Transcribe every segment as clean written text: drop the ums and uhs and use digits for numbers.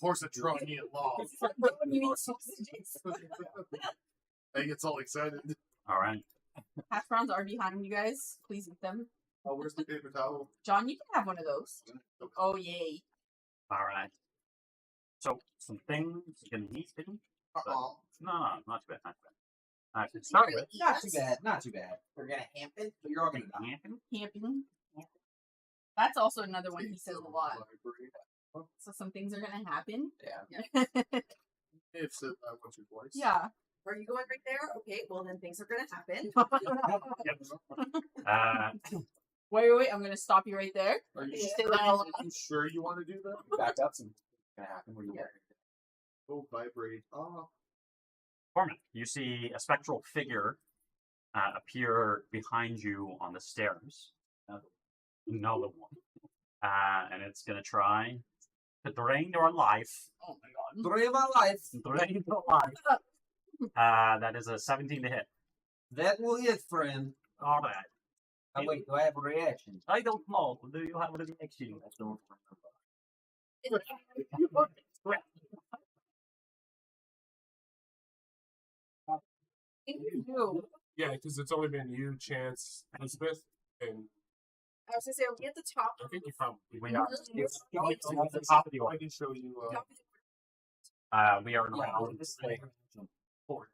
horse of Troy need long. He gets all excited. All right. Hash browns are behind you guys. Please eat them. Oh, where's the paper towel? John, you can have one of those. Oh, yay. All right. So, some things you can eat. Uh-oh. No, not too bad. Not too bad. To start with. Not too bad. Not too bad. We're gonna hamp it, but you're all gonna die. Camping. That's also another one he says a lot. So some things are gonna happen. Yeah. If said that once or twice. Yeah. Are you going right there? Okay, well then things are gonna happen. Wait, I'm gonna stop you right there. Are you Stay sure, level. you want to do that? Back up. Something's gonna happen. What do you got? Oh, vibrate. Oh. Cormac, you see a spectral figure appear behind you on the stairs. Another one. And it's going to try to drain your life. Oh my god. Drain my life. Drain your life. That is a 17 to hit. That will hit, friend. All right. Oh, wait, do I have a reaction? I don't know. Do you have a reaction? I don't You do. Yeah, because it's only been you, Chance, Lisbeth, and I was gonna say, are we at the top? I think you probably We are. Yes. At the top of the I order. can show you. We are in round.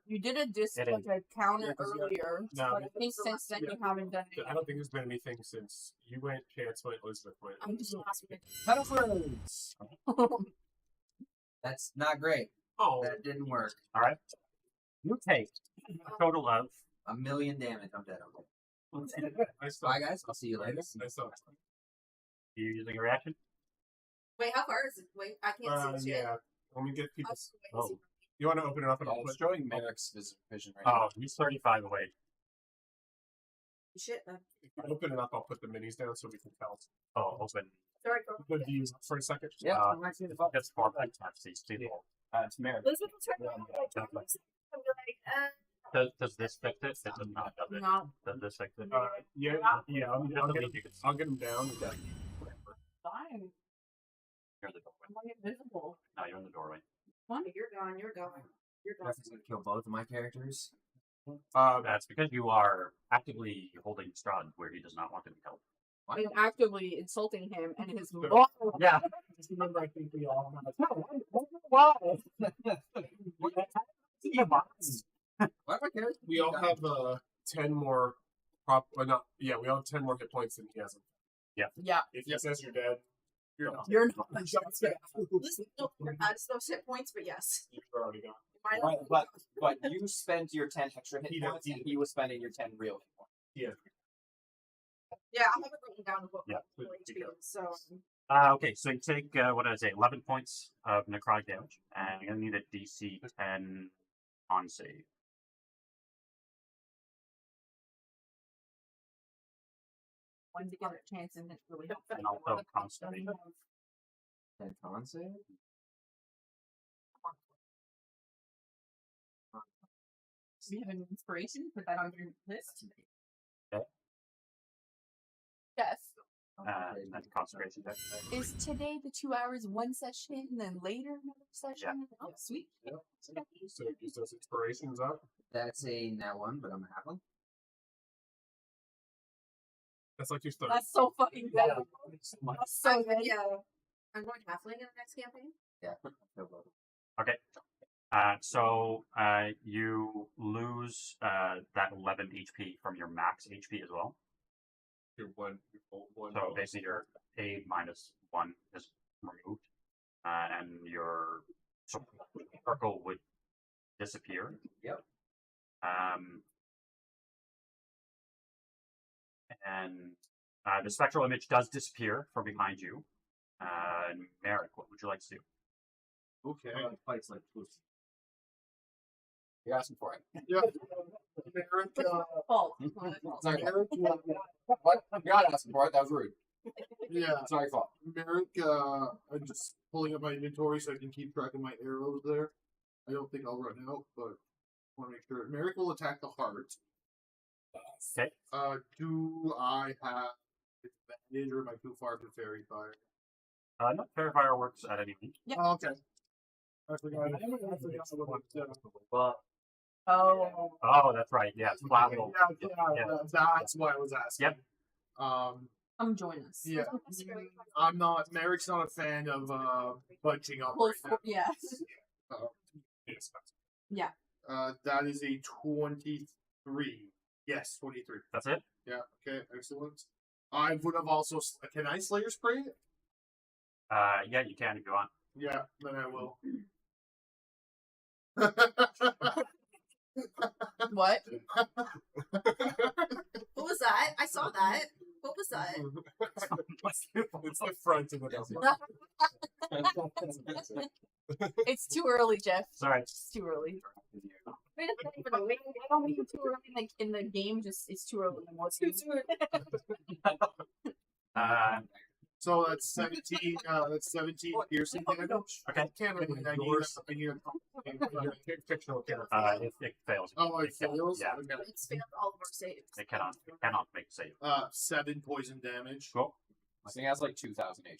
You did a It is. counter Yeah, 'cause you- earlier, No, but I think since then you haven't done it. I don't think there's been anything since you went, Chance went, Elizabeth went. I'm just asking. Petals. That's not great. Oh, That didn't work. All right. You take a total of. 1,000,000 damage. I'm dead. Okay. I saw. Bye, guys. I'll see you later. I saw. You using a reaction? Wait, how far is it? Wait, I can't see shit. Yeah. Let me get people. Oh. You want to open it up and I'll It's put. showing Merek's vision right Oh, he's 35 away. Shit. If I open it up, I'll put the minis down so we can tell. Oh, open. Sorry, go. Good to use for a second. Yeah, Uh, I'm actually the fuck. That's more like these people. It's Merek. Elizabeth will turn around like, I'm like, Does this fix it? It does not, does it? No. Does this fix it? Yeah. I'll get them down. Fine. You're in the doorway. I'm like invisible. No, you're in the doorway. You're gone. You're gone. You're gone. That's gonna kill both of my characters. That's because you are actively holding Strahd where he does not want to be held. What? And actively insulting him and his Yeah. Just remember, I think we all have. What my character? We all have 10 more we all have 10 more hit points than he has. Yeah. If he says you're dead, you're not. You're not. Listen, no, has those hit points, but yes. You're already gone. Mine- But you spent your 10 extra hit He does, points, he and does. he was spending your 10 real hit points. Yeah. Yeah, I haven't written down the book. Yeah. So Okay, so you take, what did I say, 11 points of necrotic damage, and you're going to need a DC 10 on save. One to get a chance and it's really And also constipation. 10 con save? Do you have an inspiration? Put that on your list. Okay. Yes. And concentration check. Is today the 2 hours one session, and then later another session? Oh, sweet. So use those inspirations up. That's a nat 1, but I'm a halfling. That's like your third. That's so fucking good. That's so good. yeah, I'm going halfling in the next campaign. Yeah. Okay. So you lose that 11 HP from your max HP as well. Your one. So basically your A minus 1 is removed. And your circle would disappear. Yep. And the spectral image does disappear from behind you. Merek, what would you like to do? Okay. Fights like pussy. You're asking for it. Yeah. Merek, Oh. Sorry. What? You're not asking for it. That was rude. yeah. It's not your fault. Merek, I'm just pulling up my inventory so I can keep track of my arrows there. I don't think I'll run out, but I want to make sure. Merek will attack the heart. Okay. Do I have advantage or am I too far for fairy fire? No, fair fire works at any point. Yep. Oh, okay. I forgot what it Well, Oh. oh, that's right. Yeah, it's flammable. Yeah, that's why I was asking. Yep. Come join us. Yeah. I'm not. Merek's not a fan of bunching up Close right now. yeah. Yes. That is a 23. Yes, 23. That's it? Yeah. Okay. Excellent. I would have also. Can I Slayer spray it? Yeah, you can if you want. Yeah. Then I will. What? What was that? I saw that. What was that? It's the front of the double. It's too early, Jeff. Sorry. It's too early. I don't think it's too early in the game. Just it's too early in the morning. So that's 17. That's 17 piercing damage. Okay. Can't really. I need a Fictional character. It fails. Oh, it fails? Yeah. Okay. It's failed all of our saves. It cannot make a save. 7 poison damage. Cool. This thing has like 2,000 HP.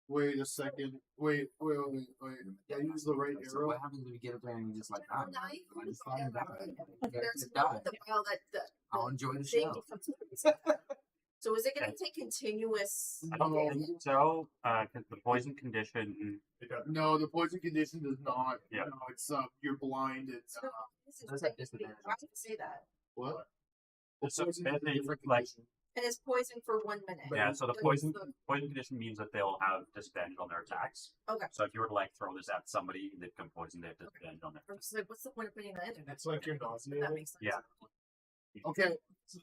Wait a second. Wait. I use the right So arrow. what happens when you get up there and you just like, ah, I just thought about it. There's Die. the pile that the I'll enjoy the thing show. becomes. So is it going to take continuous? I don't think so. Because the poison condition. No, the poison condition does not. Yeah. No, it's you're blind. It's Does that disadvantage? Why would you say that? what? So Poison is a they- different like- condition. And it's poison for 1 minute. Yeah, so the Like, poison the- poison condition means that they'll have disadvantage on their attacks. Okay. So if you were to like throw this at somebody, they become poisoned, they have disadvantage on their. I'm just like, what's the point of putting that in? It's like you're That nauseated. makes sense. Yeah. Okay,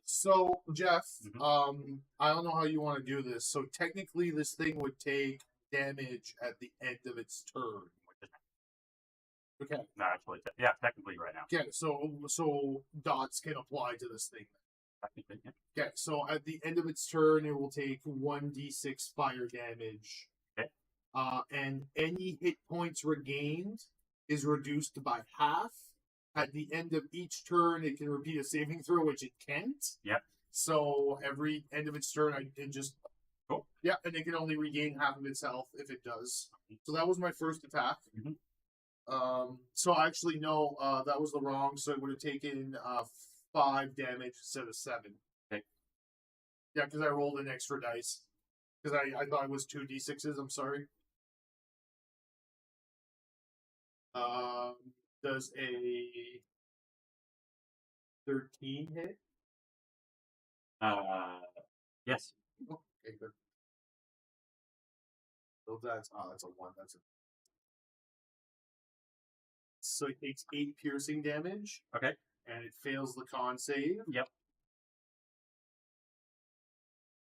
so Jeff, Mhm. I don't know how you want to do this. So technically, this thing would take damage at the end of its turn. Okay. No, actually, yeah, technically right now. Okay. So dots can apply to this thing. Technically, yeah. Okay. So at the end of its turn, it will take 1d6 fire damage. Okay. And any hit points regained is reduced by half. At the end of each turn, it can repeat a saving throw, which it can't. Yep. So every end of its turn, it just. Cool. Yeah, and it can only regain half of its health if it does. So that was my first attack. Mhm. So actually, no, that was the wrong. So it would have taken 5 damage instead of 7. Okay. Yeah, because I rolled an extra dice. Because I thought it was 2d6s. I'm sorry. Does a 13 hit? Yes. Okay, good. So that's a 1. That's a. So it takes 8 piercing damage. Okay. And it fails the con save. Yep.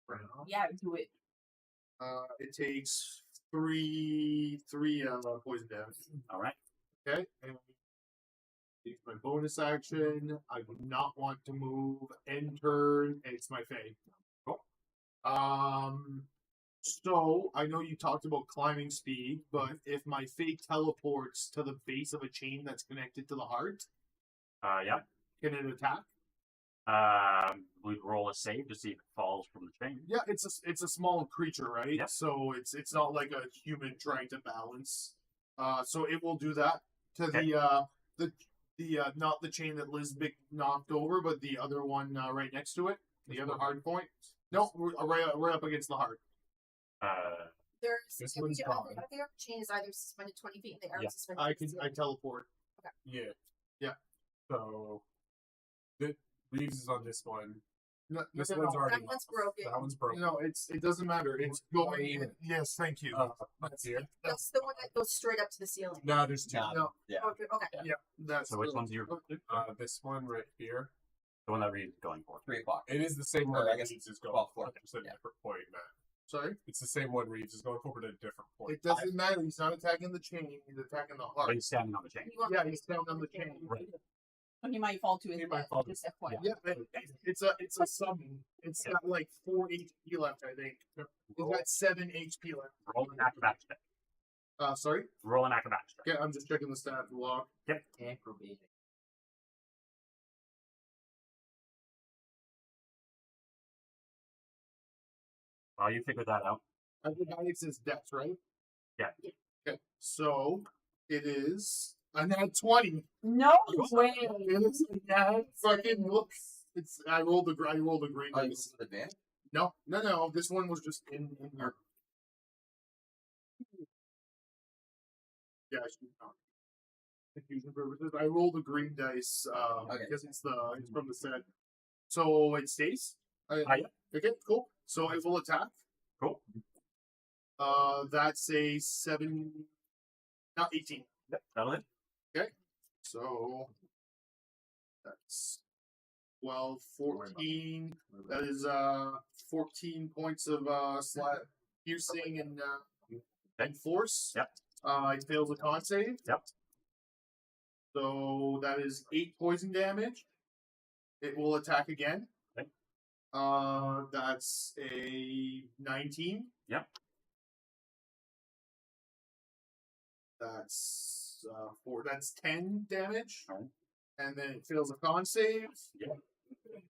Right on. Yeah, do it. It takes 3 poison damage. All right. Okay. And it's my bonus action. I would not want to move. End turn. And it's my fade. Cool. So I know you talked about climbing speed, but if my fate teleports to the base of a chain that's connected to the heart, Yeah. can it attack? We'd roll a save to see if it falls from the chain. Yeah, it's a small creature, right? Yep. So it's not like a human trying to balance. So it will do that to Okay. the not the chain that Lisbeth knocked over, but the other one right next to it, the other hard point. No, right up against the heart. There's This every one's other, gone. every other chain is either suspended 20 feet and the arrow Yeah, suspended. I 60 feet. teleport. Yeah. Yeah. So, Reeves is on this one. No, This no, one's no, already. That one's broken. That one's broken. no, it doesn't matter. It's going. Yes, thank you. That's here. That's the one that goes straight up to the ceiling. No, there's 2. No, Yeah. Okay. Okay. yeah, that's So which one's your This one right here. the one that Reed's going for? 3 o'clock. It is the same one Or I that guess Reeves is going 12, for. 4. Just at a Yeah. different point, Matt. Sorry. It's the same one Reeves is going for, but at a different point. It doesn't matter. He's not attacking the chain. He's attacking the Oh, heart. he's standing on the chain. You want Yeah, me he's to- down on the chain. Right. So he might fall to his He might death. fall to Just his- FYI. Yeah, it's a summon. It's got like 4 HP left, I think. It's got 7 HP left. Roll an acrobatics check. Sorry. Roll an acrobatics check. Yeah, I'm just checking the stat log. Acrobatic. While you figure that out. Acrobatics is dex, right? Yeah. Okay, so It is. I had 20. No way. It is. Yeah, fucking look. It's. I rolled a green Oh, you dice. rolled advantage? No. This one was just in here. Yeah, I should not. Confusion purposes. I rolled a green dice because it's from the set. So it stays. Yeah. Okay, cool. So it will attack. Cool. That's a 7, not 18. Yep, that'll hit. So that's 12, 14. That is 14 points of piercing and force. Yep. It fails a con save. Yep. So that is 8 poison damage. It will attack again. Okay. That's a 19. Yep. That's 4. That's 10 damage. Alright. And then it fails a con save. Yep.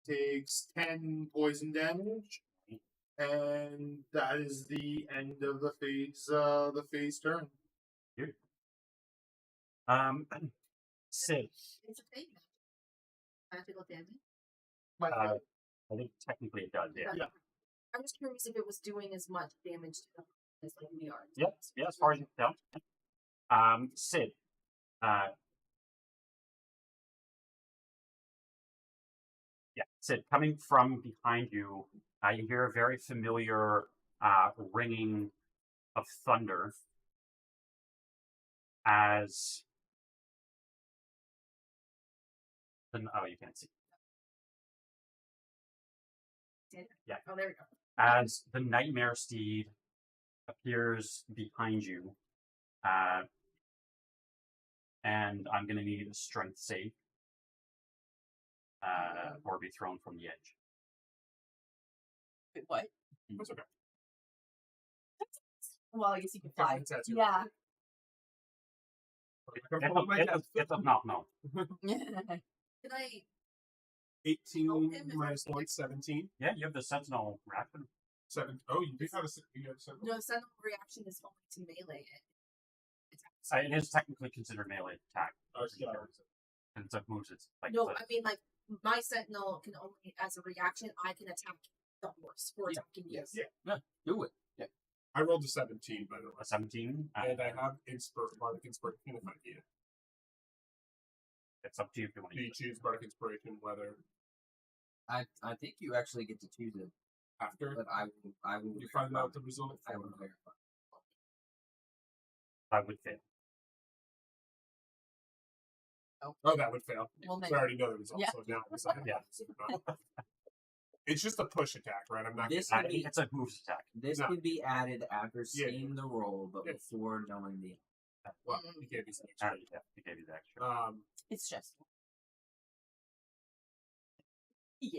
Takes 10 poison damage. And that is the end of the phase turn. Sid. It's a fake magical damage. I think technically it does, yeah. Yeah. I was curious if it was doing as much damage to them as like we are. Yep, yeah, as far as you can tell. Sid. Sid, coming from behind you, you hear a very familiar ringing of thunder as oh, you can't see. Yeah. Oh, there we go. As the Nightmare Steed appears behind you, and I'm going to need a strength save, or be thrown from the edge. Wait, what? That's okay. Well, I guess you can fly. That's your- Yeah. It does not know. Can I? 18 Oh, him is minus okay. 1, 17. Yeah, you have the Sentinel Rapid. 7. Oh, you do have a. You have 7. No, sudden reaction is only to melee it. It is technically considered melee attack. Oh, yeah. And it's a moves. It's like No, I mean like my sentinel can only, as a reaction, I can attack the horse for attacking you. Yes. Yeah. Do it. Yeah. I rolled a 17, by the way. a 17. And I have Bardic Inspiration if I need it. It's up to you if you want Do to you use it. choose Bardic Inspiration whether I think you actually get to choose it, after but I will. you find out the result? I will verify. I would fail. Oh, that would fail. Well, So I already know the result, Yeah. so now I'm deciding. Yeah. It's just a push attack, right? I'm not This gonna- would be It's a moves attack. this No. could be added after Yeah. seeing the roll, but Yeah. before knowing the. well, you gave me some extra. Yeah, he gave you the extra. It's just.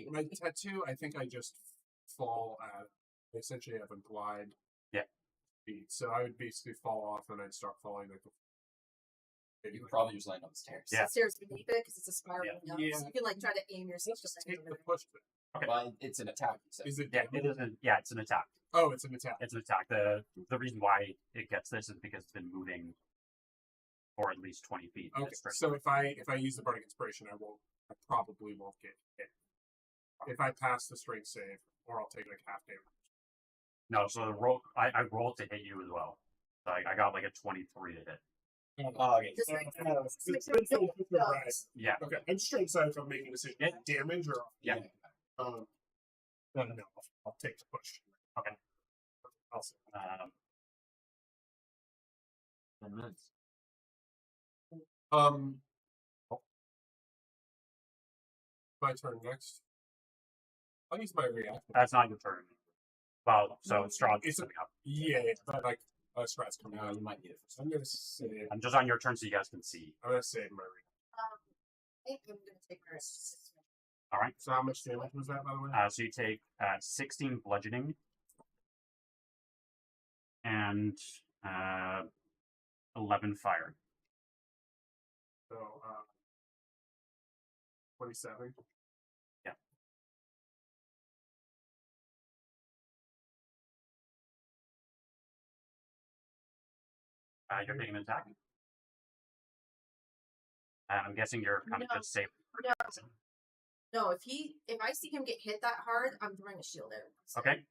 My tattoo, I think I just fall at. I essentially have a glide. Yeah. Speed, so I would basically fall off and I'd start falling like. You could probably just land on the stairs. Yeah. Stairs beneath it because it's a spiral. Yeah. Up, Yeah. So you can like try to aim yourself. Let's just to land take the over push. Thing. Okay. Well, it's an attack. You said. Is it? Yeah, it is. It's an attack. Oh, it's an attack. It's an attack. The reason why it gets this is because it's been moving for at least 20 feet. in a Okay, straight so line. if I use the Bardic Inspiration, I probably won't get hit. If I pass the strength save, or I'll take like half damage. No, so the roll. I rolled to hit you as well. So I got like a 23 to hit. Oh, okay. Just make sure It's it's right. Yeah. Okay, I'm just trying to decide if I'm making a decision. Yeah. Damage or Yeah. no. I'll take the push. Okay. I'll say. 10 minutes. My turn next. I'll use my reaction. That's not your turn. Well, so Strahd is It's a- coming up. Yeah, but like Strat's coming No, out. you might need it for I'm gonna save. I'm just on your turn so you guys can see. I'm gonna save my reaction. I think I'm gonna take my rest. All right. So how much damage was that, by the way? So you take 16 bludgeoning and 11 fire. So 27. Yeah. You're taking an attack. I'm guessing you're kind of No. just safe. No, if I see him get hit that hard, I'm throwing a shield at him. Okay.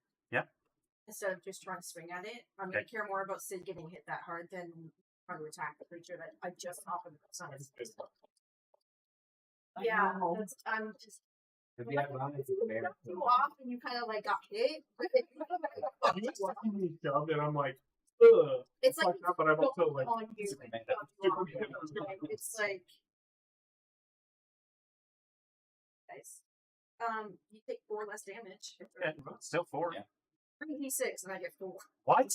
Instead of just trying to swing at it, I'm gonna care more about Sid getting hit that hard than trying to attack the creature that I just offered the Yeah, I'm just. If you have runners, you can bear it. You off and you kind of like got hit. Shoved, and I'm like, ugh. It's like Fucked up, but I'm also like, on you. It's like. Nice. You take 4 less damage. Okay. Still 4. Yeah. 3d6 and I get 4. What?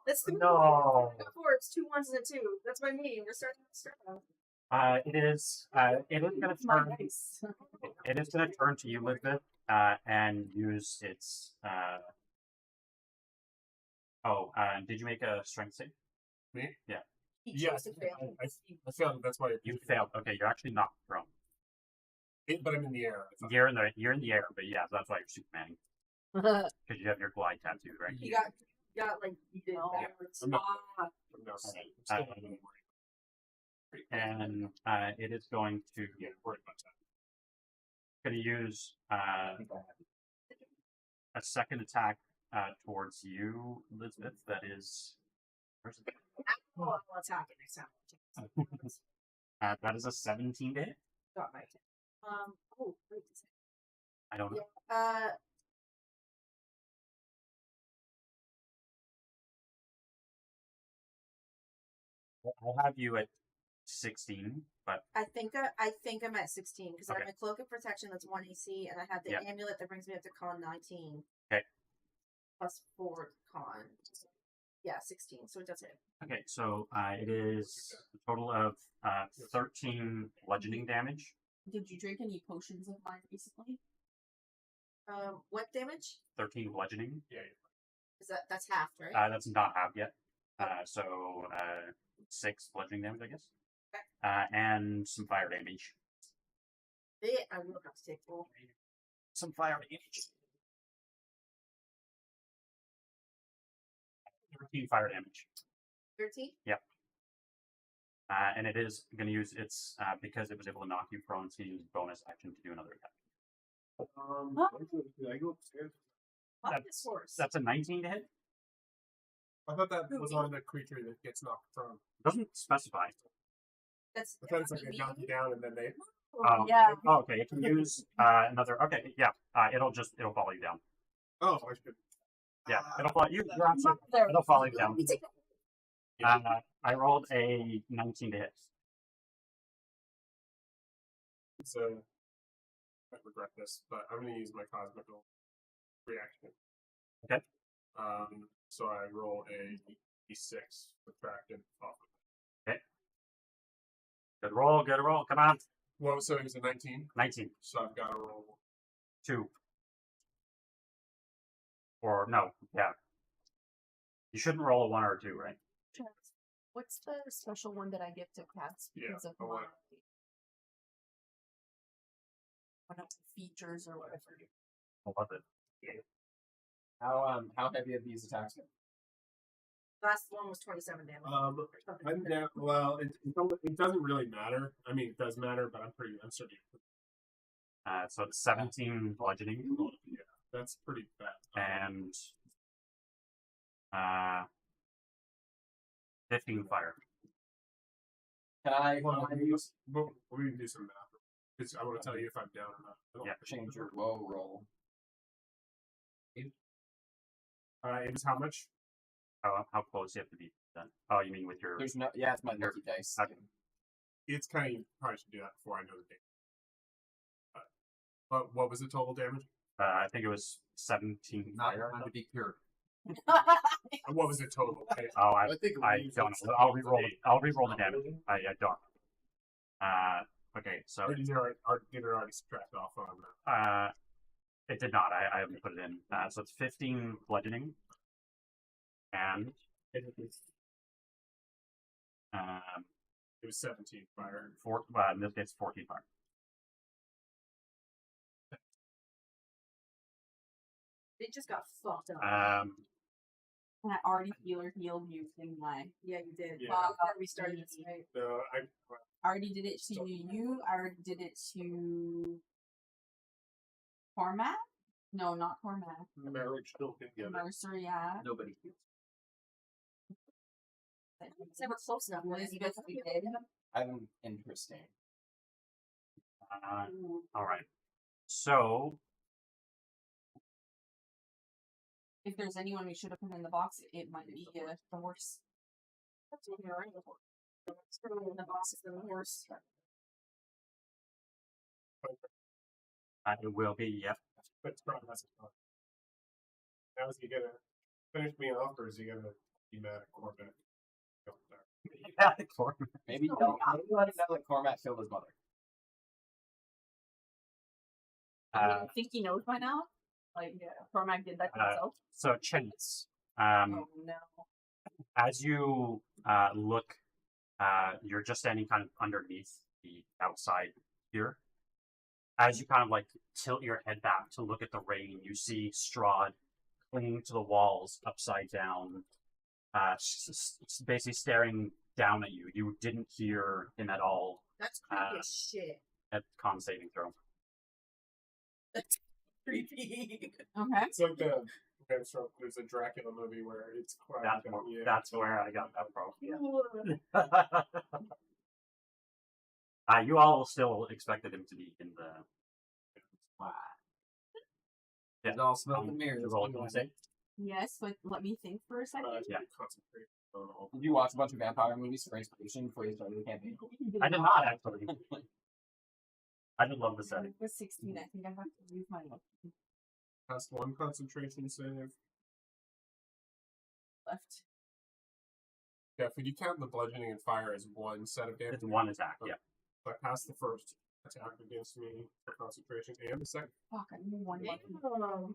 That's the No. I got 4. It's 2 1s and a 2. That's my name. We're starting to start out. It is going to turn. Nice. It is going to turn to you, Lisbeth, and use its. Did you make a strength save? Me? Yeah. He Yes, chose to fail. I failed. That's why You failed. Okay, you're actually not prone. But I'm in the air. You're in the air, but yeah, that's why you're Superman because you have your glide tattoo, right? He got like you did No. backwards. I'm not- Ah, I'm now Okay. still in the And it is going to worried about that. going to use a second attack towards you, Lisbeth. That is. Where's it? I'll attack it next time. That is a 17 to hit. Got my oh wait a second. I don't know. I'll have you at 16, but I think I'm at 16 because I have Okay. a cloak of protection that's 1 AC, and I have the Yeah. amulet that brings me up to con 19. Okay. Plus 4 con. Yeah, 16. So it does hit. okay. So it is a total of 13 bludgeoning damage. Did you drink any potions of mine recently? What damage? 13 bludgeoning. Yeah. Is that's half, right? That's not half yet. So 6 bludgeoning damage, I guess. Okay. And some fire damage. I will have to take full. Some fire damage. 13 fire damage. 13. And it is going to use its because it was able to knock you prone. It's going to use bonus action to do another attack. Did I go upstairs? That's horse. That's a 19 to hit. I thought that was on the creature that gets knocked prone. Doesn't specify. That's I thought it's like they knock you down and then they. Yeah. Oh, okay. It can use another. Okay, yeah. It'll follow you down. Oh, I should. Yeah, it'll follow you. You're absolutely. There. It'll follow you down. You take I rolled a 19 to hit. It's I regret this, but I'm going to use my cosmical reaction. Okay. So I roll a d6 subtracted off of it. Good roll. Good roll. Come on. Well, so it was a 19, 19. so I've got to roll. 2. Or no. Yeah. You shouldn't roll a 1 or a 2, right? What's the special one that I give to cats Yeah, because of a my one. one of the features or whatever? I love it. How heavy are these attacks? last one was 27 damage. or something. I'm down. Well, it doesn't really matter. I mean, it does matter, but I'm starting. So it's 17 bludgeoning Yeah, that's pretty bad. and 15 fire. Can I use? We can do some math. Because I want to tell you if I'm down or not. I don't Yeah. change your low roll? It was how much? How close you have to be then? Oh, you mean with your? There's no. Yeah, it's my lucky dice. Okay. It's kind of, you probably should do that before I know the date. But what was the total damage? I think it was 17 Not fire. trying to be cured. What was the total? Okay. Oh, I think I don't know. I'll re-roll it. I'll re-roll the damage. I don't. Okay, so Or did it already subtract off on it did not. I haven't put it in. So it's 15 bludgeoning, and it was 17 fire. in this case 14 fire. It just got fucked up. And I already healed using my. Yeah, you did. Yeah. Before we started this night. No, I already did it to you. I already did it to Cormac. No, not Cormac. Merek still can get it. Mercer, yeah. Nobody heals. It's never close enough. Lisbeth, we did. I'm interesting. All right. So If there's anyone we should have put in the box, it might be the horse. That's what you're right. It's in the box of the horse. it will be, yep. But it's probably not. Now is he gonna finish me off, or is he gonna be mad at Corbett? Yeah, Cormac. Maybe don't. Maybe let him know that Cormac killed his mother. I think he knows by now. Like, Cormac did that to himself. So Chance, Oh no. as you look, you're just standing kind of underneath the outside here. As you kind of like tilt your head back to look at the rain, you see Strahd clinging to the walls upside down, basically staring down at you. You didn't hear him at all That's creepy as shit. at con saving throw. That's creepy. Okay. It's like there's a Dracula movie where it's quite. That's where I got that from. You all still expected him to be in the. Wow. Yeah. It all smoke and mirrors. You roll a con save. Yes, but let me think for a second. Yeah. Concentrate. Did you watch a bunch of vampire movies for inspiration before you started the campaign? I did not actually. I did love the setting. It was 16. I think I have to use my Past one concentration save. left. Yeah, if you count the bludgeoning and fire as one set of damage. It's one attack, yeah. So I passed the first attack against me for concentration and the second. Fuck, I need one more. What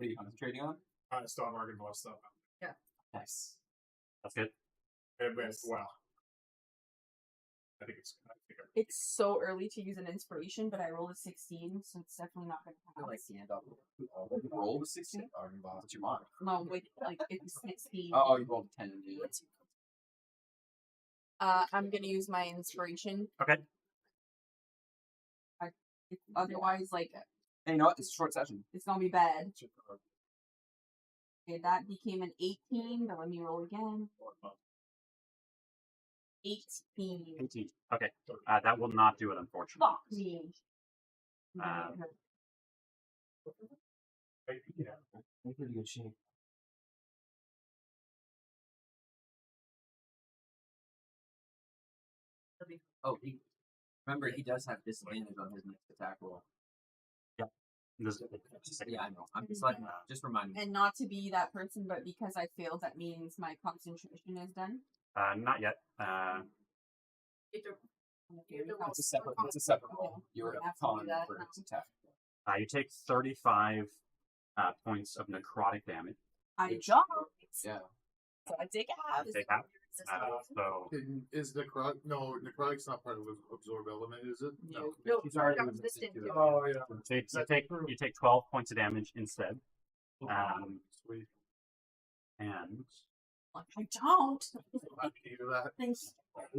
are you concentrating on? I still have Argon Ball stuff. Nice. That's good. And it went well. I think it's. It's so early to use an inspiration, but I rolled a 16, so it's definitely not going to I count. like Gandalf. Roll the 16? What's your mod? No, wait, like, it's 16. Oh, you rolled a 10. Dude. I'm going to use my inspiration. Okay. Otherwise, like, Hey, you know what? It's a short session. it's going to be bad. Okay, that became an 18, but let me roll again. 18. 18. Okay. That will not do it, unfortunately. Fuck me. Yeah. In pretty good shape. Oh, remember, he does have disadvantage on his next attack roll. This, Yeah, I know. I'm just like, just reminding you. And not to be that person, but because I failed, that means my concentration is done. not yet. It's a separate roll. You're have to con do that for now. his attack. You take 35 points of necrotic damage. I jumped, Yeah. so I take half. Take half. So Is necrotic's not part of the absorb element, is it? No. No, He's already I'm resistant resistant to it. to Oh yeah. you take 12 points of damage instead. Sweet. And I don't. Happy to hear that. Thanks. That's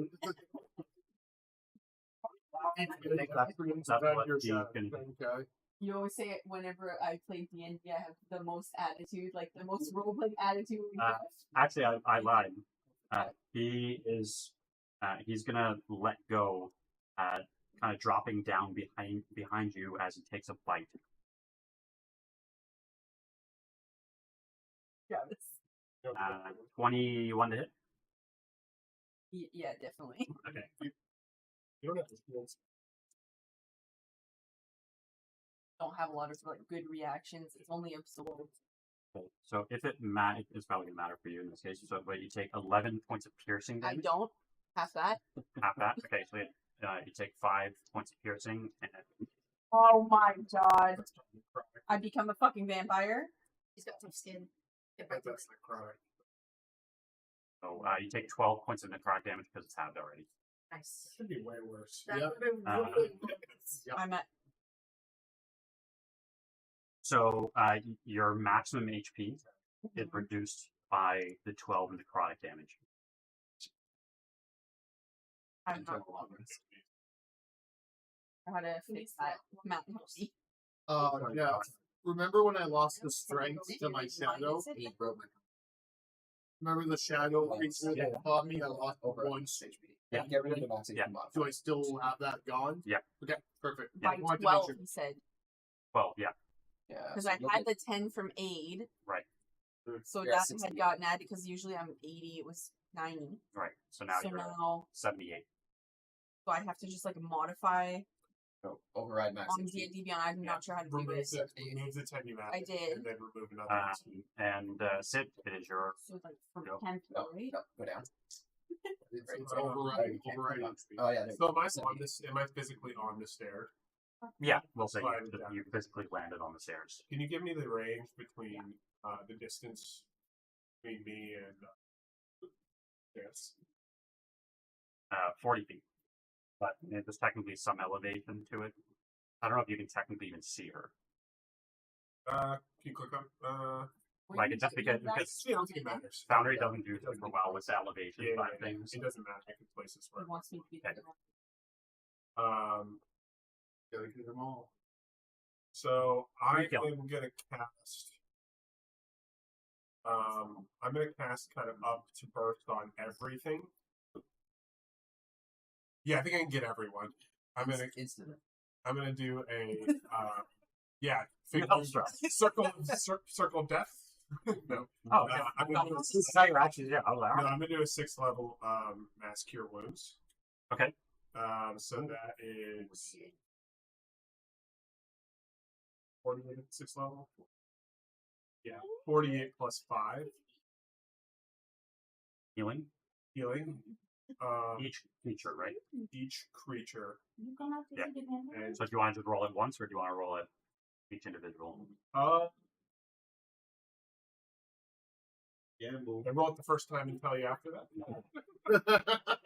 what you can do. Okay. You always say it whenever I play D&D, I have the most attitude, like the most role-playing attitude. Actually, I lied. He's gonna let go, kind of dropping down behind you as he takes a bite. Yeah, that's, 21 to hit. yeah, definitely. Okay. You don't have to feel. Don't have a lot of like good reactions. It's only absorbed. Okay. So if it's probably gonna matter for you in this case. So, but you take 11 points of piercing I damage. don't have that. Half that. Okay, so you take 5 points of piercing, and Oh my god! I become a fucking vampire. He's got tough skin. Get But back to that's the chronic. so you take 12 points of necrotic damage because it's halved already. Nice. Should be way worse. That Yeah. would have been really Yep. I'm at So your maximum HP is reduced by the 12 necrotic damage. I'm not how to fix that mountain house. Yeah. Remember when I lost the strength to my shadow? He broke my Remember the shadow creature that fought me? I lost one strength. Yeah. Get rid of the max Yeah. Do I still have that gone? Yeah. Okay, perfect. Yeah. By Wanted to make 12, sure. he said. Well, yeah. Yeah. Because so I look had at- the 10 from aid. Right. So You're at that 60. had gotten added because usually I'm 80, it was 90. Right. So now so you're at now 78. so I have to just like modify no, override max on HP. D&D Beyond. I'm not sure how to do Remove it. the 10 you I added, did. and then remove another. And Sid, it is your So like from Go. 10 to No, right? no, go down. It's Oh, overriding. you can't Overriding. come up. Oh yeah. there So you am I go. on this? Am I physically on the stair? yeah. We'll say Slide you, down. you physically landed on the stairs. Can you give me the range between the distance between me and yes? 40 feet. But there's technically some elevation to it. I don't know if you can technically even see her. Can you click up? Like it just because I don't think it matters. Foundry doesn't do super well with the elevation Yeah, side of things. it doesn't matter. I can place this He wherever. wants me to be Okay. Gotta get them all. So I you go. am gonna cast. I'm gonna cast kind of up to burst on everything. Yeah, I think I can get everyone. I'm gonna Instant. do a yeah, With help strike. circle of death. No. Oh, I'm gonna do, this is how you're actually no, I'm gonna do a 6th level mass cure wounds. Okay. So that is 48 at 6th level. Yeah, 48 plus 5 Healing healing. each creature, right? Each creature. Yeah. And So do you want to just roll it once, or do you want to roll it each individual? Gamble. I roll it the first time and tell you after that.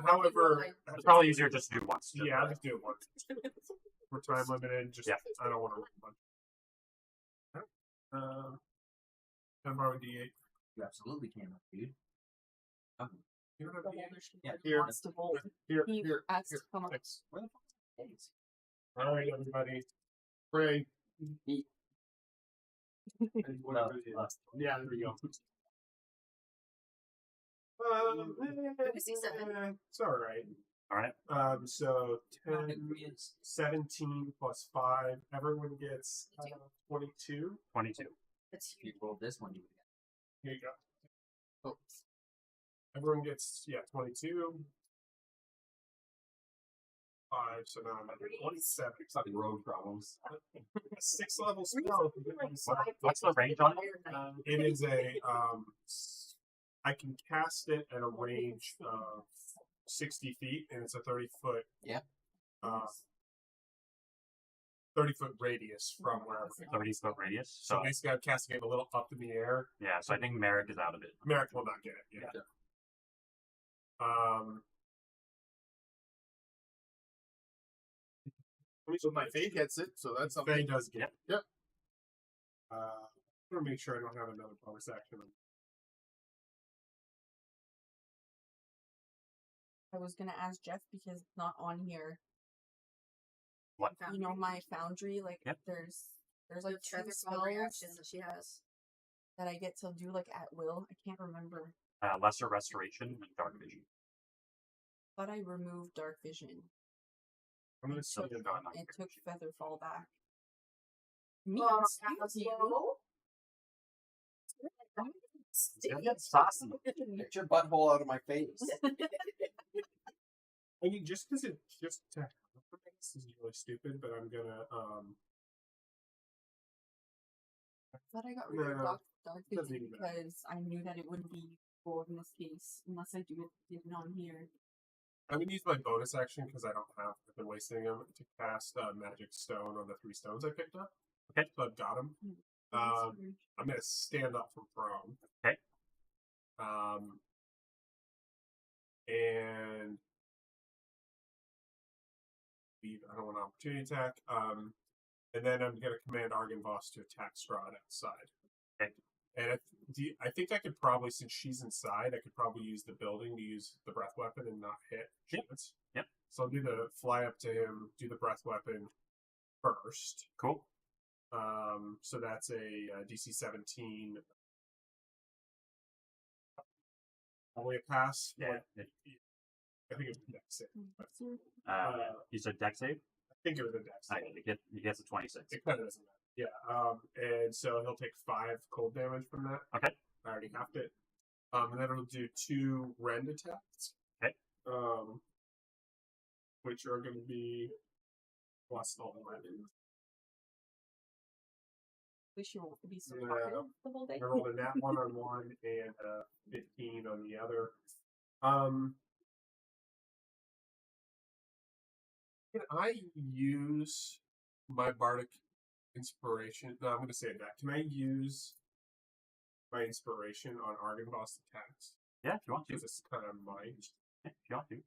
However, It's probably easier just to do once. yeah, I'll just do it once. We're time limited. Just Yeah. I don't want to roll a bunch. Can I borrow D8? You absolutely can, dude. You don't have D8? Yeah. Here. Wants to hold. Here, He here. asked here. to come up. Thanks. Where the fuck is All right, everybody. Pray. He- Whatever it is. Yeah, there we go. It's all right. All right. So Not 10, agree is 17 plus 5. Everyone gets 22. 22. That's if you rolled this one, you would get. Here you go. Oh. Everyone gets 22. 5. So now I'm at 27. Fucking road problems. A 6th level spell. What's the range on it? It is a I can cast it at a range of 60 feet, and it's a 30-foot. Yeah. 30-foot radius from wherever. 30-foot radius. So So basically, I'm casting it a little up in the air. yeah. So I think Merek is out of it. Merek will not get it. Yeah. So my fate gets it, so that's something. Faye does get it. Yep. I'm gonna make sure I don't have another bonus action. I was gonna ask Jeff because it's not on here. What? You know my foundry, like Yep. there's There's like like two feather spells spell reactions that she has. that I get to do like at will. I can't remember. Lesser restoration and dark vision. But I removed dark vision. I'm gonna So say you're not on It dark took vision. feather fall back. Me, As you. well. You're getting saucy. Get your butthole out of my face. I mean, just because it just to have this is really stupid, but I'm gonna I thought I got rid of No, dark doesn't vision even matter. because I knew that it wouldn't be useful in this case unless I do it on here. I'm gonna use my bonus action because I don't have. I've been wasting them to cast magic stone on the 3 stones I picked up. Okay. So I've got them. I'm gonna stand up from prone. Okay. And I don't want an opportunity attack. And then I'm gonna command Argynvoss to attack Strahd outside. Okay. And I think I could probably, since she's inside, I could probably use the building to use the breath weapon and not hit chance. Yep. So I'll do the fly up to him, do the breath weapon first. Cool. So that's a DC 17. Only a pass. Yeah. I think it was a dex save. You said dex save? I think it was a dex save. He gets a 26. It kind of doesn't matter. Yeah. And so he'll take 5 cold damage from that. Okay. I already halved it. And then it'll do 2 rend attacks. Okay. Which are going to be plus 11. Wish you won't be so Yeah. talkative the whole day. I rolled a nat 1 on one and a 15 on the other. Can I use my bardic inspiration? No, I'm going to say that. Can I use my inspiration on Argynvost attacks? Yeah, if you want to. Because it's kind of mine. Is Yeah, if you want to.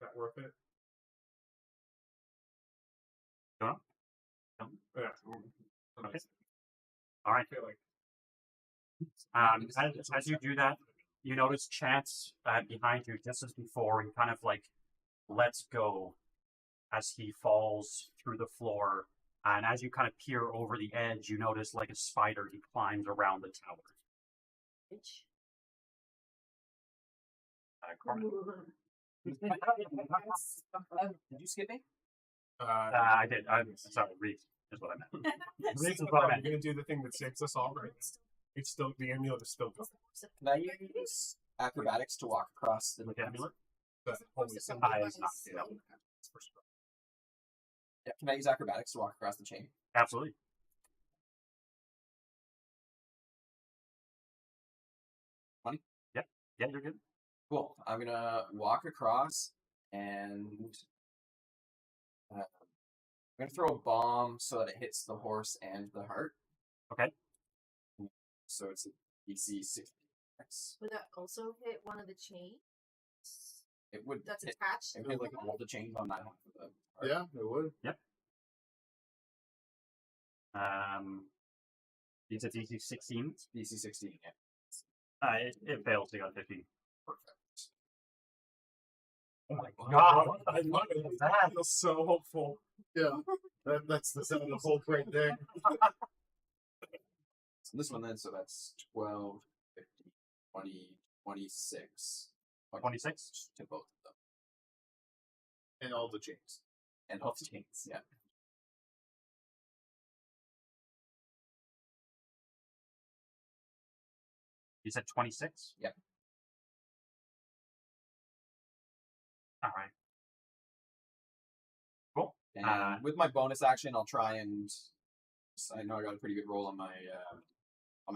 that worth it? Go on. Yeah. Okay. All right. I feel like As you do that, you notice Chance behind you just as before. He kind of like lets go as he falls through the floor. And as you kind of peer over the edge, you notice like a spider, he climbs around the tower. Cormac. Did you skip me? I did. I'm sorry, Reeves is what I meant. Reeves is what I I'm meant. going to do the thing that saves us all, right? It's still, the amulet is still going. Can I use acrobatics to walk across the Look at amulet. The holy symbol. It's not. You know. Yeah, can I use acrobatics to walk across the chain? Absolutely. Yeah, you're good. Cool. I'm gonna walk across and I'm gonna throw a bomb so that it hits the horse and the heart. Okay. So it's a DC 60. Would that also hit one of the chains It would that's hit, attached? it would hit like all the chains on that half of the heart. Yeah, it would. It's a DC 16. DC 16. Yeah. It fails to go 15. Perfect. Oh my God, I love it. I feel so hopeful. Yeah, that's the sound of hope right there. So this one then, so that's 12, 15, 20, 26. 26? To both of them. And all the chains. And all the chains, yeah. You said 26? Yep. All right. Cool. And with my bonus action, I'll try and I know I got a pretty good roll on my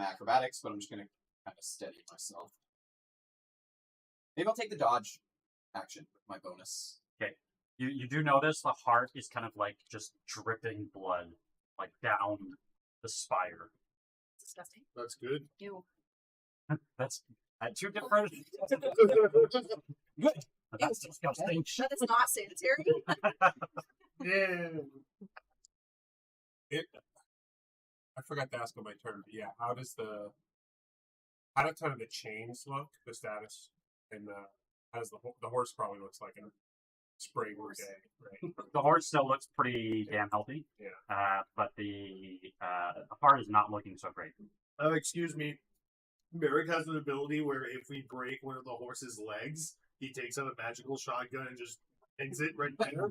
acrobatics, but I'm just gonna kind of steady myself. Maybe I'll take the dodge action with my bonus. Okay. You do notice the heart is kind of like just dripping blood, like down the spire. Disgusting. That's good. Ew. That's two different. That's disgusting. That is not sanitary. Yeah. I forgot to ask on my turn, but yeah, how does kind of the chains look, the status, and how does the horse probably looks like in spring day, right? The horse still looks pretty damn healthy. Yeah. But the heart is not looking so great. Excuse me. Merek has an ability where if we break one of the horse's legs, he takes out a magical shotgun and just ends it right there.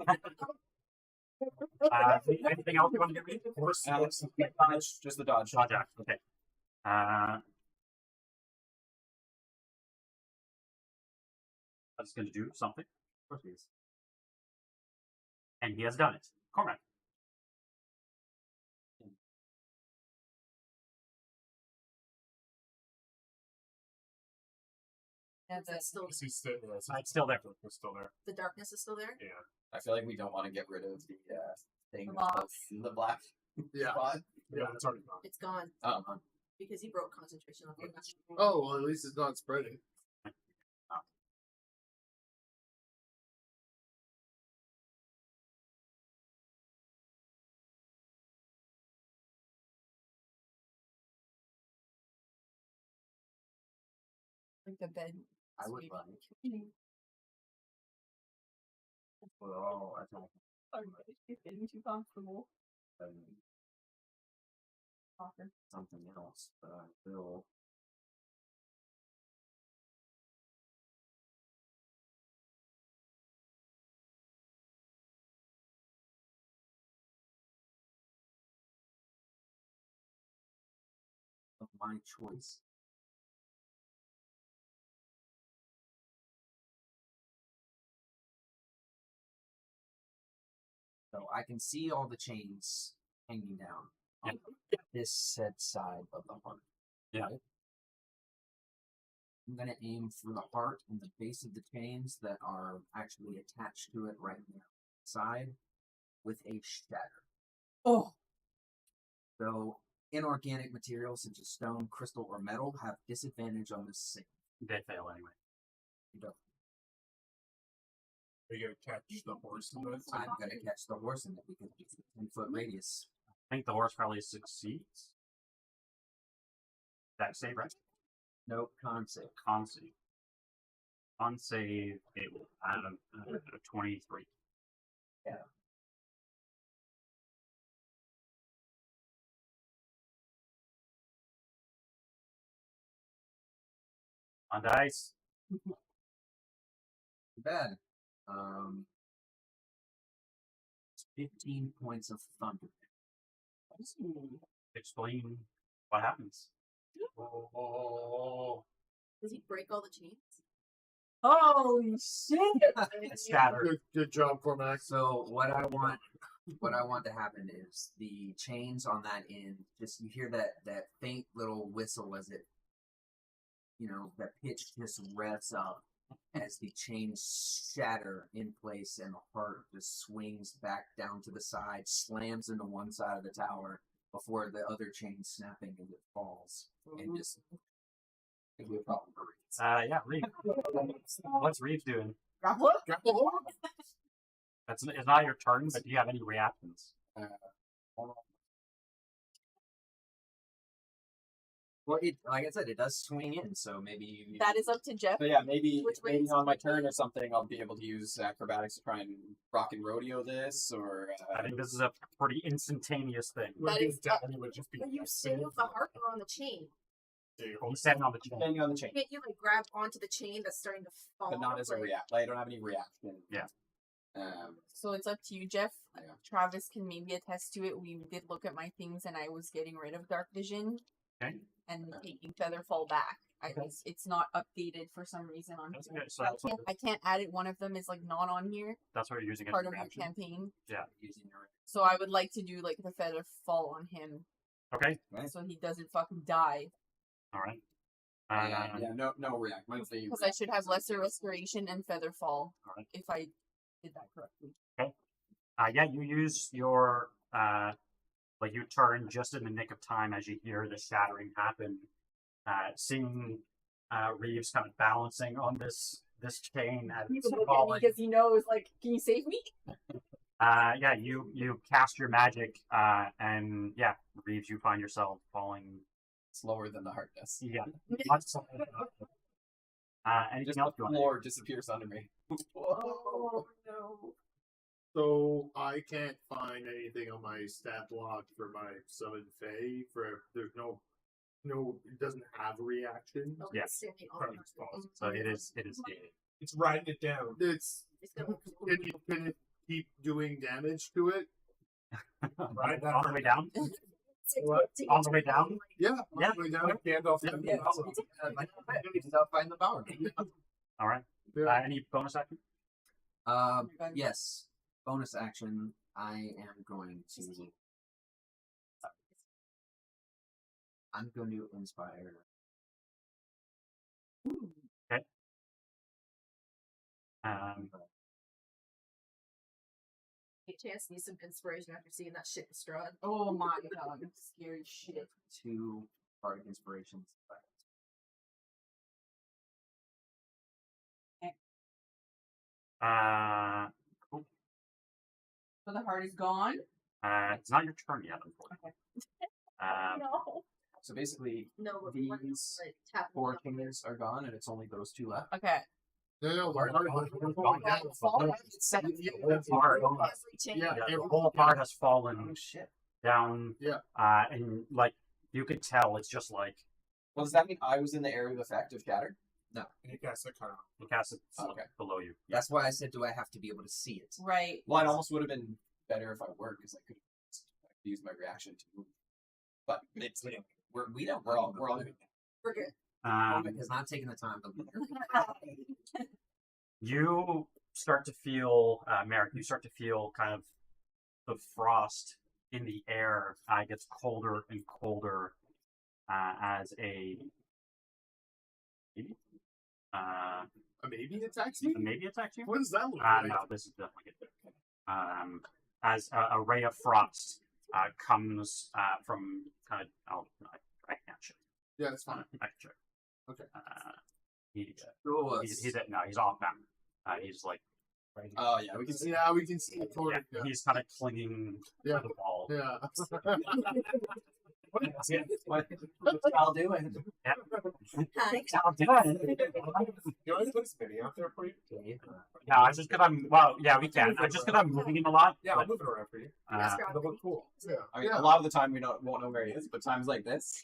Anything else you want to get rid of? Horse, Dodge, just the dodge. Dodge action. Okay. I'm just going to do something. Of course he is. And he has done it. Cormac. And that's still It's still, It's still there. It's still there. the darkness is still there. Yeah. I feel like we don't want to get rid of the thing The box. of the black Yeah. spot. Yeah, it's already gone. It's gone Oh, because he broke concentration on it. Oh, well, at least it's not spreading. Like the bed. I would sweep. like. We're all attacking. Sorry, she's getting too comfortable. Something else, but I feel. Of my choice. So I can see all the chains hanging down on this said side of the heart. Yeah. Right? I'm gonna aim for the heart and the base of the chains that are actually attached to it right on the side with a shatter. Oh. So inorganic materials such as stone, crystal, or metal have disadvantage on this save. They fail anyway. You don't. Are you gonna catch the horse in this? I'm gonna catch the horse in it because it's a 10-foot radius. I think the horse probably succeeds. That save, right? Nope, con save. Con save. Con save, it will add a 23. Yeah. On dice. Too bad. It's 15 points of thunder. Explain what happens. Oh, Does he break all the chains? Holy shit! It's shattered. Good job, Cormac. So what I want to happen is the chains on that end, just you hear that faint little whistle as it, that pitch just revs up as the chains shatter in place and the heart just swings back down to the side, slams into one side of the tower before the other chain snapping as it falls. And just it'll be a problem for Reeves. Yeah, Reeves. What's Reeves doing? Grapple? It's not your turn, but do you have any reactions? Well, like I said, it does swing in, so maybe That is up to Jeff. So yeah, maybe Which maybe race? on my turn or something, I'll be able to use acrobatics to try and rock and rodeo this, or I think this is a pretty instantaneous thing. That is definitely would just be. Are you sitting with the heart or on the chain? He's standing on the chain. depending on the chain, Can't you like grab onto the chain that's starting to fall? but not as a like- react. Like, I don't have any reaction. Yeah. So it's up to you, Jeff. Yeah. Travis can maybe attest to it. We did look at my things and I was getting rid of dark vision Okay. and taking Featherfall back. It's not updated for some reason on That's here. okay. So I can't add it. One of them is like not on here, that's what you're using as part a of your reaction. campaign. using your So I would like to do like the Featherfall on him Okay. so he doesn't fucking die. All right. Yeah, no react. Mine's the Because I should have lesser restoration and Featherfall Alright. if I did that correctly. Yeah, you use your you turn just in the nick of time as you hear the shattering happen. Seeing Reeves kind of balancing on this chain as He's it's looking at me falling. because he knows, like, can you save me? Yeah, you cast your magic, and yeah, Reeves, you find yourself falling. slower than the heart does. Yeah. Much slower. Anything Just else the you want? floor disappears under me. Oh no. So I can't find anything on my stat block for my summon Fae. There's no, it doesn't have a reaction. Oh, Yeah. it's standing on Probably the just falls. So it is dated. It's writing it down. It's It's gonna- can it keep doing damage to it? Right, On the way down. What? On the way down? Yeah, Yeah. all the way down. Gandalf. Yeah, find the power. All right. Yeah. Any bonus action? Yes. Bonus action. I am going to. I'm going to inspire. Hey, Chance needs some inspiration after seeing that shit in Strahd. Oh my god, scary shit. 2 bardic inspirations. Cool. So the heart is gone? It's not your turn yet, unfortunately. No. So basically, No, but these like, tap 4 kingdoms are gone, and it's only those 2 left. Okay. No, Hard. It's hard. Yeah, Yeah, it- the whole part has fallen Oh shit! down. Yeah. And like you could tell, it's just like Well, does that mean I was in the area of effect of shatter? I guess it kind of. the cast is Okay. below you. That's why I said, do I have to be able to see it? Right. Well, it almost would have been better if I were, because I could use my reaction to move. But it's We don't. we're all We're good. Because not taking the time to. You start to feel, Merek, you start to feel kind of the frost in the air gets colder and colder as a maybe attacks me? maybe attacks you. What does that look like? No, this is definitely good. As a ray of frost comes from kind of, I can't check. Yeah, it's fine. I can check. Okay. He's off now. He's like, right. Oh yeah, we can see. Yeah, we can see it. Yeah, he's kind of clinging Yeah. to the wall. Yeah. What's y'all doing? What's y'all doing? You want to put a spinning out there for you? Yeah, it's just because I'm. Well, yeah, we can. It's just because I'm moving him a lot. Yeah, I'll but, move it around for you. It'll look cool. Yeah. I mean, Yeah. a lot of the time we won't know where he is, but times like this,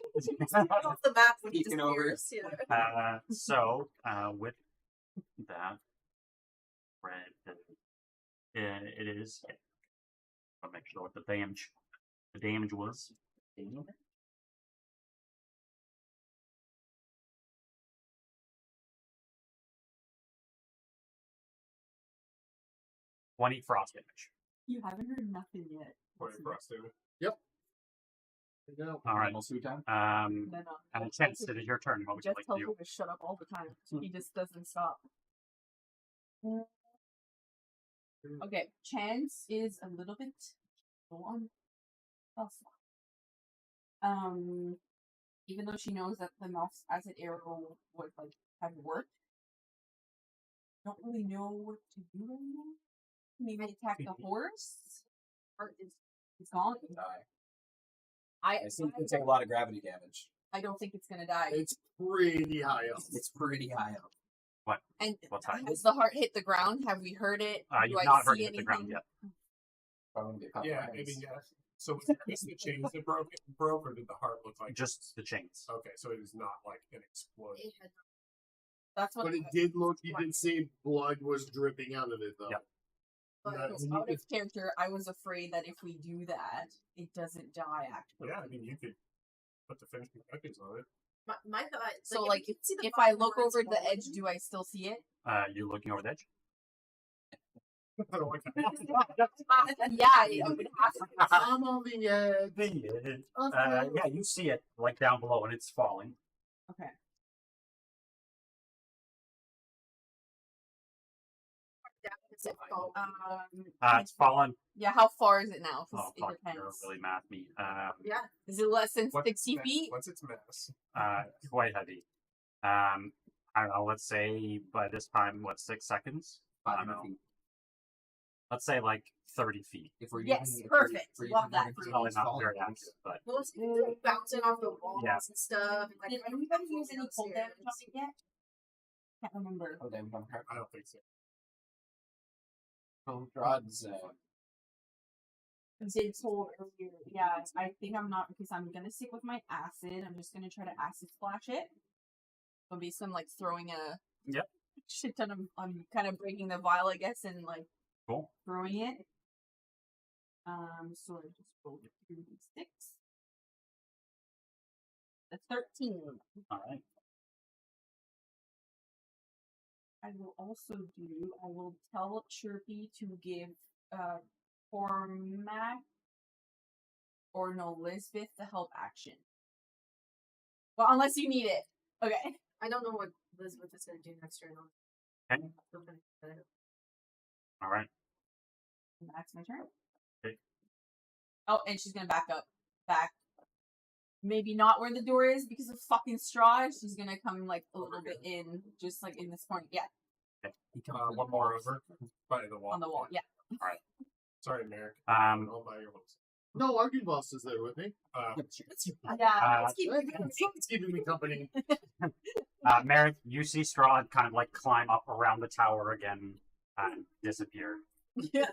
Off the map when he Peeking over. disappears. Yeah. So with that, red, it is. I'll make sure what the damage was. 20 frost damage. You haven't heard nothing yet. 20 frost damage. No. All right. almost 2 times. No. And Chance, it is your turn. What would you Just like tells to you do? to shut up all the time. He just doesn't stop. Okay, Chance is a little bit low on health. Even though she knows that the mouse acid arrow would like have worked, don't really know what to do right now. Maybe attack the horse. Or it's gone. Die. I think it take a lot of gravity damage. I don't think it's gonna die. It's pretty high up. It's pretty high up. And What's high? has the heart hit the ground? Have we heard it? Do You've I not heard see it hit the ground anything? yet. Probably gonna get caught Yeah, by I mean, hands. yeah. So was it just the chains that broke, or did the heart look like? Just the chains. Okay, so it is not like an explosion. It had That's what. But it did look, you did say blood was dripping out of it, though. Yep. But Yeah, because you out could- of character, I was afraid that if we do that, it doesn't die. Actually, Yeah, I mean, you could put the finishing touches on it. my thought. so if like you can see the if I bottom look where it's over the falling, edge, do I still see it? You're looking over the edge. I don't like that. Yeah, I would have to. I'm on the edge. Yeah, you see it like down below, and it's falling. Okay. it's like, oh, It's fallen. Yeah, how far is it now? 'Cause Oh it fuck, you're depends. really mad at me. yeah. Is it less than What's 60 its feet? What's its mass? Quite heavy. I don't know. Let's say by this time, what 6 seconds? I don't 500 know. feet. Let's say like 30 feet. If we're Yes, using- if perfect. we're Love using that. one of It's these probably not falling very ones, accurate, but Well, it's like bouncing off the walls Yeah. and stuff. And, like, Did anybody use any cold damage on it yet? Can't remember. Oh, damn, I don't think so. Rod's, Did told earlier. Yeah, I think I'm not because I'm gonna stick with my acid. I'm just gonna try to acid splash it. So basically, I'm like throwing a Yep. shit ton of. I'm kind of breaking the vial, I guess, and like cool. throwing it. So I just rolled a 3d6. That's 13. All right. I will also do. I will tell Chirpy to give Cormac or no Lisbeth the help action. Well, unless you need it. Okay. I don't know what Elizabeth is going to do next turn. Okay. All right. And that's my turn. Okay. Oh, and she's gonna back up. Back. Maybe not where the door is because of fucking Strahd. She's gonna come like a little bit in, just like in this corner. Yeah, He comes through One the more walls. over by the wall. on the wall. Yeah. Sorry, Merek. Um, All by your walls. No, Argue Boss is there with me. Yeah. It's keeping me company. Merek, you see Strahd kind of like climb up around the tower again and disappear. Lisbeth,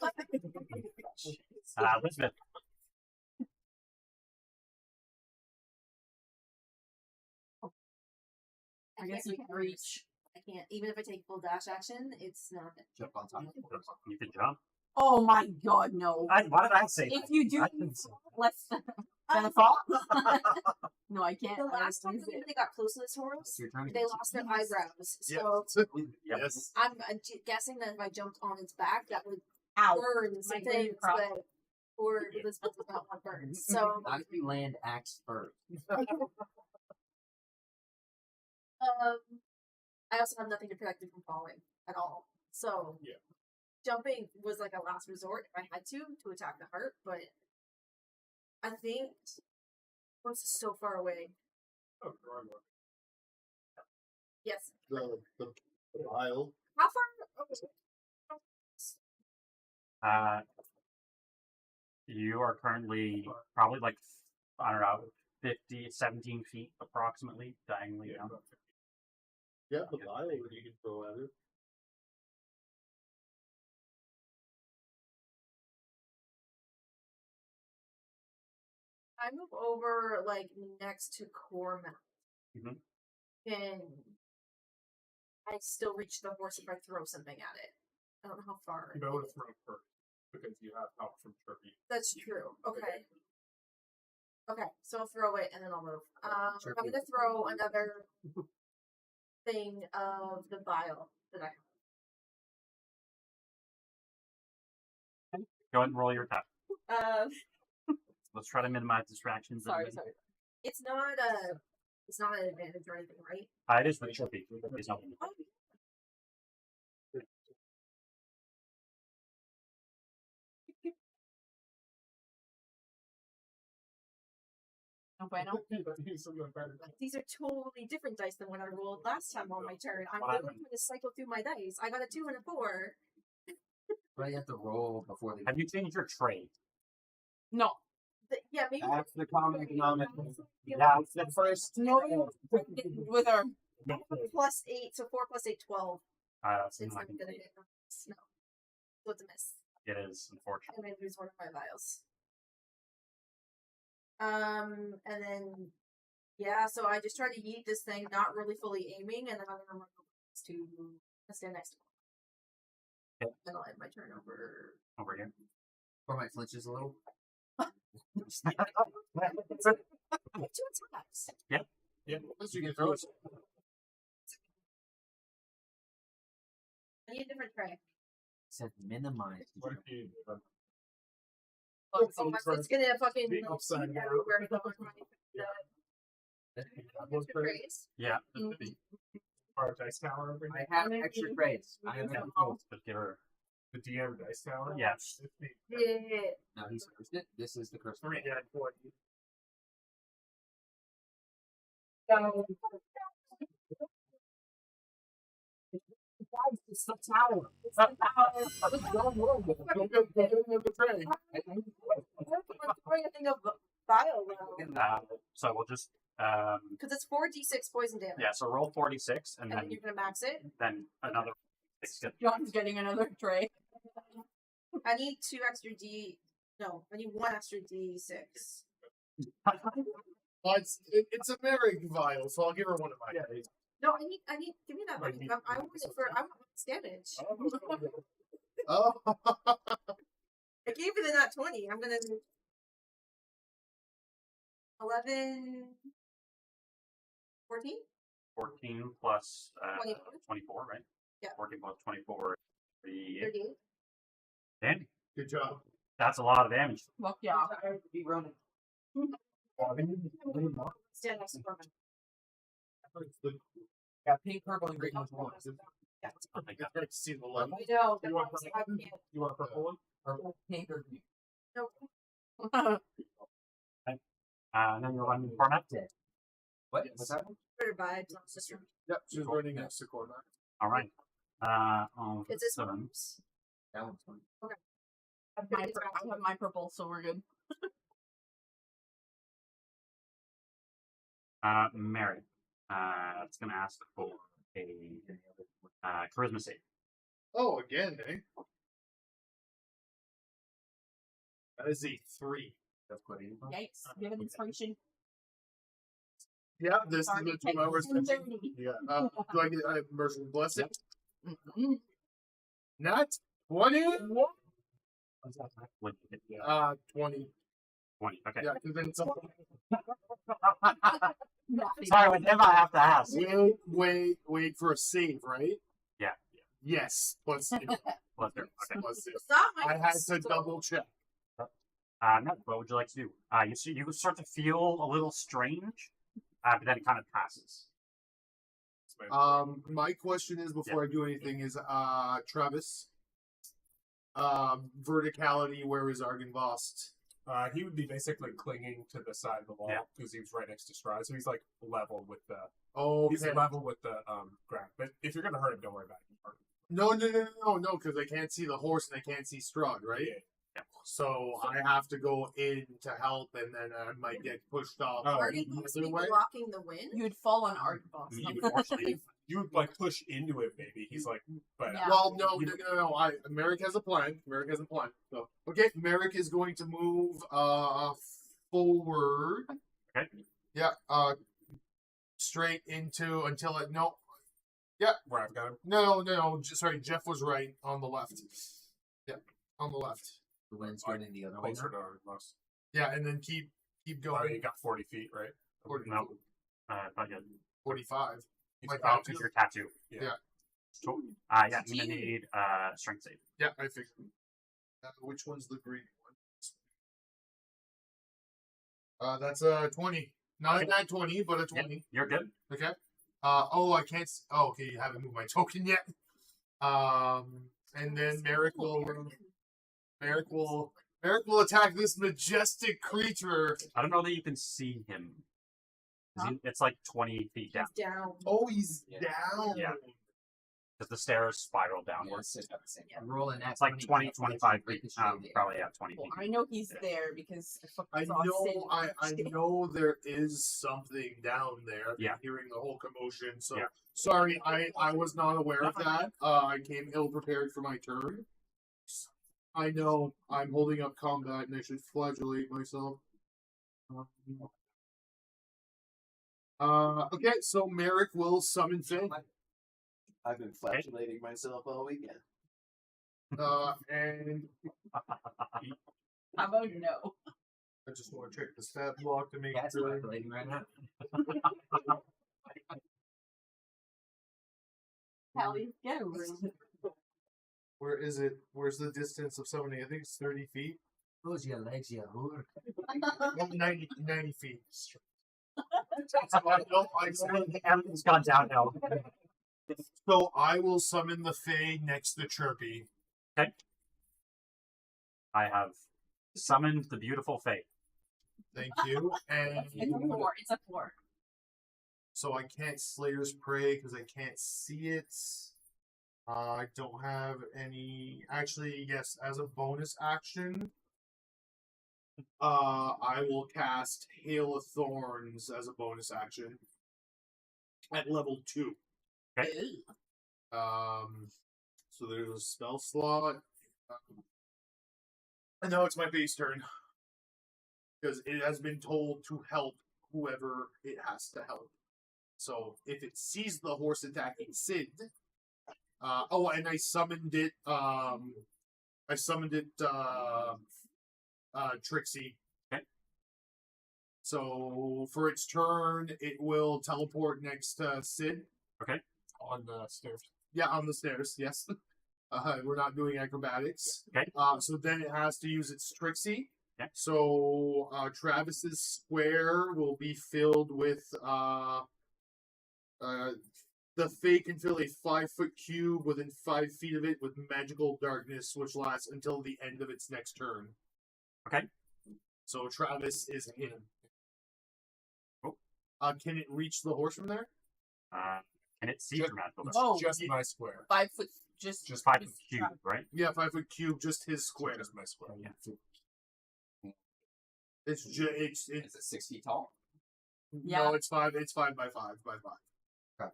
I guess we can reach. I can't. Even if I take full dash action, it's not. Jump on top. you can jump. Oh my god, no. What did I say? If you do, I didn't say- let's gonna fall. No, I can't. The I last time refuse it. they got close to this horse, Your turn. they lost their eyebrows. So Yep. Yes. I'm guessing that if I jumped on its back, that would Ow. burn some My things, crop. but or Elizabeth does not want burns. So Not if you land axe first. I also have nothing to protect me from falling at all. So Yeah. jumping was like a last resort if I had to attack the heart, but I think horse is so far away. Oh, wrong one. Yes. The vial. How far? You are currently probably like, I don't know, 17 feet approximately, diagonally Yeah, down. about 50. Yeah, the vial that you can throw at it. I move over like next to core mount. Mhm. And I still reach the horse if I throw something at it. I don't know how far. You know to throw first because you have help from Trippy. That's true. Okay. Okay, so I'll throw it and then I'll move. Sure. I'm gonna throw another thing of the vial that I Go ahead and roll your attack. have. Let's try to minimize distractions. Sorry. It's not an advantage or anything, right? It is with Trippy. It's not- No bueno. These are totally different dice than what I rolled last time on my turn. I'm What really happened? going to cycle through my dice. I got a 2 and a 4. But you have to roll before they. Have you changed your trade? No. Yeah, maybe. That's the common denominator. Yeah, It's the first. No. With our. Plus 8, so 4 plus 8, 12. that's It's not not gonna hit. No. So it's a miss. It is, unfortunate. I may lose one of my vials. And then, yeah, so I just try to yeet this thing, not really fully aiming, and then I'm gonna run to stand next to it. Okay. Then I'll end my turn over. Over here. Or my flinches a little. I have 2 attacks. Yeah, unless you can throw it. I need a different tray. Said minimize. What if you Oh, it's gonna fucking Be like, upside eat down. everywhere. I go with my Those extra trays. Yeah. our dice tower over here? I have extra trades. I have extra trades. Just give her. The DM dice tower? Yeah. Yeah. Now he's cursed it. This is the curse. Three, yeah, 40. It's the tower. Throwing a thing of vial So we'll just because it's 4d6 poison damage. yeah. So roll 46, and And then then you're gonna max it. another. 6. John's getting another tray. I need 2 extra d. No, I need 1 extra d6. It's a Merek vial, so I'll give her one of mine. No, I need. Give me that Wait, money. you- I want it for. I want max damage. Oh, I gave you the nat 20. I'm gonna. 11. 14? 14 plus 24. 24, right? Yeah. 14 plus 24. 38. 38. Damn, good job. that's a lot of damage. Fuck yeah. Be running. Stand next to Norman. Got pink, purple, and green. Which one? Yeah. Oh my God. It's great to see the level. I know. You want I can't. You want a purple one? Purple, pink, or green? No. And then you're running format. What? Yes. What's that one? Better vibes on sister. Yep, she's running next to Cormac. All right. On Is this 7. one? That one's fun. I have my purple, so we're good. Merek. It's going to ask for a charisma save. Oh, again, eh? That is a 3. That's quite a Yikes! You have an inspiration. Yeah, this Sorry, is the 2 hours. 10:30. Yeah. Do I get Mercer Blessing? Mhm. Not 20? When you hit 20. 20. Okay. Yeah, because then it's Nothing. Sorry, with him I have to ask. wait for a save, right? Yeah. Yes, plus 6. Plus 0. Okay. Plus 6. It's not my I had to double check. No, what would you like to do? You start to feel a little strange, but then it kind of passes. My question is before I do anything is Travis. Verticality, where is Argenvost? He would be basically clinging to the side of the wall because he was right next to Strahd, so he's like level with the. Oh, He's level with the ground. But if you're gonna hurt him, don't worry about it. No, because I can't see the horse and I can't see Strahd, right? Yeah. So I have to go in to help, and then I might get pushed off. Oh, Are you the other way. blocking the wind? You'd fall on Art Boss. Unfortunately, You would like push into it, maybe. He's like, but Yeah. Well, no. Merek has a plan. So okay, Merek is going to move forward. Okay. Yeah. Straight into until it where I've got him. No. Sorry, Jeff was right on the left. Yeah, on the left. The wind's going the other way. Closer to our most. Yeah, and then keep Oh, going. you got 40 feet, right? 40, no. Not yet. 45. My Oh, tattoo. because your tattoo. Yeah. Cool. Yeah, I'm gonna need strength save. Yeah, I figured. Which one's the green one? That's a 20. Not a nat 20, but a 20. You're good. Okay. I can't. Oh, okay. You haven't moved my token yet. And then Merek will attack this majestic creature. I don't know that you can see him. It's like 20 feet down. He's down. Oh, he's Yeah. down. Yeah. Because the stairs spiral downwards. Rolling It's like 20, 25 feet. Probably 20 Well, feet. I know he's there because I saw Sid. I know there is something down there. Yeah. Hearing the whole commotion. So Yeah. sorry, I was not aware of that. I came ill prepared for my turn. I know I'm holding up combat and I should flagellate myself. Okay, so Merek will summon Finn. I've been flagellating myself all weekend. And How about no? I just want to check the stat block to make Yeah, it's sure. calculating right now. Hallie, get over it. Where is it? Where's the distance of summoning? I think it's 30 feet. Close your legs, you whore. No, 90 feet. Everything's gone downhill. So I will summon the Fae next to Chirpy. I have summoned the beautiful Fae. Thank you. And It's a 4. It's a 4. so I can't Slayer's Prey because I can't see it. I don't have any. Actually, yes, as a bonus action, I will cast Hail of Thorns as a bonus action at level 2. Okay. So there's a spell slot. And now it's my base turn. Because it has been told to help whoever it has to help. So if it sees the horse attacking Sid. And I summoned it. Trixie. Okay. So for its turn, it will teleport next to Sid. On the stairs. Yeah, on the stairs, yes. We're not doing acrobatics. Okay. So then it has to use its Trixie. Okay. So Travis's square will be filled with the Fae can fill a 5-foot cube within 5 feet of it with magical darkness, which lasts until the end of its next turn. Okay. So Travis is in. Oh. Can it reach the horse from there? And it sees Just- your magical It's Oh, just it- my square. 5 foot. Just 5 foot cube, right? Yeah, 5-foot cube, just his square. Just my square. Yeah. It's Is it 6 feet tall? Yeah. No, it's 5. It's 5 by 5 by 5.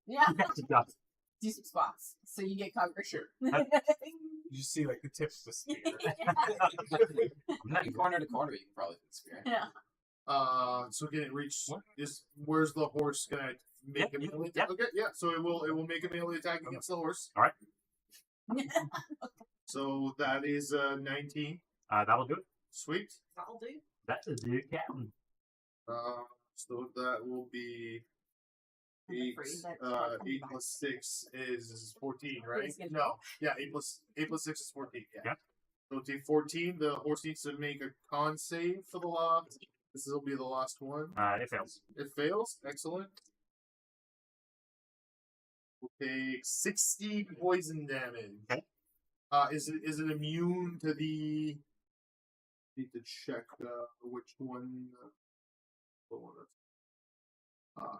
Yeah. Yeah. Do some spots so you get covered. Sure. Yeah. You just see like the tips of the spear. From corner to corner, you can probably do the spear. So can it reach? What? Where's the horse gonna make Yeah, a melee yeah. attack? Okay, yeah. So it will make a melee attack against the horse. All right. So that is 19. That'll do it. Sweet. That'll do. That is the count. So that will be I'm 8. afraid that 8 plus 6 is 14, right? It's gonna No. Yeah, 8 plus 6 is 14. Yeah. Yeah. So to 14, the horse needs to make a con save for the last. This will be the last one. It fails. It fails. Excellent. We'll take 60 poison damage. Okay. Is it immune to the? Need to check which one. The one that's-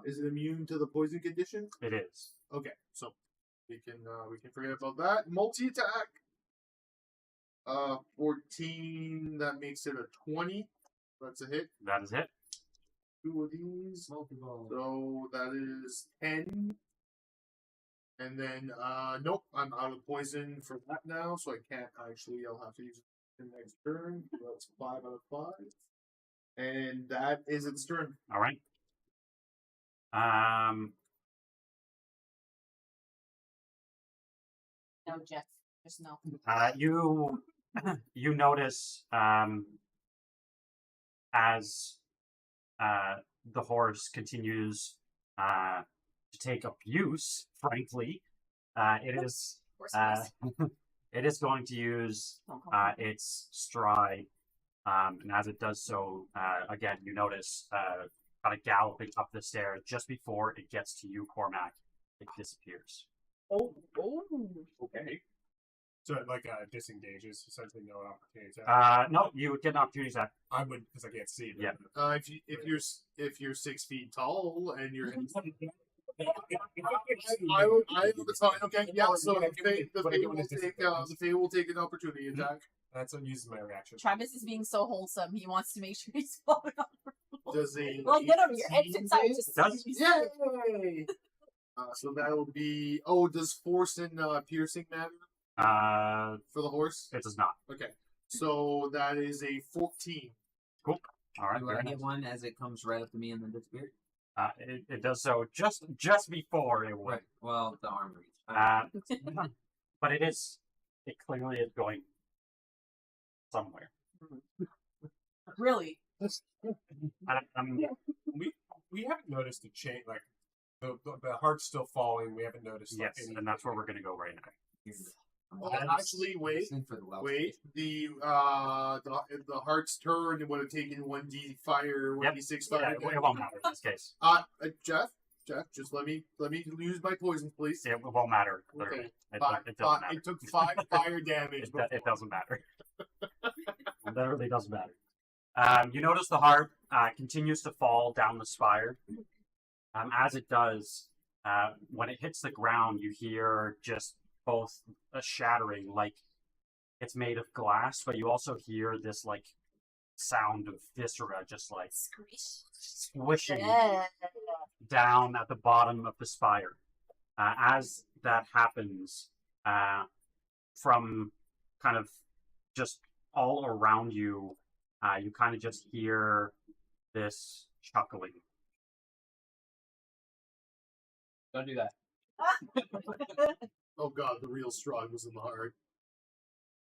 is it immune to the poison condition? It is. Okay, so we can forget about that. Multi attack. 14. That makes it a 20. That's a hit. That is it. 2 of these. Multiple. So that is 10. And then, nope, I'm out of poison for that now, so I can't actually, I'll have to use it in the next turn. So that's 5 out of 5. And that is its turn. All right. No, Jeff. Just no. You notice as the horse continues to take abuse, frankly, it is it is going to use its stride, and as it does so, again, you notice kind of galloping up the stairs just before it gets to you, Cormac. It disappears. Okay. So it like disengages, essentially no opportunity to. No, you would get an opportunity attack. I would because I can't see it. Yeah. If you're 6 feet tall and you're in I it's fine. Okay, yeah. So But I the give him his Fae will take an opportunity attack. That's what uses my reaction. Travis is being so wholesome. He wants to make sure he's following up. Does a Well, get over your head 18 inside. hit? Just Does- Yay! So that'll be. Oh, does force and piercing matter for the horse? It does not. Okay, so that is a 14. All right. Do very I nice. get one as it comes right up to me and then disappears? It does so just before it would. Right. Well, the arm reach. But it clearly is going somewhere. Really? We haven't noticed a change. Like the heart's still falling. We haven't noticed. Yes, Like, any and that's where we're going to go right now. Well, actually, wait. Listening for the loud Wait, the heart's turn would have taken 1d fire, 1d6 Yeah, fire. it won't matter in this case. Jeff, just let me use my poisons, please. It won't matter. Literally. Okay. It doesn't matter. It took 5 fire damage. It doesn't matter. It literally doesn't matter. You notice the heart continues to fall down the spire. As it does, when it hits the ground, you hear just both a shattering, like it's made of glass, but you also hear this like sound of viscera just like squishing down at the bottom of the spire. As that happens, from kind of just all around you, you kind of just hear this chuckling. Don't do that. Oh god, the real Strahd was in the heart.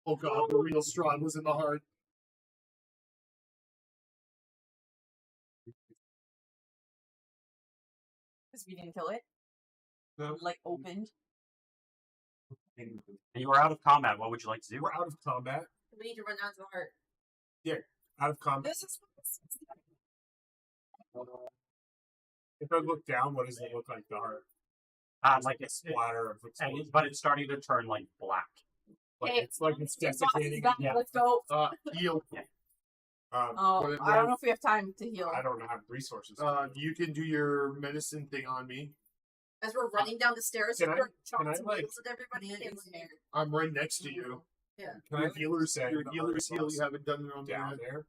Oh god, the real Strahd was in the heart. Because we didn't kill it. No. Like opened. And you are out of combat. What would you like to do? We're out of combat. We need to run down to the heart. Out of combat. This is If I look down, what does it look like? The heart. Like a it's splatter of explosion. but it's starting to turn like black. Like Okay. it's like it's Your boss is desiccating. back. Yeah. Let's go. Heal. Oh, What- I don't know if we have time to heal. I don't have resources. You can do your medicine thing on me. as we're running down the stairs. Can I- we're can I, chopping like- wheels with everybody. Yeah, and, it's there. I'm right next to you. Can Your I healer's say your the healer's heart heal. is You haven't done it on me down yet. there?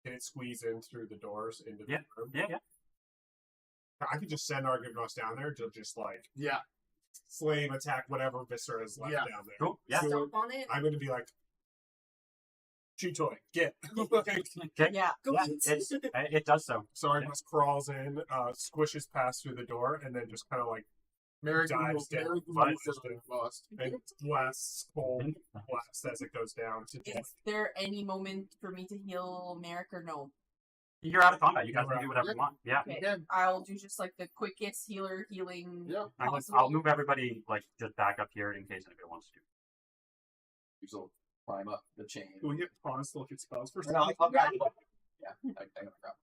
Can it squeeze in through the doors into Yeah. the room? Yeah. I could just send Argos down there to just like Yeah. flame attack whatever Viscera is left Yeah. down there. Cool. Yeah. So Stomp on it. I'm going to be like, chew toy, get. Okay. Yeah. Go Yeah, eat. it does so. So Argos crawls in, squishes past through the door, and then just kind of like Merek dives down, Merek just lost. and blasts cold blast as it goes down to Is just there any moment for me to heal Merek or no? You're out of combat. You guys You're can do out. whatever you want. Yeah. Okay. Again. I'll do just like the quickest healing Yeah. possible. I'll move everybody like just back up here in case anybody wants to. So climb up the chain. Can we get pause to look at spells first? No, I'll grab it. Yeah, I gotta grab it.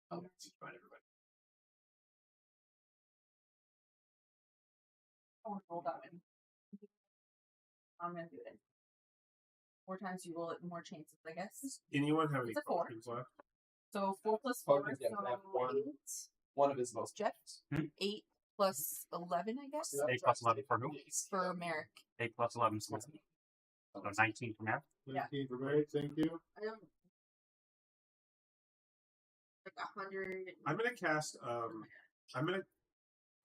I'll find everybody. I want to roll that one. I'm gonna do it. More times you roll it, more chances, I guess. Anyone have any It's a 4. potions left? So 4 plus 4, Focus, yeah, so I have 1. 8. One of his most Jeff? Hmm? 8 plus 11, I guess, 8 plus 11 for who? for Merek. 8 plus 11 so 19 from there. Yeah. 19 for Merek, thank you. I don't. Like 100. I'm gonna cast I'm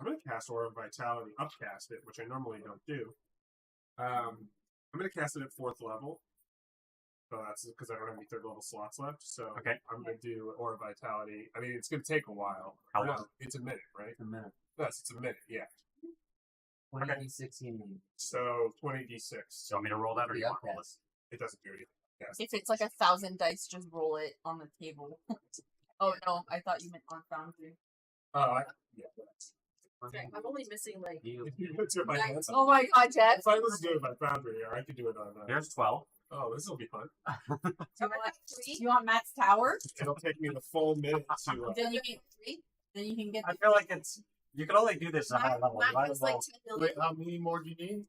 gonna cast Aura of Vitality, upcast it, which I normally don't do. I'm gonna cast it at 4th level. So that's because I don't have any 3rd level slots left. So Okay. I'm gonna do Aura of Vitality. I mean, it's gonna take a while. How Or no, long? it's a minute, right? A minute. Yes, it's a minute. Yeah. 2016. So 20d6. So you want me to roll that or you want to roll this? It doesn't do anything. Yes. If it's like 1,000 dice, just roll it on the table. Oh no, I thought you meant on Foundry. Yeah. Okay, I'm only missing like. If you do it by hand, Oh my god, Jeff! if I was to do it by Foundry, or I could do it on. There's 12. Oh, this will be fun. Do you want Matt's tower? It'll take me the full minute to. Then you get 3. Then you can get. I feel like it's you can only do this at a high level. Mine Might was as like well. 10 Wait, million. how many more do you need?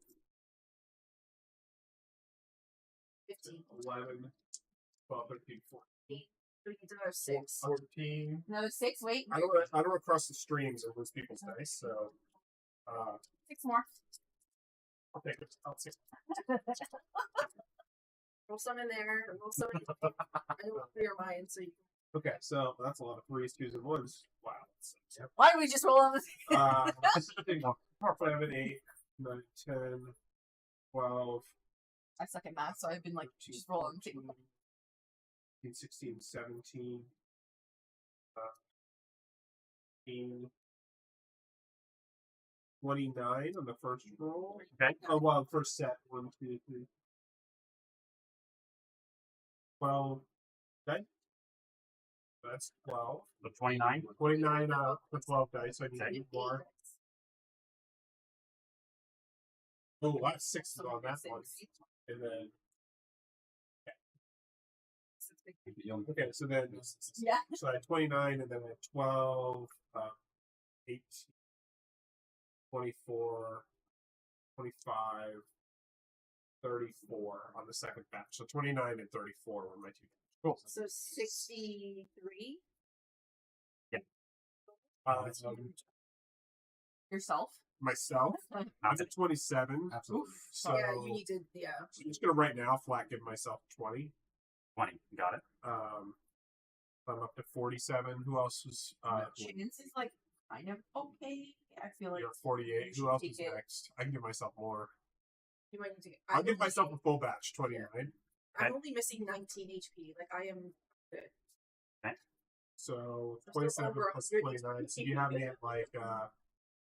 15. 11, 12, 13, 14. We need another 6. 14. Another 6, wait. I don't want to cross the streams and lose people's dice, so 6 more. I'll take it. I'll take Roll some in there. Roll some in. I don't want 3 or mine, so you Okay, so that's a lot of 3s, 2s, and 1s. Wow. That's, Why don't we just roll on this? 7, 8, 9, 10, 12, I suck at math, so I've been like, just roll on the table. 15, 16, 17, 18, 29 on the first roll. Okay. Oh, well, first set. 1, 2, 3. 12. Okay. That's 12. The 29. 29 for 12 dice, so I need Okay. 8 more. Oh, that's 6 on that one. And then, okay, so then, Yeah. so I had 29, and then I had 12, 18, 24, 25, 34 on the second batch. So 29 and 34 were my 2. Cool. So 63. Yourself? Myself, I'm at 27. Absolutely. So Yeah, you need to. Yeah. I'm just gonna right now flat give myself 20. 20. Got it. I'm up to 47. Who else was? Chance is like kind of okay. I feel like You're 48. Who else take is it. next? I can give myself more. You might need to. I'll give myself a full batch. 29. I'm only missing 19 HP. Like I am good. So I'm still 27 over plus 100 29. So you have me at like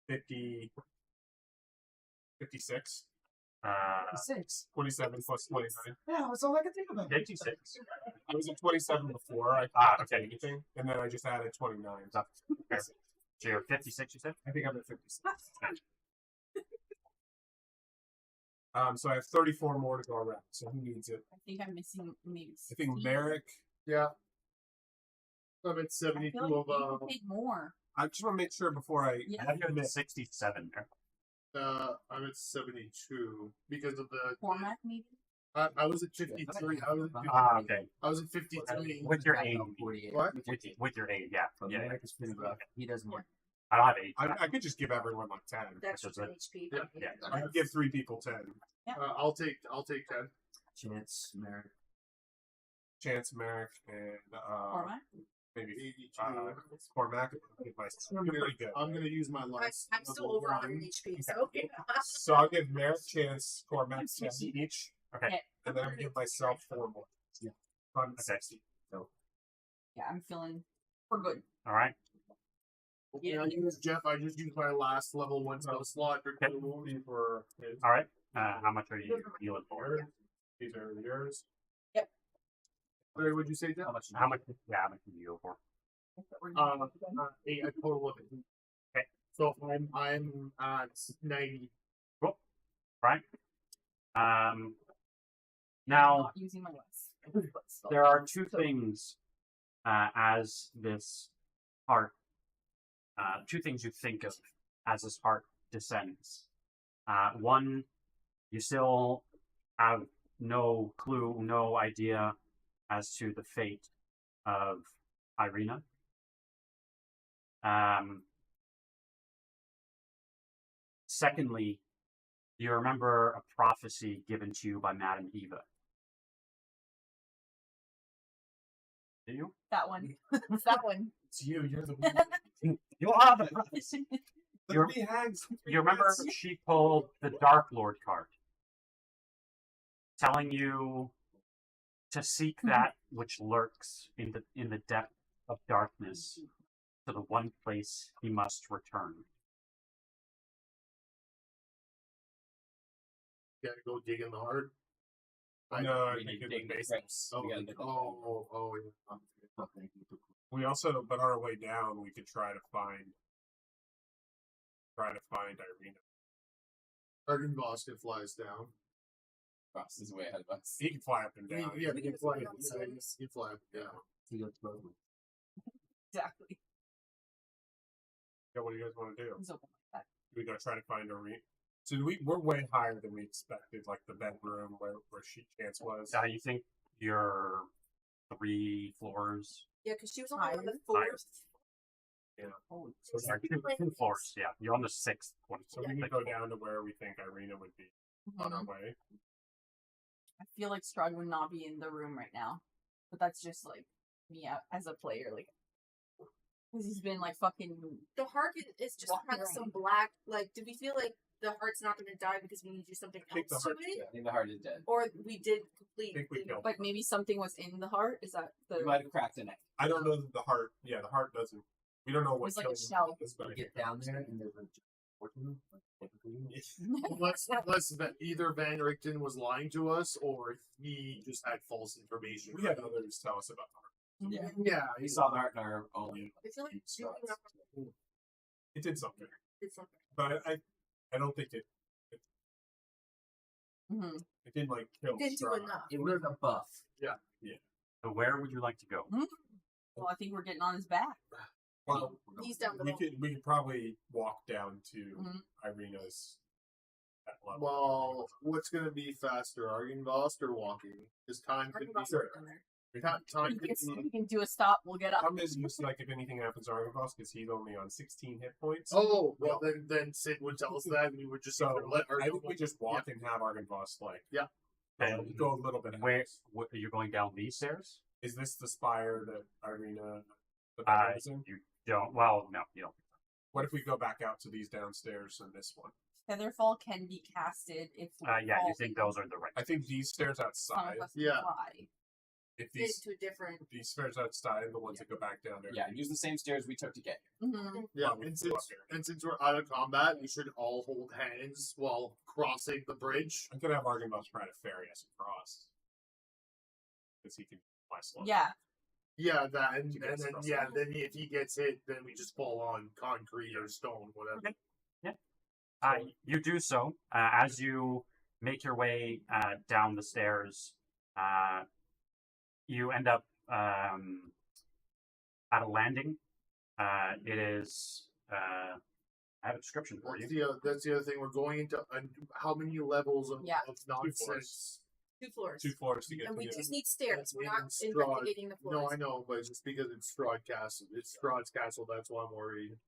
50, 56. 6. 27 plus 29. Yeah, that's all I can think about. 56. I was at 27 before. I Okay. did anything, and then I just added 29. Okay. So you're 56, you said? I think I'm at 56. So I have 34 more to go around. So who needs it? I think I'm missing maybe. I think 60. Merek. Yeah. I'm at I 72 feel like of you paid more. I just want to make sure before I. Yeah. I have you at 67 there. I'm at 72 because of the Format maybe. I was at 53. I was at 50, Okay. I was at 53. With your aid. 48. What? With your aid, yeah. So Yeah. Merek is pretty rough. He doesn't work. I don't have 8. I could just give everyone like 10. That's Which is 10 it. HP. Yeah. Yeah. I could give 3 people 10. I'll take 10. Chance, Merek. Chance, Merek, and Cormac? maybe 82. Cormac. Give myself pretty good. I'm gonna use my last. I'm still level over 100 one. HP, so So I'll give Merek, Chance, Cormac 10 each. Okay. And then I'm gonna give myself 4 more. Yeah. I'm 60. Yeah, I'm feeling we're good. All right. Yeah, I used Jeff. I just used my last level 1 spell slot for Okay. wounding. For his. All right. How much are you healing for? These are yours. Sorry, what'd you say, Jeff? How much? How much do you heal for? A total of 8. Okay. So I'm at 90. Right. I'm Now not using my last. there are two things as this heart. Two things you think of as this heart descends. One, you still have no clue, no idea as to the fate of Irina. Secondly, you remember a prophecy given to you by Madame Eva. Do you? That one. It's that one. It's you. You're the one. You are the prophecy. There be hags. You remember she pulled the Dark Lord card, telling you to seek that which lurks in the depth of darkness to the one place he must return. Gotta go dig in the heart. No, I We think need it's big the base. crypts. We gotta dig them. Yeah. We also, but on our way down, we could try to find Irina. Arden Boston flies down. Ross is way ahead of us. He can fly up and Yeah, down. yeah, we you can can fly. fly outside. You can fly. Yeah. Exactly. Yeah, what do you guys want to do? It's open like that. We go try to find Irina. So we're way higher than we expected. Like the bedroom where she Chance was. You think you're 3 floors? yeah, because she was only on the Higher. 4th. Holy So, Or two floors, yeah. You're on the 6th one. so we can go down to where we think Irina would be on our way. I feel like Strahd would not be in the room right now, but that's just like me as a player, like because he's been like fucking. The heart is just Walking kind of around. some black. Like, do we feel like the heart's not going to die because we need to do something I think the else to heart's it? dead. I think the heart is dead. Or we did complete. I think we killed. Like maybe something was in the heart. Is that the? We might have cracked a neck. I don't know that the heart. Yeah, the heart doesn't. We don't know what It's like a killed shell. this, but I Get think down there and there's a Unless that either Van Richten was lying to us or he just had false information. we had others tell us about the heart. Yeah. Yeah, We saw the heart in our own. I feel like doing that It did something, did something. but I don't think it Mhm. it didn't like kill. Didn't do Strahd. enough. It was a buff. So where would you like to go? Well, I think we're getting on his back. Well, He's down we below. could probably walk down to Mhm. Irina's that level. Well, what's gonna be faster, Argenvost or walking? Because time could be. Argenvost is down there. Time could We be. can do a stop. We'll get up. Problem is, just like if anything happens to Argenvost, because he's only on 16 hit points. Oh well, then Sid would tell us that, and we would just So let I think Argenvost. we just walk and have Argenvost like And go a little bit. ahead. where are you going down these stairs? Is this the spire that Irina? The bedroom is in? You don't. Well, no, you don't. What if we go back out to these downstairs and this one? Featherfall can be casted if. we Yeah, you fall think in. those are the right? I think these stairs Some outside. of us can Yeah. fly. If Get these into a different. these stairs outside, the ones that go back down there. Yeah, use the same stairs we took to get here. Mhm. Yeah, we and can go up since, there. and since we're out of combat, we should all hold hands while crossing the bridge. I'm gonna have Argenvost try to ferry us across, because he can fly slow. Yeah. Yeah, that, and To get us then across yeah, the- then if he gets hit, then we just fall on concrete or stone, whatever. Okay. You do so as you make your way down the stairs. You end up at a landing. It is. I have a description for you. That's the other thing. We're going into how many levels of, Yeah. of nonsense? 2 floors. 2 floors to get And we to just need stairs. We're not That's even Strahd. investigating the No, floors. I know, but just because it's Strahd Castle, it's Strahd's castle. That's why I'm worried.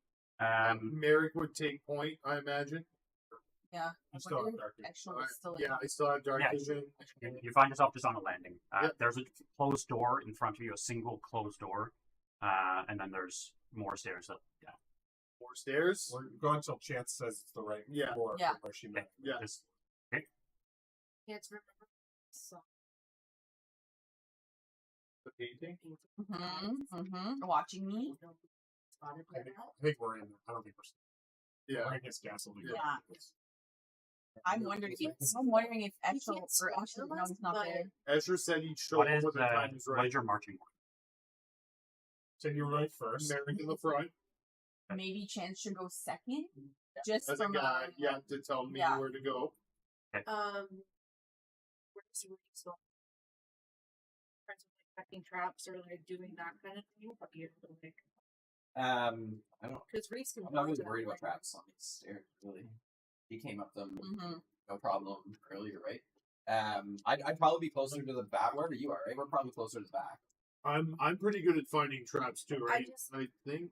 Um, Merek would take point, I imagine. Yeah. I still have wonder if dark vision. Actual is still in. Yeah, I still have dark Yeah. vision. You find yourself just on a landing. Yep. There's a closed door in front of you, a single closed door, and then there's more stairs up. Yeah, 4 stairs. We're going until Chance says it's the right Yeah. floor Yeah. from where she met. Yeah. Just Can't remember. So The painting. Watching me. spotted I by think, that. I think we're in. I don't think we're. Yeah. We're in his castle. Yeah. I'm wondering if actual can't or spot actually them, no, he's not but- there. Ezra said he'd show what up is when the time is what right. is your marching order? So you were right first. Merek in the front Maybe Chance should go second. Just as a from guy, yeah, to tell me yeah. where to go. Where's Reeves go? Friends with like packing traps or like doing that kind of thing. But you're like, I don't. because Reeves can. I'm not really block worried them, about traps on these stairs. Really, he came up them Mhm. no problem earlier, right? I'd probably be closer to the back. Wherever you are, right? We're probably closer to the back. I'm pretty good at finding traps too, right? I think.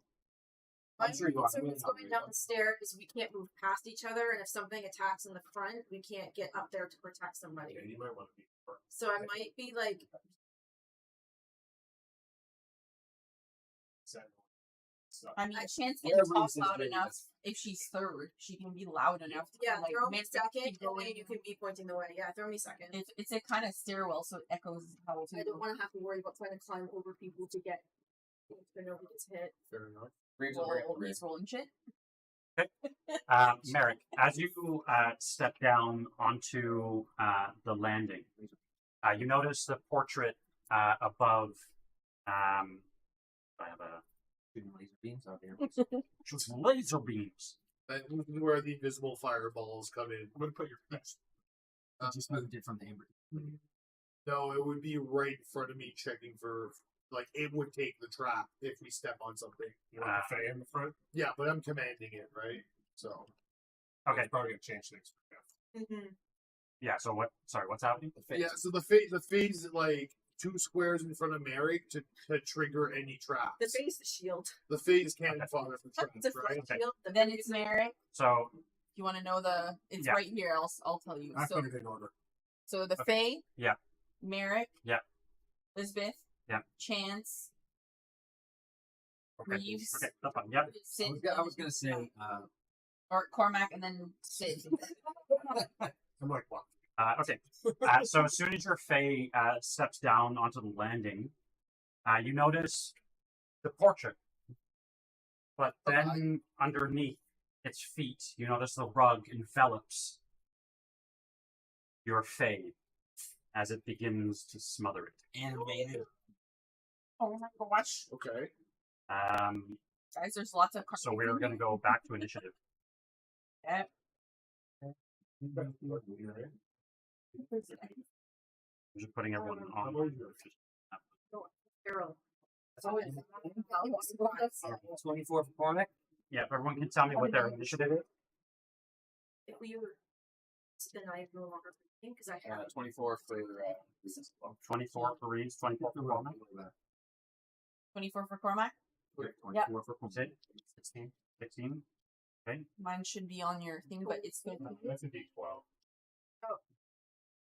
My I'm sure you are. concern is going down the stairs. We can't move past each other, and if something attacks in the front, we can't get up there to protect somebody. Yeah, you might want to be first. So I might be like, So, I mean, Chance can Wherever talk Reeves is loud ready, enough. that's- If she's third, she can be loud enough. To yeah, like throw me make the second, keep and going. then you can be pointing the way. Yeah, throw me second. It's a kind of stairwell, so it echoes how I don't want to have to worry about trying to climb over people to get. So nobody gets hit. Fair enough. Reeves will bring it over. he's rolling shit. Merek, as you step down onto the landing, you notice the portrait above. I have a Shooting laser beams out here. shoots laser beams. That is where the invisible fireballs come in. I'm gonna put your face. I just moved it from the amber. No, it would be right in front of me checking for, like, it would take the trap if we step on something. You want the Fae in the front? Yeah, but I'm commanding it, right? So, Okay, It's probably gonna change things. Mm-hmm. yeah. So what? Sorry, what's happening? The face. yeah, so the phase, like, 2 squares in front of Merek to trigger any traps. The face, the shield. The phase can't fire for traps, The right? front shield. The Then face it's is- Merek. So You want to know the? It's Yeah. right here. I'll tell you. I So put it in order. so the Okay. Fae. Yeah. Merek. Yeah. Lisbeth. Yeah. Chance. okay, Reeves. okay, that's fine. Yep. Sid. I was gonna say, Or Cormac, and then Sid. I'm like, what? Okay. So as soon as your Fae steps down onto the landing, you notice the portrait. But then underneath its feet, you notice the rug envelops your Fae as it begins to smother it. animated. Oh my gosh, Okay. guys! There's lots of. So we're going to go back to initiative. Yeah. I'm just putting everyone on. Arrow. Oh, 24 for Cormac. Yeah, everyone can tell me what their initiative is. If we were, then I no longer think because I have. 24 for. 24 for Reeves, 24 for Cormac. 24 for Cormac. 24 for Sid, 16. 16. Okay. Mine should be on your thing, but it's good. That's a D12.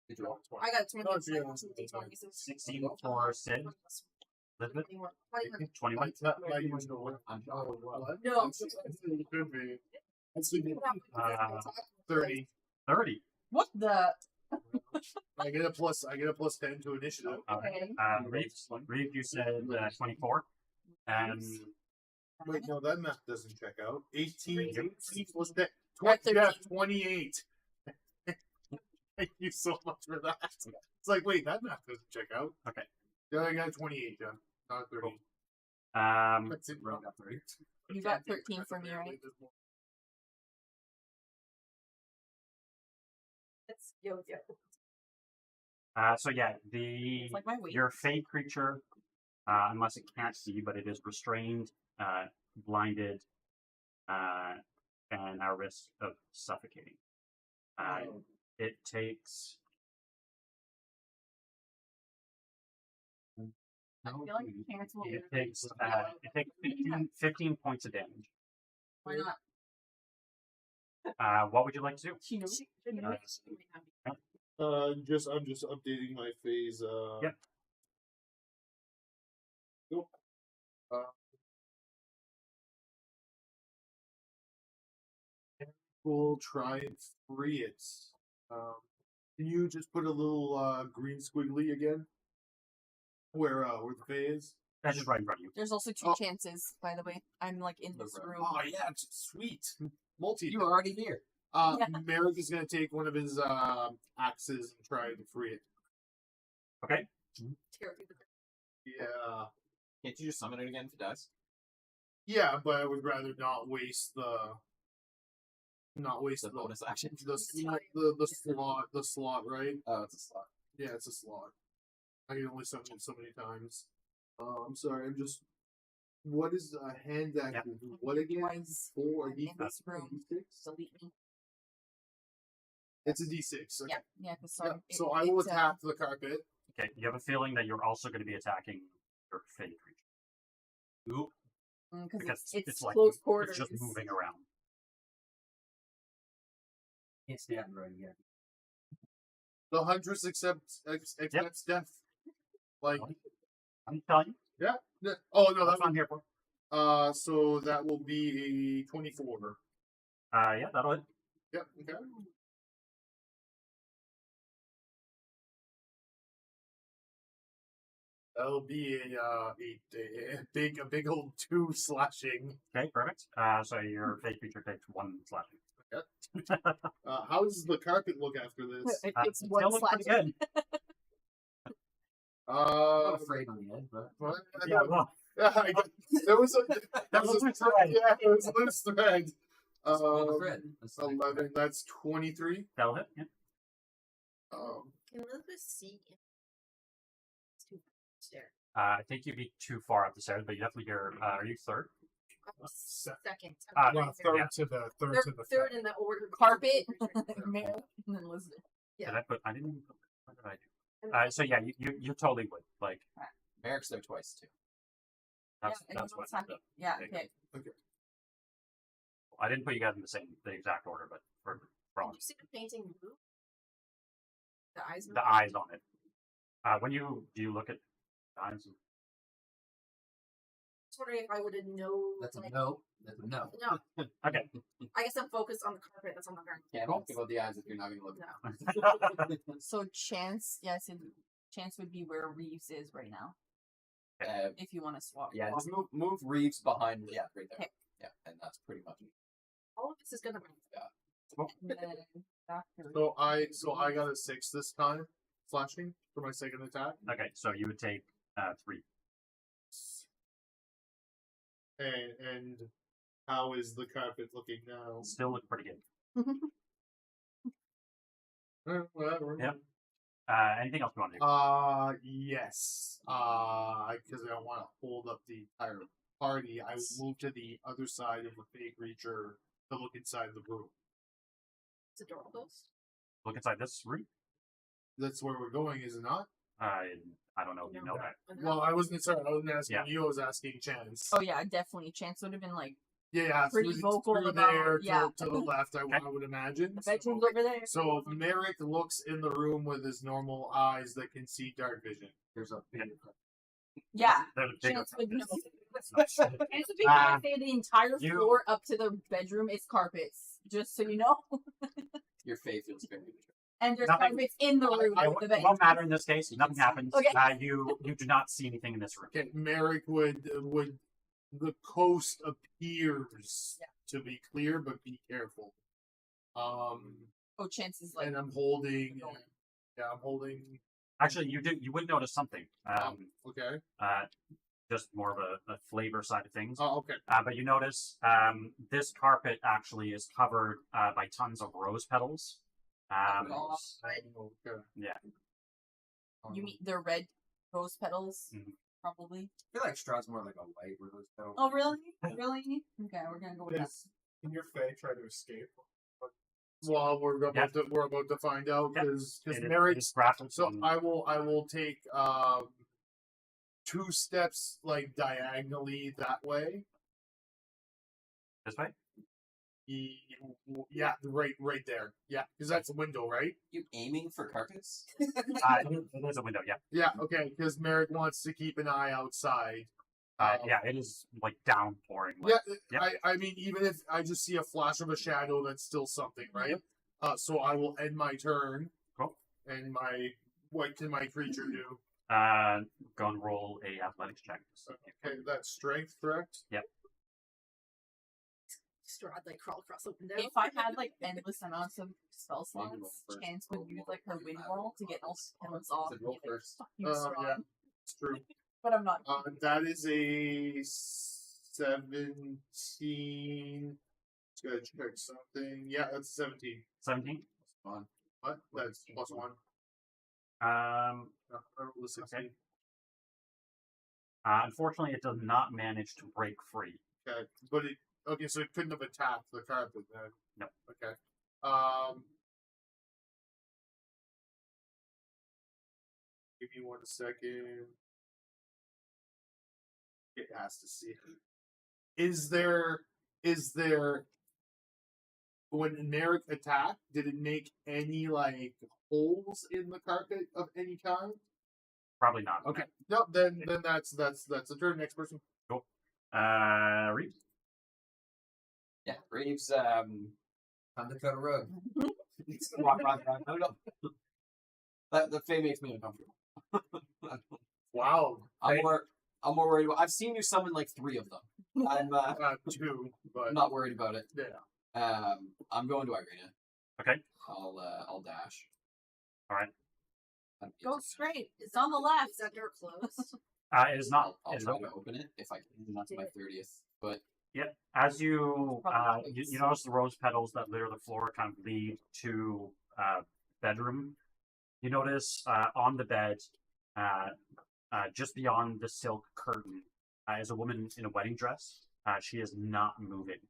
Good job. I got 20. Oh, yeah. 16 for Sid. Elizabeth, 21. My usual one. What? No. It could be. It's gonna be 30. 30. What the? I get a plus 10 to initiative. Okay. Reeves, you said 24. And Wait, no, that math doesn't check out. 18 plus 10. At 13. Yeah, 28. Thank you so much for that. It's like, wait, that math doesn't check out. Okay. Yeah, I got 28 done. Not 30. That's it. Round up 3. You got 13 for me, right? It's yo. so yeah, It's like my weight. your Fae creature, unless it can't see, but it is restrained, blinded, and at risk of suffocating. It takes. I feel like Chance will. It takes 15 points of damage. Why not? What would you like to do? She knows. I'm just updating my phase. Yeah. Cool. We'll try and free it. Can you just put a little green squiggly again? Where the Fae is? That's just right in front of you. There's also two chances, by the way. I'm like in this room. Oh yeah, it's sweet. Multi. You were already here. Yeah. Merek is gonna take one of his axes and try to free it. Okay. Yeah. Can't you just summon it again if it dies? Yeah, but I would rather not waste the Bonus action. the slot, right? Oh, it's a slot. Yeah, it's a slot. I can only summon it so many times. I'm sorry, I'm just. What is a hand action? What again? Was 4 in this room. D6? Delete me. It's a D6. Okay. Yeah, because Yeah, so I will attack the carpet. Okay. You have a feeling that you're also going to be attacking your Fae creature. Ooh. because Because it's like close quarters. it's just moving around. Can't stay out right again. The Huntress accepts death. Like, I'm telling you. yeah. Oh no, That's that's what I'm here for. so that will be a 24. Yeah, that'll hit. Yep. Okay. That'll be a big old 2 slashing. Okay, perfect. So your Fae creature takes 1 slashing. How does the carpet look after this? It's Still one look slash. pretty good. I'm afraid on the edge, but What? Yeah, well, There was a loose thread. Yeah, it was a loose thread. it's on the thread. It's like- 11. That's 23. that'll hit. Yeah. Can Elizabeth see? It's too stare. I think you'd be too far up the stairs, but you definitely hear. Are you third? Second. Well, third to the third to the Third in the order. Carpet, Merek, and then Elizabeth. Yeah. Did I put? I didn't. Even put, what did I do? So yeah, you totally would. Like Merek's there twice too. that's yeah, that's what. Yeah, okay. okay. I didn't put you guys in the exact order, but for Did all you see the painting move? The eyes. the eyes on it. When do you look at the eyes? I was wondering if I would have known. That's a like, no. That's a no. No, Okay. I guess I'm focused on the carpet that's on the ground. Can't talk about the eyes if you're not going to look. No. So chance, yes, chance would be where Reeves is right now. If you want to swap. Yeah, just move Reeves behind. Yeah, right there. Okay. Yeah, and that's pretty much it. All of this is gonna. And then Doctor. So I got a 6 this time, slashing for my second attack. Okay, so you would take 3. And how is the carpet looking now? Still look pretty good. Whatever. Yep. Anything else you want to do? Yes. Because I don't want to hold up the entire party. I will move to the other side of the Fae creature to look inside the room. It's a door closed. Look inside this room. That's where we're going, is it not? I don't know if you know that. Well, I wasn't asking Yeah. you. I was asking Chance. Oh yeah, definitely. Chance would have been like Yeah, pretty through, vocal through about- there yeah. to the left. I would imagine. the bedroom's So, over there. so Merek looks in the room with his normal eyes that can see dark vision. There's a big Yeah, There's a bigger. Chance would know. Chance would be trying to say the entire you- floor up to the bedroom is carpets. Just so you know. Your faith feels very good. And there's Nothing- carpets in the room. I- of the It bed. won't matter in this case. Nothing happens. Okay. You do not see anything in this room. Okay, Merek would the coast appears to be clear, but be careful. Oh, Chance is like. And I'm holding. Yeah, I'm holding. Actually, you would notice something. Okay. Just more of a flavor side of things. Oh, okay. But you notice this carpet actually is covered by tons of rose petals. Okay. Yeah. You mean the red rose petals? Mhm. Probably. I feel like Strahd's more like a white rose petal. Oh, really? Really? Okay, we're gonna go with that. Can your Fae try to escape? Well, we're about to find out Yep. because It Merek. is graphic. So I will take 2 steps like diagonally that way. This way. Yeah, right there. Yeah, because that's a window, right? You aiming for carpets? It is a window, yeah. Yeah, okay, because Merek wants to keep an eye outside. Yeah, it is like downpouring. Yeah, Yep. I mean, even if I just see a flash of a shadow, that's still something, right? So I will end my turn. Cool. And what can my creature do? Go and roll a athletics check. Okay, that's strength, correct? Yep. Strahd like crawl across the window. If I had like endless amounts of spell Why don't you slots, roll first? Chance would use like her wind roll to get all spells off. Said roll and be like, first. "Fuck you, Yeah, Strahd." it's true. But I'm not. That is a 17. Just gotta check something. Yeah, that's 17. 17? On. What? That's plus 1. Um, I rolled a 16. Unfortunately, it does not manage to break free. Okay, but okay, so it couldn't have attacked the carpet then. No. Okay. Give me 1 second. It has to see. Is there when Merek attacked, did it make any like holes in the carpet of any kind? Probably not. Okay. No, then that's the turn. Next person. Reeves. Yeah, Reeves. Time to cut a rug. Walk around. No. The Fae makes me uncomfortable. Wow. I'm more worried about. I've seen you summon like 3 of them. I'm 2, but not worried about it. yeah. I'm going to Irina. Okay. I'll dash. All right. Go straight. It's on the left. Is that door closed? It is not. I'll It is try open. to open it if I can. That's my 30th. But As you you notice the rose petals that litter the floor kind of lead to bedroom. You notice on the bed, just beyond the silk curtain, is a woman in a wedding dress. She is not moving,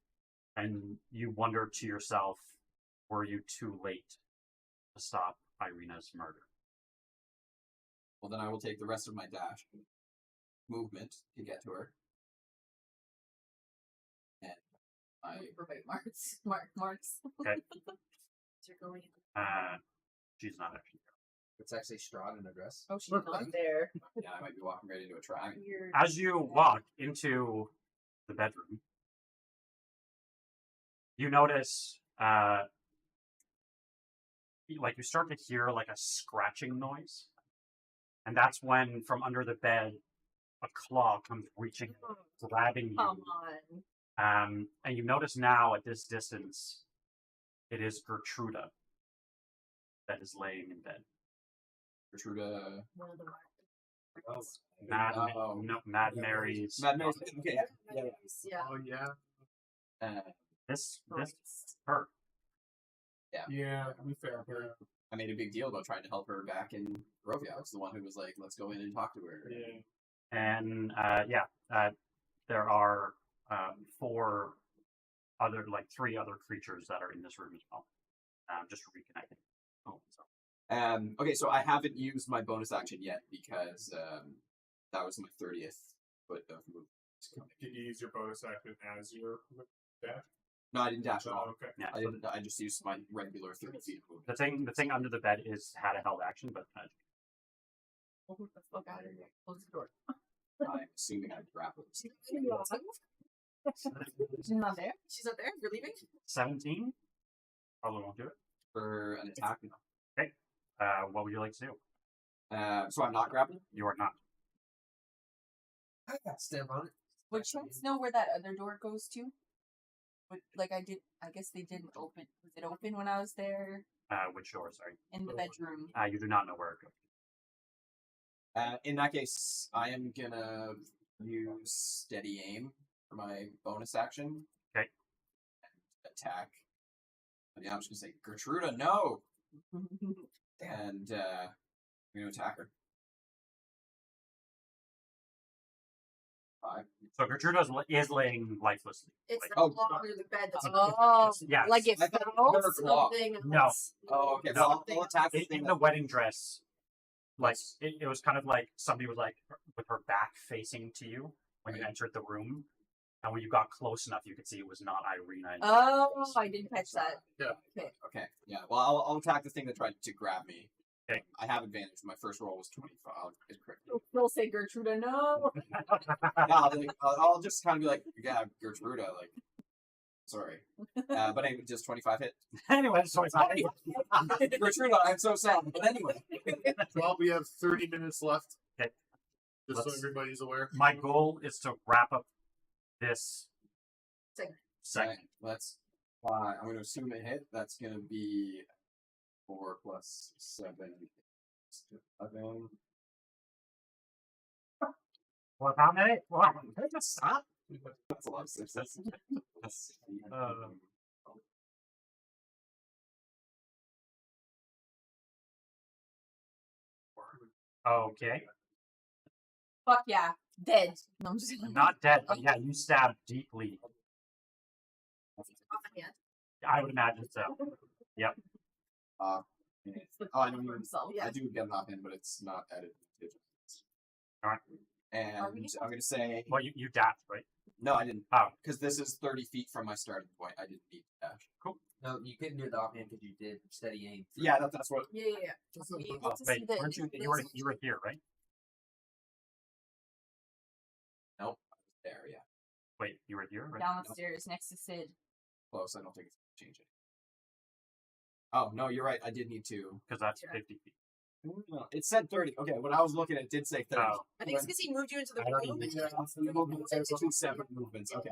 and you wonder to yourself, were you too late to stop Irina's murder? well, then I will take the rest of my dash movement to get to her. And I For bite marks. Marks. Okay. You're going. She's not actually there. It's actually Strahd in a dress. Oh, she's not there. yeah, I might be walking right into a trap. You're As you walk into the bedroom, you notice, you start to hear like a scratching noise, and that's when from under the bed, a claw comes reaching, grabbing you. Come on. And you notice now at this distance, it is Gertruda that is laying in bed. Gertruda. one of the marks. Mad Mary's. Mad Mary's. Okay, yeah. Yeah. Oh yeah. This her. Yeah, to be fair. I made a big deal about trying to help her back in Barovia. I was the one who was like, let's go in and talk to her. Yeah. And there are 3 other creatures that are in this room as well. Just reconnecting. Oh, sorry. Okay, so I haven't used my bonus action yet because that was my 30th foot of movement. Did you use your bonus action as your dash? No, I didn't dash at all. Oh, okay. Yeah. I didn't. I just used my regular 30 feet of movement. The thing under the bed had a held action, but Well, who the fuck out of here? Close the door. I'm assuming I grappled. She's not there. She's not there. You're leaving. 17 probably won't do it. For an attack. What would you like to do? So I'm not grappling? You are not. I got stamp on it. Would Chance know where that other door goes to? I guess they didn't open. Was it open when I was there? Which door? Sorry. In the bedroom. You do not know where it goes. In that case, I am gonna use steady aim for my bonus action. Okay. And attack. Yeah, I'm just gonna say, Gertruda, no! And I'm gonna attack her. 5. So Gertruda is laying lifelessly. It's Like, the oh, claw under the bed that's Oh, yeah. like it I thought fell. it was her claw. something. No. else. Oh, okay. No. Well, I'll attack the In thing. the wedding dress, like it was kind of like somebody was like with her back facing to you when you entered the room, And when you got close enough, you could see it was not Irina. And Oh, I didn't catch that. Okay, yeah. Well, I'll attack the thing that tried to grab me. Okay. I have advantage. My first roll was 25. It's correct. We'll say Gertruda, no. I'll just kind of be like, yeah, Gertruda, like, sorry. But anyway, just 25 hit. Anyway, so it's not. Gertruda, I'm so sad. But anyway. Well, we have 30 minutes left. Okay. Just so Let's- everybody's aware. My goal is to wrap up this segment. Let's. I'm going to assume a hit. That's going to be 4 plus 7. 11. Well, how many? Well, just stop. That's a lot of success. Okay. Fuck yeah. Dead. No, I'm just Not dead, but yeah, you stabbed deeply. Yeah. I would imagine so. I don't even. himself. Yeah. I do get an offhand, but it's not added. Alright. And Are we- I'm going to say. Well, you dashed, right? No, I didn't. Oh. Because this is 30 feet from my starting point. I didn't need to dash. No, you couldn't do the offhand because you did steady aim. Yeah, that's what. Yeah. Just be Oh, able to Wait, see the weren't you were here, right? Nope. There, yeah. Wait, you were here, right? downstairs next to Sid. Close. I don't think it's going to change it. Oh, no, you're right. I did need to. Because that's Yeah. 50 feet. No, it said 30. Okay, when I was looking, it did say 30. Oh. I think it's because he moved you into the I don't room. even- It's two separate movements. Okay,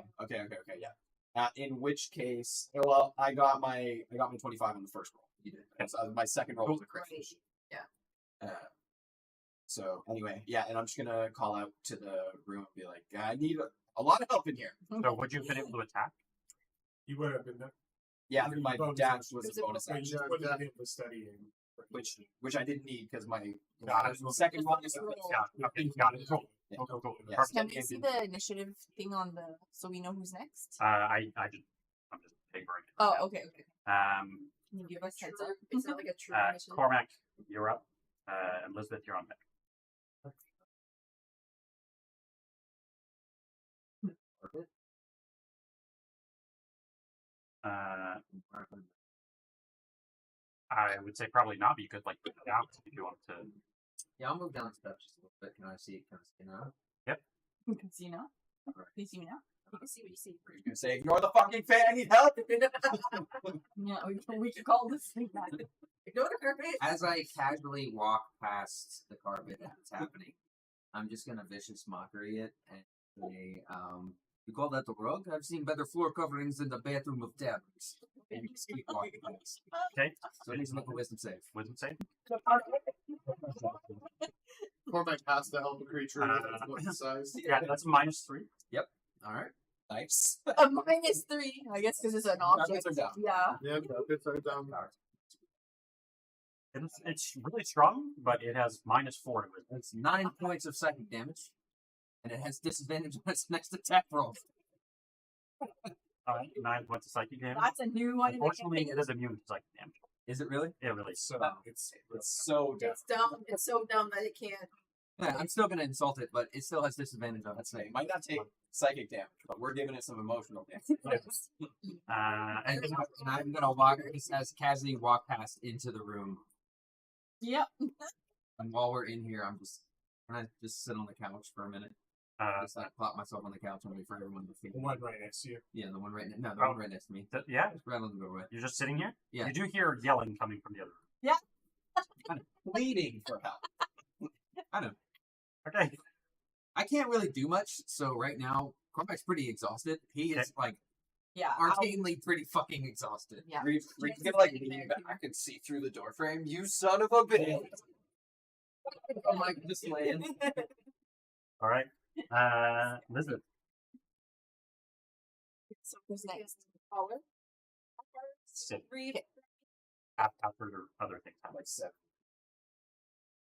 yeah. In which case, well, I got my 25 on the first roll. You did. So my second roll was a crit. Right. Yeah. So anyway, yeah, and I'm just gonna call out to the room and be like, I need a lot of help in here. So would you have been able to attack? You would have been there. Yeah, Your my bonus dash action. was Is a it bonus So action, you would have hit the studying. which I didn't need because my Got it. second roll was Yeah, okay, got it. Cool. Yeah. Cool, cool, cool. Yeah. Perfect. Can we see the initiative thing on the so we know who's next? I'm just figuring it. Oh, okay. Um, Can you give us heads up? It's not like a true initiative. Cormac, you're up. And Lisbeth, you're on deck. I would say probably not, but you could like put it down if you want to. Yeah, I'll move down the steps just a little bit. Can I see it? Can I see it now? You can see now. Can you see me now? You can see what you see. You're gonna say, ignore the fucking fan, I need help. Yeah, we can call this thing that. Ignore the carpet. As I casually walk past the carpet that's happening, I'm just gonna vicious mockery it and say, you call that the rug? I've seen better floor coverings in the bathroom of taverns. And you just keep walking past. Okay. So please make a wisdom save. Wisdom save. Cormac has to help a creature of what size? Yeah, that's -3. Alright. Nice. A -3, I guess, because it's an object. Carpets are down. Yeah. Yeah, carpets are down. It's really strong, but it has -4 to it. It's 9 points of psychic damage. And it has disadvantage on its next attack roll. All right, 9 points of psychic damage. That's a new one. in the Unfortunately, campaign. it is immune to psychic damage. Is it really? It really is. So it's So dumb. It's dumb. It's so dumb that it can't. Yeah, I'm still gonna insult it, but it still has disadvantage on its It name. might not take psychic damage, but we're giving it some emotional damage. And I'm gonna walk as casually walk past into the room. Yep. And while we're in here, can I just sit on the couch for a minute? Just like plop myself on the couch and wait for everyone to feel. the one right next to you. Yeah, the one right next. No, the Oh. one right next to me. Yeah, Just right on the doorway. you're just sitting here? Yeah. You do hear yelling coming from the other room. Pleading for help. Okay. I can't really do much, so right now Cormac's pretty exhausted. He is like Yeah. arcanely pretty fucking exhausted. Yeah. Reeves Yes, gonna like it's lean very back and see through the door frame. You son of a bitch. I'm like just laying. All right. Lisbeth. So who's next? Caller. Sit. Read. After your other things happen. Like 7.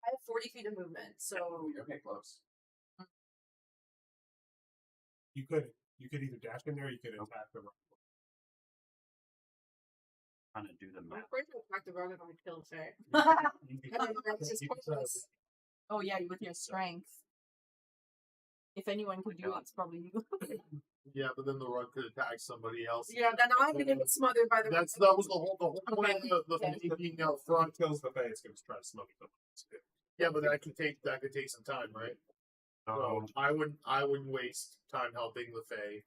I have 40 feet of movement, so Okay, close. You could either dash in there, or you could attack the rock. Trying to do the I'm math. afraid to attack the rogue if I'm killed fair. That's just You could, pointless. Oh yeah, with your strength. If anyone could do it, it's probably you. Yeah, but then the rug could attack somebody else. Yeah, then I'm gonna get smothered by the. That was the whole point of the Okay. thing being out Front front. kills the Fae, it's going to try to smoke them. Yeah, but that could take some time, right? So So I wouldn't waste time helping the Fae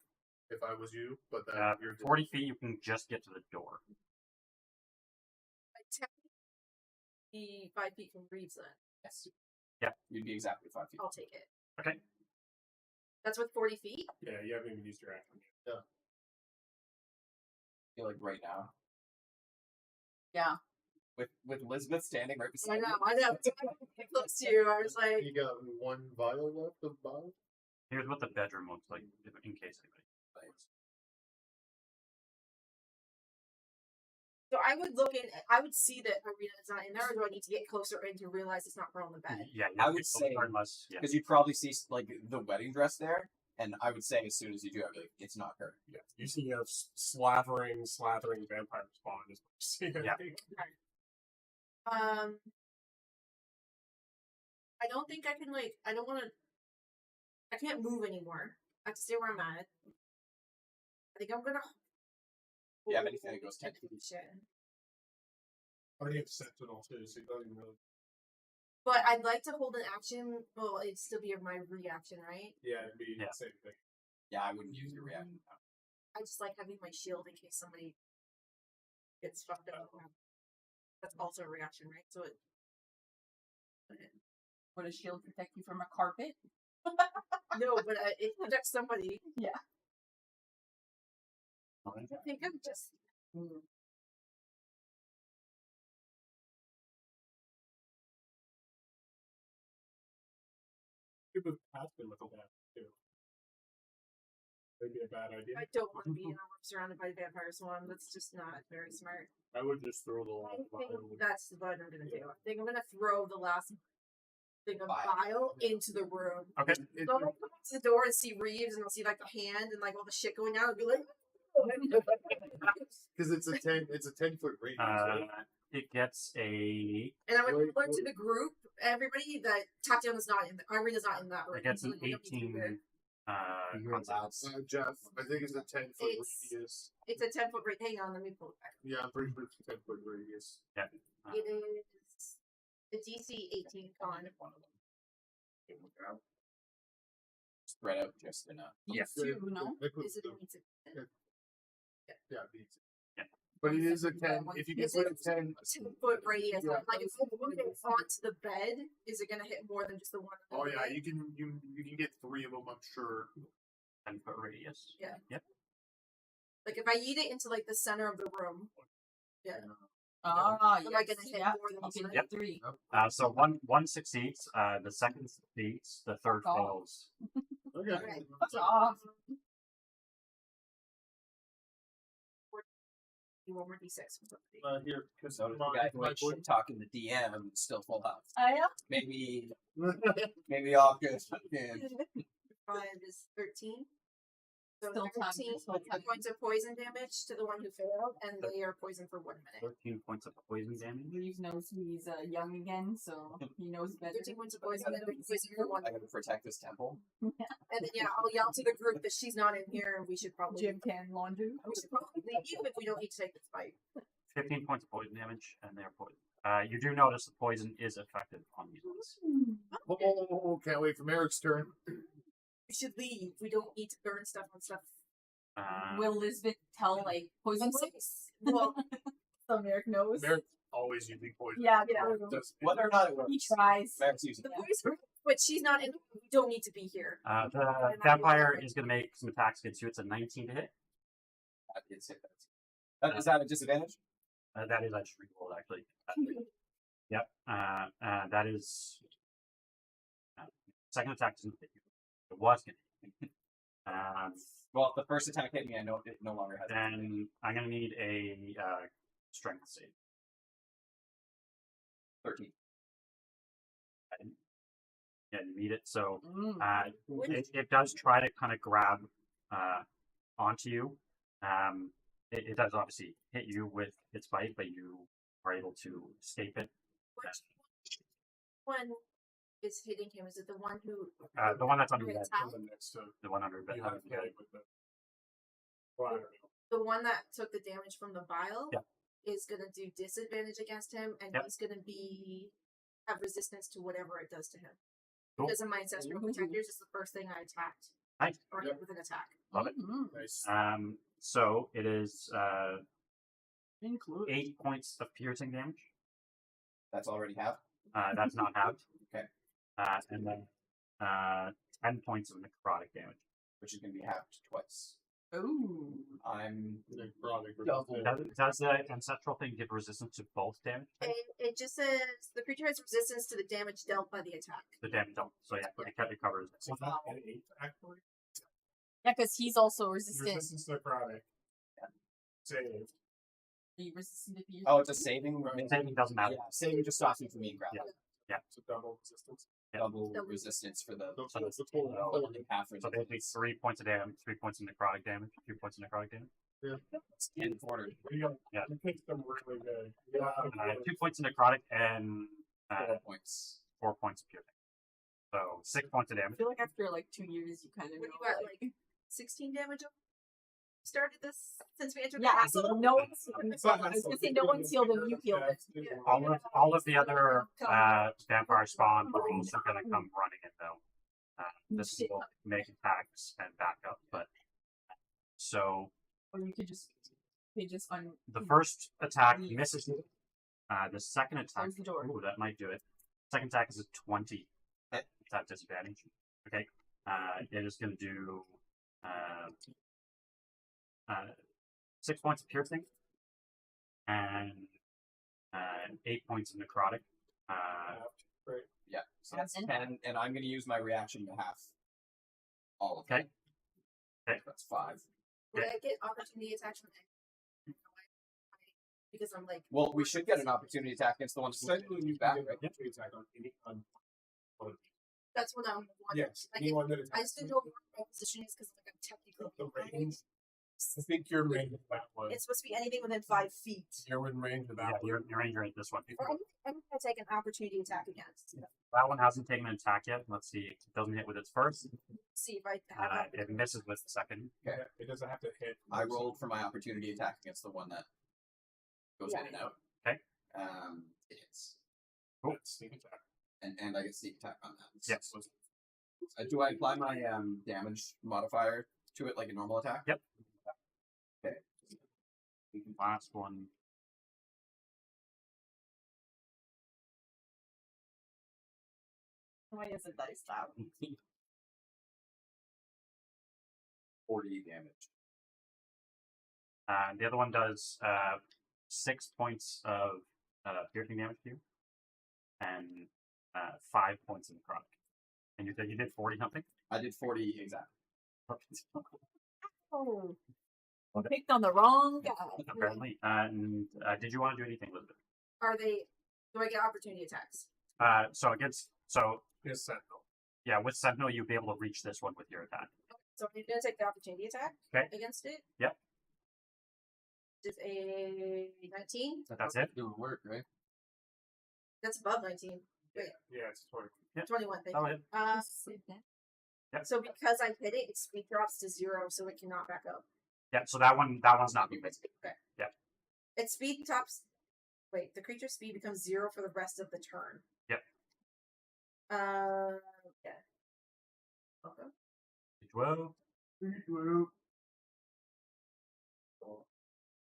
if I was you. But then you're 40 feet, you can just get to the door. I technically 5 feet from Reeves then. Yes. Yeah. You'd be exactly 5 feet. I'll take it. Okay. That's with 40 feet? Yeah, you haven't even used your action yet. I feel like right now. Yeah. With Lisbeth standing right beside I know. you. Close to you. I was like, You got one vial left of bottle. Here's what the bedroom looks like, in case anybody. so I would look in. I would see that Arena's not in there, or do I need to get closer in to realize it's not her on the bed? Yeah, I you would could say- unless yeah. Because you'd probably see like the wedding dress there, and I would say as soon as you do, I'd be like, it's not her. Yeah. You see a slathering vampire spawn is what you see. Yeah. I don't think I can I don't want to. I can't move anymore. I have to stay where I'm at. I think I'm gonna. Yeah, but anything that goes 10 feet. Shit. I already have Sentinel too, so you don't even really. But I'd like to hold an action. Well, it'd still be my reaction, right? Yeah, it'd be Yeah. the same thing. Yeah, I wouldn't use your reaction. I just like having my shield in case somebody gets fucked up. That's also a reaction, right? So it. Would a shield protect you from a carpet? No, but it protects somebody. Yeah. I think I'm just. You could have been with that too. Maybe a bad idea. I don't want to be in a room surrounded by vampire swarm. That's just not very smart. I would just throw the I last think vial. that's what I'm gonna do. I think I'm gonna throw the last thing of Vial. bile into the room. Okay. It- So I'll come up to the door and see Reeves, and I'll see the hand and all the shit going down, and be like, Because it's a 10-foot radius. Right? It gets a and I would Wait, alert to the group, everybody that Tatiana's not in, Irina's not in that room. it gets an so we don't need to be 18 there. You're allowed. Jeff, I think it's a 10-foot It's- radius. It's a 10-foot radius. Hang on, let me pull it back. Yeah, I'm pretty sure it's a 10-foot radius. It is the DC 18 con. Spread out just enough. Yeah. Two, no? Is it only to Yeah, beats it. Yeah. But it is a 10. If you can Is put it a 10, 10-foot radius? Yeah. Like if I put it onto the bed, is it gonna hit more than just the one? on oh the yeah, bed? you can get 3 of them, I'm sure. 10-foot radius. Yeah. Yep. Like if I eat it into the center of the room, Ah, Am I gonna hit yeah. more than You can one? hit 3. So one succeeds. The second succeeds. The third Oh. fails. Okay. Okay. That's awesome. you one more d6. Here, because So the guy who ain't shit talking the DM and still full health. I am. Maybe all good. Yeah. 5 is 13. So Still time, 13 still time. points of poison damage to the one who failed, and they are poisoned for 1 minute. 13 points of poison damage. Reeves knows he's young again, so he knows better. 13 points of poison and poison for 1 I minute. gotta protect this temple. And then I'll yell to the group that she's not in here, and we should probably Jim can laundry. we should probably leave if we don't need to take this fight. 15 points of poison damage, and they're poisoned. You do notice the poison is effective on these ones. Oh, can't wait for Merrick's turn. We should leave. We don't need to burn stuff on stuff. Will Lisbeth tell poison six? Well, So Merek knows. Merrick always using poison. Yeah, Does- Whether or not it works. he tries. Merrick's using the it. poison, but she's not in. We don't need to be here. The vampire is going to make some attacks against you. It's a 19 to hit. That did hit that. Is that a disadvantage? That is, I just re-rolled actually. Yep. That is. Second attack doesn't hit you. It was going to hit you. Well, if the first attack hit me, I know it no longer has. Then I'm going to need a strength save. 13. Yeah, you need it. So Mm. it does try to kind of grab onto you. It does obviously hit you with its bite, but you are able to escape it. Which one is hitting him? Is it the one who? The one that's under the bed. attack? the next to The one under the bed. you have to with the Well, I don't know. The one that took the damage from the vial Yeah. is gonna do disadvantage against him, and Yep. he's gonna have resistance to whatever it does to him. Cool. Because of my ancestral protectors, it's the first thing I attacked. Nice. Or Yep. with an attack. Love it. Nice. So it is Include. 8 points of piercing damage. That's already half. That's not halved. Okay. And then 10 points of necrotic damage. Which is going to be halved twice. Ooh. I'm Necrotic double. Does the ancestral thing give resistance to both damage? And it just says the creature has resistance to the damage dealt by the attack. The damage don't. So yeah, it covers it. So is that an 8 actually? Yeah, because he's also resistant. Resistance necrotic. Saved. Are you resistant to piercing? Oh, it's a saving. Saving doesn't matter. Yeah, saving just stops me from being grappled. So double resistance. Double Double. resistance for the So it's the total. half So basically resistance. 3 points of damage, 3 points of necrotic damage, 2 points of necrotic damage. In order. You Yeah. picked them really good. 2 points of necrotic and 4 points. 4 points of piercing. So 6 points of I damage. feel like after like 2 years, you kind of What know. you got, like, 16 damage started this since we entered yeah, the castle? so no one's. I was gonna say no one's healed and you healed it. All of the other vampire spawn are also going to come running in though. This will make attacks and back up, but so Or you could just. They just the first attack misses you. The second attack, Close the door. ooh, that might do it. Second attack is a 20. It's at disadvantage. Okay. It is going to do 6 points of piercing and 8 points of necrotic. Yeah. So that's And- 10, and I'm going to use my reaction to half all of them. Okay. Okay. That's 5. Would I get opportunity attacks from any? Because I'm like. Well, we should get an opportunity attack against the one that's Essentially, you back, can right? get an attack on any on one of these. That's what I'm wondering. Yes, Like, anyone that I just didn't know what my position is because like I'm technically. the behind. range. I think you're in range of that one. It's supposed to be anything within 5 feet. You're in range of Yeah, that one. you're ranger at this one. Or I'm gonna take an opportunity attack against. That one hasn't taken an attack yet. Let's see. It doesn't hit with its first. See if I have It misses with the second. Yeah, it doesn't have to hit. I rolled for my opportunity attack against the one that goes in and out. Okay. It hits. Cool. That's sneak attack. And I get sneak attack on that. Yes. Do I apply my damage modifier to it like a normal attack? Yep. Okay. Last one. Why is it dice out? 40 damage. The other one does 6 points of piercing damage to you, and 5 points of necrotic. And you did 40 something. I did 40 exactly. Oh. Picked on the wrong guy. Apparently. And did you want to do anything, Elizabeth? Are they? Do I get opportunity attacks? Yes, Sentinel. Yeah, with Sentinel you'll be able to reach this one with your attack. So I'm gonna take the opportunity attack Okay. against it. Yep. Just a 19. That's it. Doing work, right? That's above 19. Wait, Yeah, it's 20. 21. Thank Oh, you. Yep. So because I hit it, its speed drops to 0, so it cannot back up. Yeah, so that one's not being missed. Its speed tops. Wait, the creature's speed becomes 0 for the rest of the turn. Yep. Yeah. Okay. 12.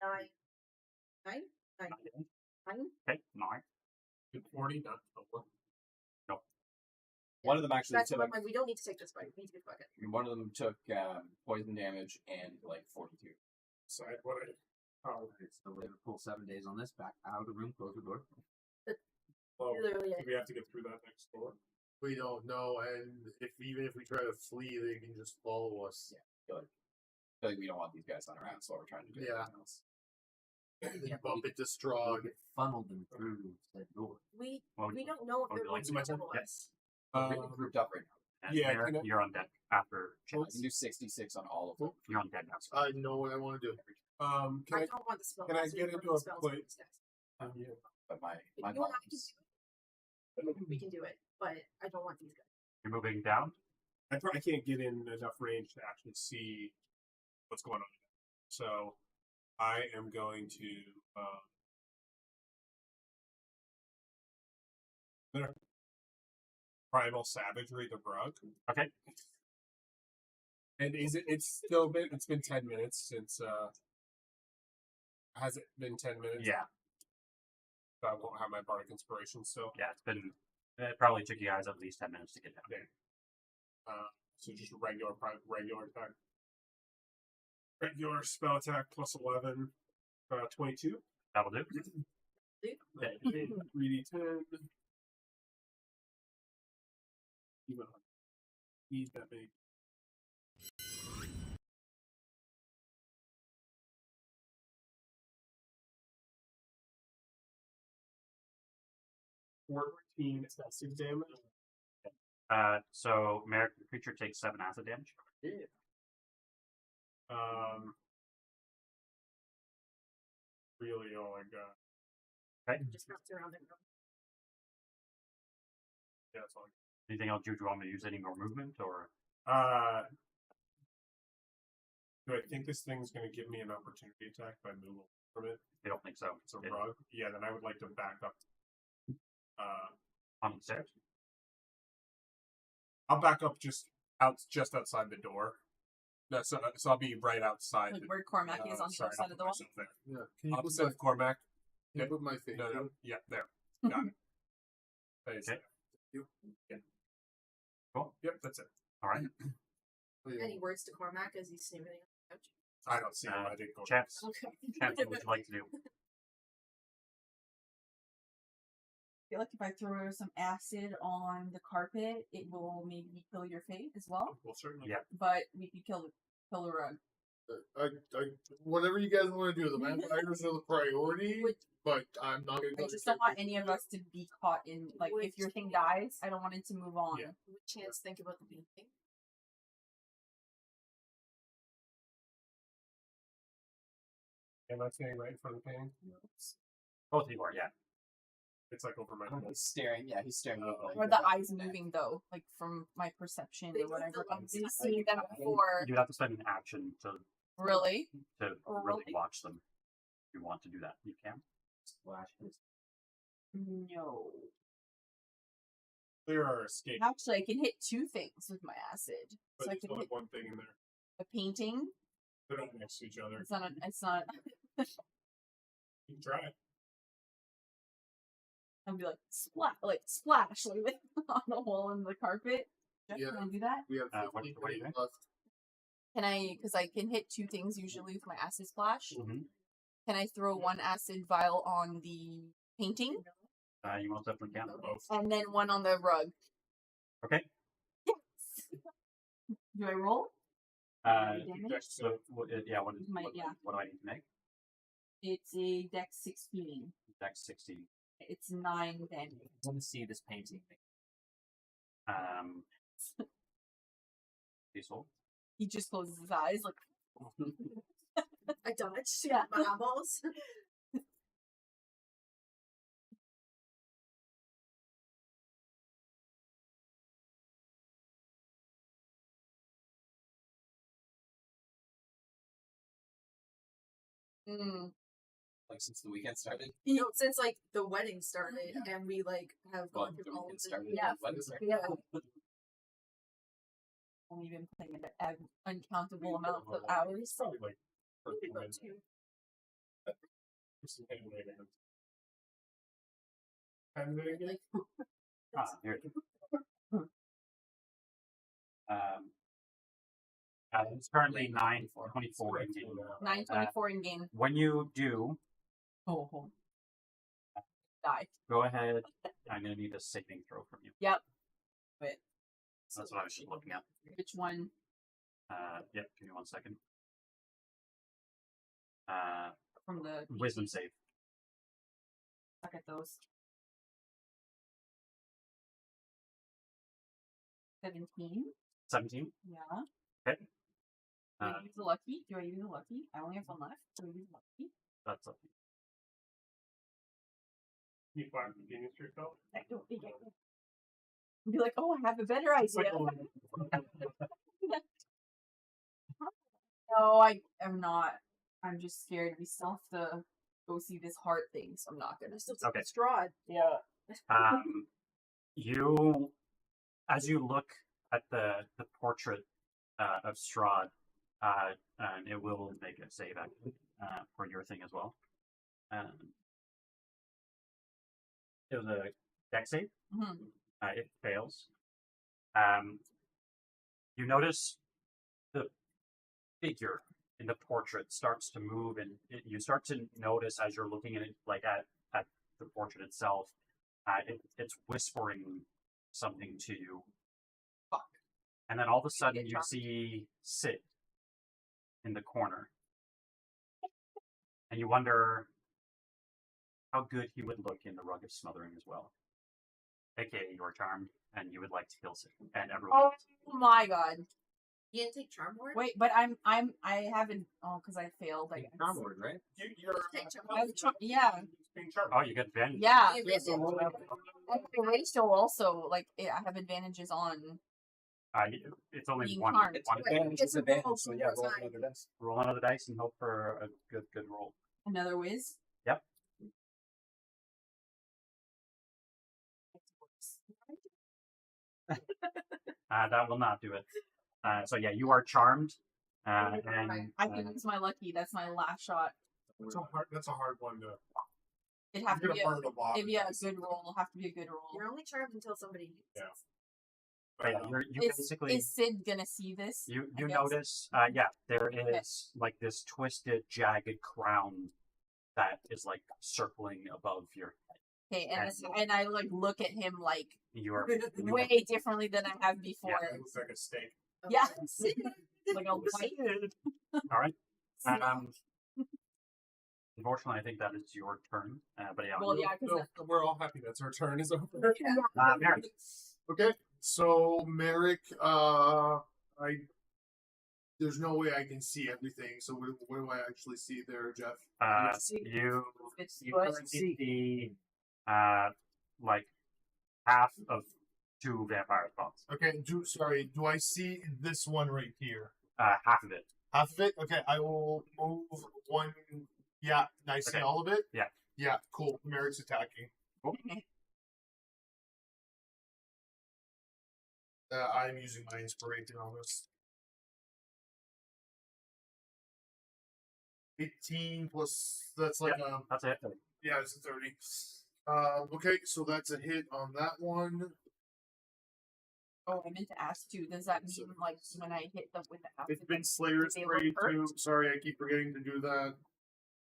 9. 9? 9. 9? Okay, 9. 40, not the one. One of them actually That's took. what we don't need to take this fight. We need to get the fuck out of here. One of them took poison damage and like 42. Side what I. Oh, So we're gonna pull 7 days on this. Back out of the room. Close the door. well, Literally, do we have to get through that next door? We don't know, and even if we try to flee, they can just follow us. I feel like we don't want these guys on around, so we're trying to do Yeah. everything else. You bump into We Strahd. could funnel them through said door. we Well, we don't know if would they're you going like to to my turn? follow Yeah. us. We're really grouped up right now. And Yeah, Merek, can I- you're on deck after I can do 66 on all of them. you're on deck now. So. I know what I want to do. Can I I? don't want the spell. can I casting get for into a spells play- with these guys. Yeah. But my If my you and I can bombs. do it, we can do it, but I don't want these guys. You're moving down. I can't get in enough range to actually see what's going on. So I am going to Primal Savagery the Rug. Okay. And it's still been 10 minutes since has it been 10 minutes? Yeah. So I won't have my Bardic Inspiration still. Yeah, it probably took you guys at least 10 minutes to get down. So just regular attack. Regular spell attack plus 11, 22. That'll do. 3d10. Need that big. Acid damage. So Merek, the creature takes 7 acid damage. Really all I got. Okay. Just bounce around it. Yeah, that's all I got. Anything else? Do you want me to use any more movement, or? Do I think this thing's going to give me an opportunity attack if I move away from it? I don't think so. It's a rug. Yeah, then I would like to back up. On the stairs? I'll back up just outside the door. No, so I'll be right outside. Like where Cormac is on the other side of the wall. Yeah. Can you Opposite of Cormac. Can you put my face? No. Yeah, there. Got it. Face. Okay. Yeah. Cool. Yep, that's it. All right. Any words to Cormac as he's sniffing on the couch? I don't see him. I didn't go. Chaps, Okay. Chaps, what would you like to do? I feel like if I throw some acid on the carpet, it will maybe kill your fate as well. Well, certainly. Yeah. But we could kill the rug. Whatever you guys want to do, the vampires are the priority, but I'm not going to. I just don't want any of us to be caught in, like, if your thing dies, I don't want it to move on. Yeah. Chance think about the painting. Am I standing right in front of the painting? Both of you are, yeah. It's like over my head. He's staring. Yeah, he's staring. Or the eyes moving, though, like from my perception or whatever. I've seen them before. You have to spend an action to Really? really Really? watch them. If you want to do that, you can. No. There are escape. Actually, I can hit 2 things with my acid. But So I there's can only hit one thing in there. a painting. They're not next to each other. It's not. It's not. You can try it. I'll be like splash, like on the hole in the carpet. Jeff, Yeah. Can I do that? We have What 15 do you minutes think? left. Can I? Because I can hit 2 things usually with my acid splash. Mm-hmm. Can I throw 1 acid vial on the painting You most definitely can. Both. and then 1 on the rug? Okay. Yes. Do I roll? Damage? So, what do I need to make? It's a dex 16. Dex 16. It's 9 damage. I want to see this painting. Peaceful. He just closes his eyes like. I dodged. Yeah. My eyeballs. Mm. Like since the weekend started. You know, since like the wedding started, and we like have Well, gone the through all of weekend the started. Yeah. when the wedding started. Yeah. Only been playing it at uncountable amounts of hours. Probably like 13 About minutes. 2. Just hang away there. Time there again? Like, Here it is. It's currently 9:24 in game. 9:24 in game. When you do, Oh. Die. go ahead. I'm going to need a saving throw from you. Yep. Wait. That's what I was just looking at. Which one? Yep, give me 1 second. From the Wisdom save. suck at those. 17. 17. Yeah. Okay. Do I use the lucky? Do I use the lucky? I only have 1 left. Do I use lucky? That's okay. You find convenience for yourself? I don't think I will. Be like, oh, I have a better idea. No, I am not. I'm just scared. We still have to go see this heart thing, so I'm not gonna. Still Okay. Strahd. Yeah. You, as you look at the portrait of Strahd, and it will make a save actually for your thing as well. It was a dex save. Mhm. It fails. You notice the figure in the portrait starts to move, and you start to notice as you're looking at it, like at the portrait itself, it's whispering something to you. Fuck. And then all of a sudden you see Seid in the corner. And you wonder how good he would look in the rug of smothering as well. AKA you are charmed and you would like to kill Seid. And everyone Oh my god. You didn't take Charm Ward? Wait, but I haven't. Oh, because I failed. I guess. Charm Ward, right? You're Take Charm I was yeah. being charmed. Oh, you get advantage. Yeah. You missed it. And Rachel also, like, I have advantages on. It's only Being one. charmed. one Wait, Advantage it's is a advantage, roll so one yeah, more roll time. another dice. Roll another dice and hope for a good roll. Another whiz. Yep. That will not do it. So yeah, you are charmed. And I can use my lucky. That's my last shot. That's a hard one to. It'd have to You're be gonna burn a lot. it'd be a good roll. It'll have to be a good roll. You're only charmed until somebody uses Yeah. it. but yeah, you basically Is Seid gonna see this? you I guess? notice there is like this twisted, jagged crown that is like circling above your head. Okay, and I like look at him like You are way differently than I have before. It looks like a steak. Yeah, like a white. all right. Unfortunately, I think that is your turn. But yeah, Well, yeah, because No, we're all happy that's our turn is over. Merek. Okay, so Merek, there's no way I can see everything. So what do I actually see there, Jeff? You It's currently see like half of 2 vampire spots. Okay, do I see this one right here? Half of it. Half of it? Okay, I will move one. Yeah, I see Okay. all of it? Yeah. Yeah, cool. Merek's attacking. I'm using my inspiration on this. 18 plus, that's like That's it. yeah, it's a 30. Okay, so that's a hit on that one. Oh, I meant to ask too. Does that mean like when I hit them with the acid, It's been Slayer's Did they look Spray hurt? too. Sorry, I keep forgetting to do that.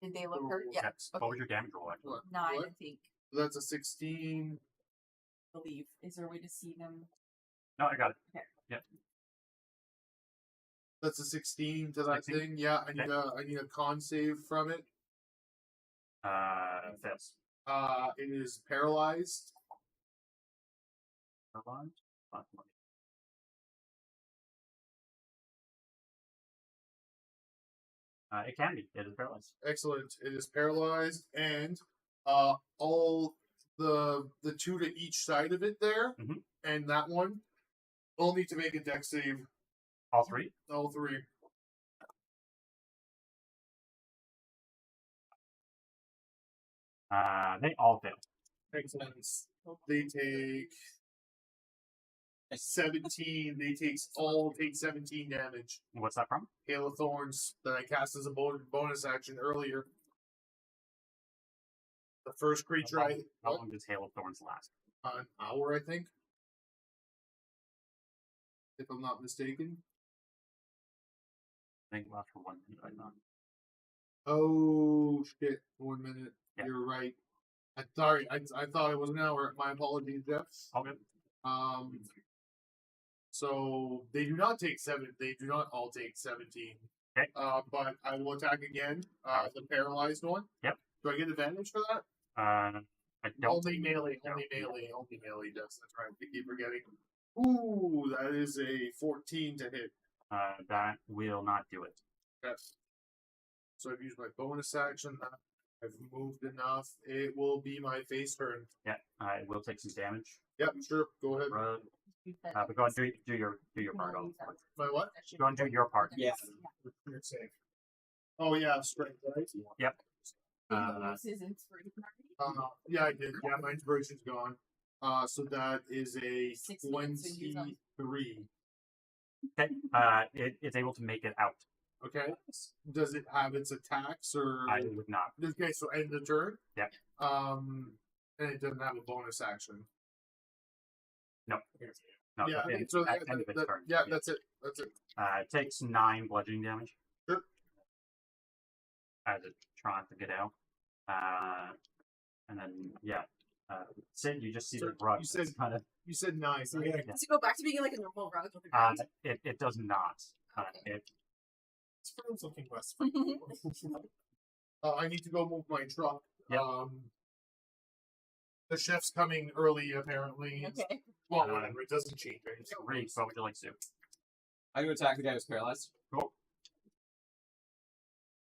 did they look hurt? Yeah, Yes. What was your damage roll? Actually? What? 9, What? I think. That's a 16. I believe. Is there a way to see them? No, I got it. That's a 16 to that 16? thing. Yeah, I need Okay. I need a con save from it. Fails. It is paralyzed. It can be. It is paralyzed. Excellent. It is paralyzed, and all the 2 to each side of it there, Mhm. and that one, all need to make a dex save. All 3. All 3. They all fail. Excellent. They take 17. They all take 17 damage. What's that from? Hail of Thorns that I cast as a bonus action earlier. The first creature How long does Hail of Thorns last? an hour, I think, if I'm not mistaken. I think it lasts for 1 minute. I thought. Oh shit! 1 minute. Yeah. You're right. I thought it was an hour. My apologies, Jeff. All good. So they do not take 7. They do not all take 17. Okay. But I will attack again. The paralyzed one. Yep. Do I get advantage for that? I don't. Only melee. No. Only melee does. That's right. I keep forgetting. Ooh, that is a 14 to hit. That will not do it. Yes. So I've used my bonus action. I've moved enough. It will be my face turn. Yeah, it will take some damage. Yep, sure. Go ahead. But go and do your part. My what? Go and do your part. Yeah. Save. Oh yeah, strength, right? Yep. Did he use his inspiration already? Yeah, I did. Yeah, my inspiration's gone. So that is a 6 minutes, so use them. 23. Okay. It's able to make it out. Okay. Does it have its attacks or? I would not. Okay, so end the turn. Yeah. And it doesn't have a bonus action. No. No. Yeah. End, So at end of its turn. yeah, that's it. That's it. It takes 9 bludgeoning damage. Sure. As it tries to get out. And then Sid, you just see So the rug. you said- kind of. You said 9. Right? Yeah. Does it go back to being like a normal rug with the ground? It does not. It It's from something less. I need to go move my truck. Yep. The chef's coming early, apparently. Okay. Well, whatever. It doesn't change. Right? Reeves, what would you like to do? I'm going to attack the guy who's paralyzed. Cool.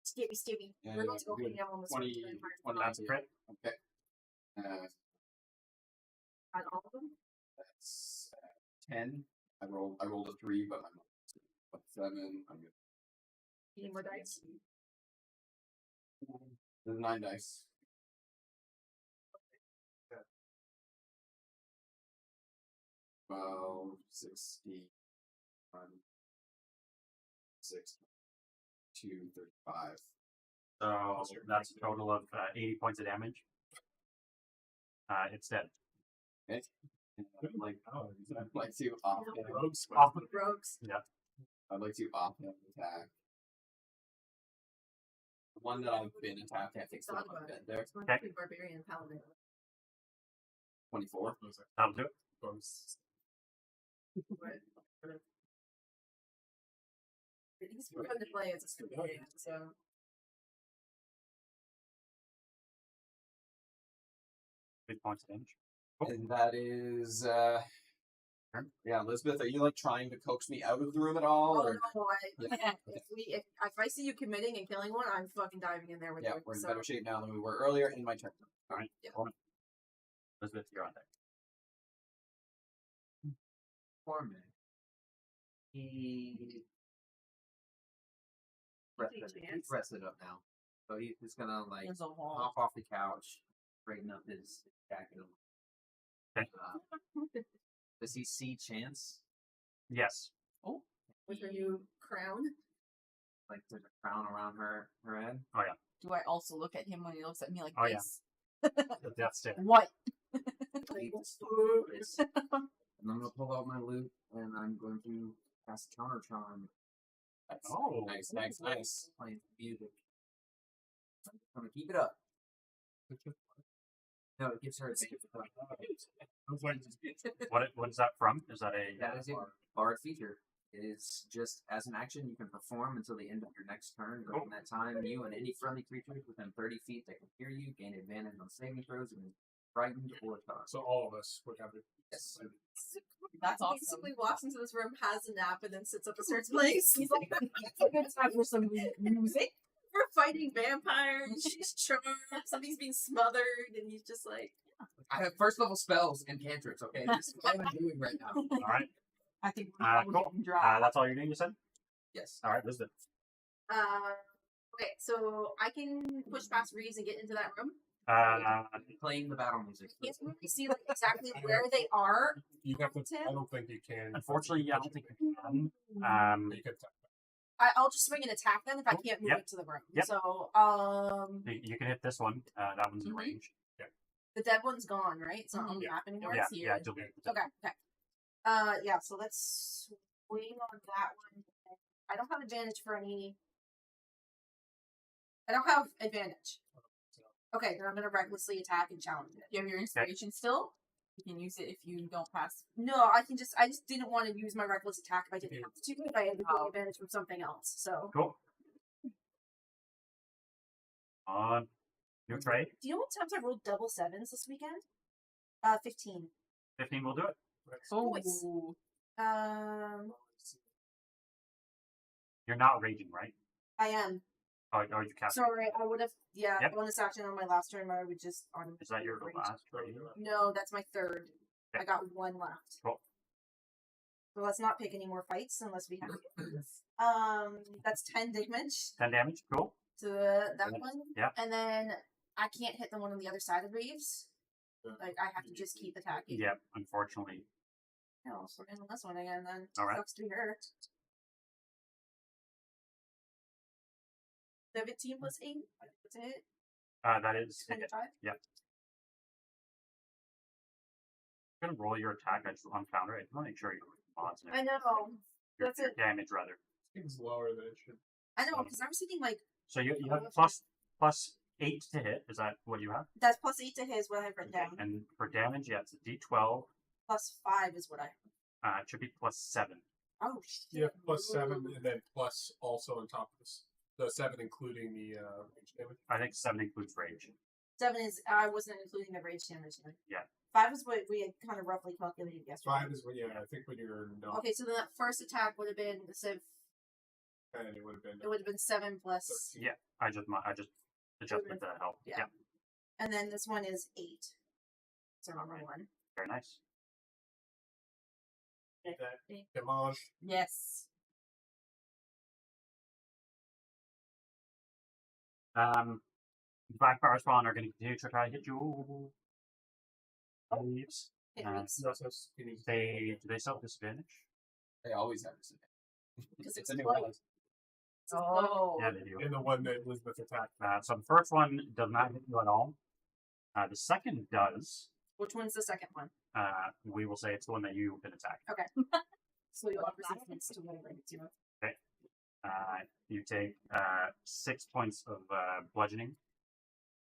Stevie. Yeah, We're going to go good. hang out on this 20 one. That's a crit. Okay. On all of them? That's 10. I rolled a 3, but I'm not 7. I'm good. You need more dice? There's 9 dice. Yeah. 12, 60, 6, 2, 35. So that's a total of 80 points of damage. It's dead. Okay. And I'd like to Rogues. Rogues. I'd like to offhand attack. The one that I've been attacked, I think Thought so. about it. There. It's one Okay. big barbarian paladin. 24. That'll do it. He's fun to play as a student, so. 8 points of damage. And that is, yeah, Lisbeth, are you like trying to coax me out of the room at all? Oh Or? no, Yeah. if I see you committing and killing one, I'm fucking diving in there with Yeah, you. we're in so. better shape now than we were earlier in my turn. All right. Yeah. Cool. Elizabeth, you're on deck. Foreman. He's rested up now. So he's just gonna like There's a wall. hop off the couch, straighten up his jacket. Okay. Does he see Chance? Yes. With her new crown. Like there's a crown around her head? Do I also look at him when he looks at me like Oh, yeah. this? The death stare. What? Yes. And I'm gonna pull out my loot and I'm going to cast counter charm. That's Oh. nice. Playing music. I'm gonna keep it up. No, it gives her advantage. What is that from? Is that a That is a bard feature. It is just as an action you can perform until the end of your next turn. During that time, you and any friendly creatures within 30 feet that can hear you gain advantage on saving throws and frightened or tossed. So all of us would have it. Yes. That's awesome. Basically walks into this room, has a nap, and then sits up and starts playing. He's like, it's a good time for some music. We're fighting vampires. She's charmed. Something's being smothered, and he's just like, I have first level spells and cantrips, okay? This is what I'm doing right now. all right? I think we're Cool. getting dry. That's all you're doing, you said? Yes. All right, Elizabeth. okay, so I can push past Reeves and get into that room. Playing the battle music. Can't really see like exactly where they are. You have to. I don't think you can. Unfortunately, I don't think you can. You can attack. I'll just swing and attack them if I can't move Yep. into the room. Yep. So, You can hit this one. That one's in range. the dead one's gone, right? It's not on the Yeah. map anymore. Yeah, It's here. yeah, delete it. Okay, okay. Yeah, so let's swing on that one. I don't have advantage for any. I don't have advantage. Okay, then I'm gonna recklessly attack and challenge it. Do you have your inspiration still? You can use it if you don't pass. No, I just didn't want to use my reckless attack if I didn't have to. If I had to take advantage from something else. So. Cool. On. New trade. Do you know what times I rolled double sevens this weekend? 15. 15 will do it. Nice. Oh, You're not raging, right? I am. Oh, you cast. Sorry, I would have. Yeah, Yep. bonus action on my last turn. I would just on. Is that your last trade? No, that's my third. Okay. I got one left. Cool. So let's not pick any more fights unless we have to. That's 10 damage 10 damage. Cool. to that Good. one. Yeah. And then I can't hit the one on the other side of Reeves. Like, I have to just keep attacking. Yep. Unfortunately. No, so we're in this one again then. All right. Sucks to be her. 17 plus 8. That's a hit. That is. 25. I'm gonna roll your attack. I just on counter. I just want to make sure your odds. and I know. your, That's your it. damage rather. Seems lower than it should. I know, because I was thinking, like, So you have Oh, plus 8 to hit. Is that what you have? that's plus 8 to his, what I've written down. And for damage, yeah, it's a D12. Plus 5 is what I have. It should be plus 7. Oh, shit. Yeah, plus 7, and then plus also on top of this. The 7 including the rage damage. I think 7 includes rage. 7 is, I wasn't including the rage damage. Then. Yeah. 5 is what we had kind of roughly calculated yesterday. 5 is when, yeah, I think when you're not. Okay, so the first attack would have been, instead of, And it would have been. it would have been 7 plus, 13. Yeah, I just adjusted the help. Yeah. Yeah, and then this one is 8. So normal one. very nice. That damage. Yes. Black Power Spawn are going to continue to try to hit you. Leaves. It Uh, makes No, so it's- it needs- Do they still have disadvantage? They always have disadvantage. because It's it's a new close. one. Oh. Yeah, they do. And the one that Lisbeth attacked. So the first one does not hit you at all. The second does. Which one's the second one? We will say it's the one that you've been attacked. Okay. So you'll have resistance to whatever it's you. You take 6 points of bludgeoning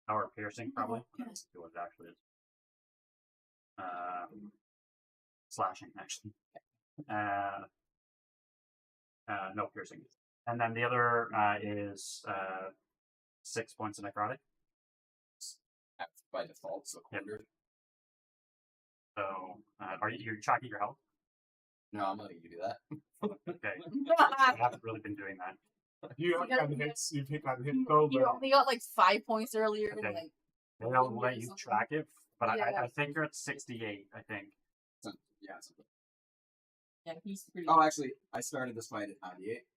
or piercing, probably. Let's see what it actually is. Slashing, actually. No piercing. And then the other is 6 points of necrotic. By default, so Yep. quarter. So, are you tracking your health? No, I'm letting you do that. Okay. I haven't really been doing that. You have gotten hits. You've gotten hit so You bad. only got like 5 points earlier. Okay. Like, They don't let you track it, but Yeah. I think you're at 68, I think. Yeah. Something. yeah, he's pretty. Oh, actually, I started this fight at 98.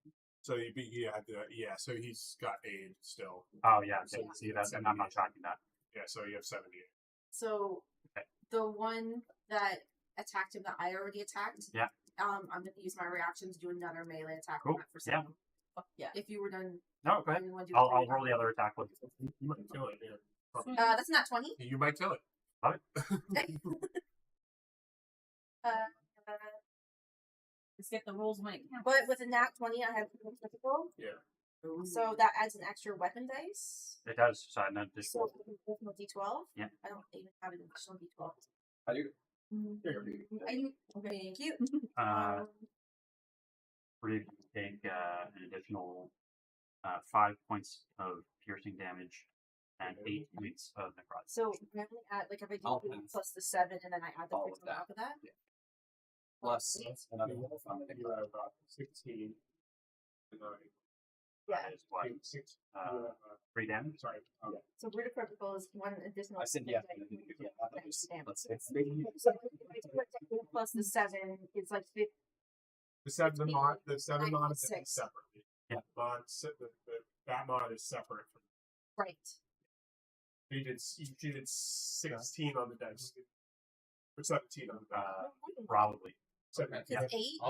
So you had to, yeah. So he's got aid still. Oh, yeah, okay. So See, that's, and I'm not tracking that. Yeah. So you have 78. So Okay. the one that attacked him that I already attacked. Yeah. I'm gonna use my reaction to do another melee attack Cool. on that for Yeah. 7. Fuck yeah. If you were done, No, go ahead. you wanna do I'll three? roll the other attack with You might kill it. Yeah. That's not 20. You might kill it. Let's get the rolls when it counts. But with a nat 20, I have critical. Yeah. So that adds an extra weapon dice. It does. So I'm not just So additional D12. Yeah. I don't even have an additional D12. I do. Thank you. Reeve take an additional 5 points of piercing damage and 8 points of necrotic. So I only add, like, if I do All 8 points. plus the 7, and then I add the All 6 of on top of that. Plus another You one from the have 16. And Yeah. That is what? 6. 3 damage? Sorry. So root of critical is 1 additional. I said yeah. Let's say Let's plus the 7 is like 50. The 7 mod is 6. separately. Yeah. That mod is separate from. Right. She did 16 on the dice. Or 17 on the dice. Probably. 17. Yeah. 8,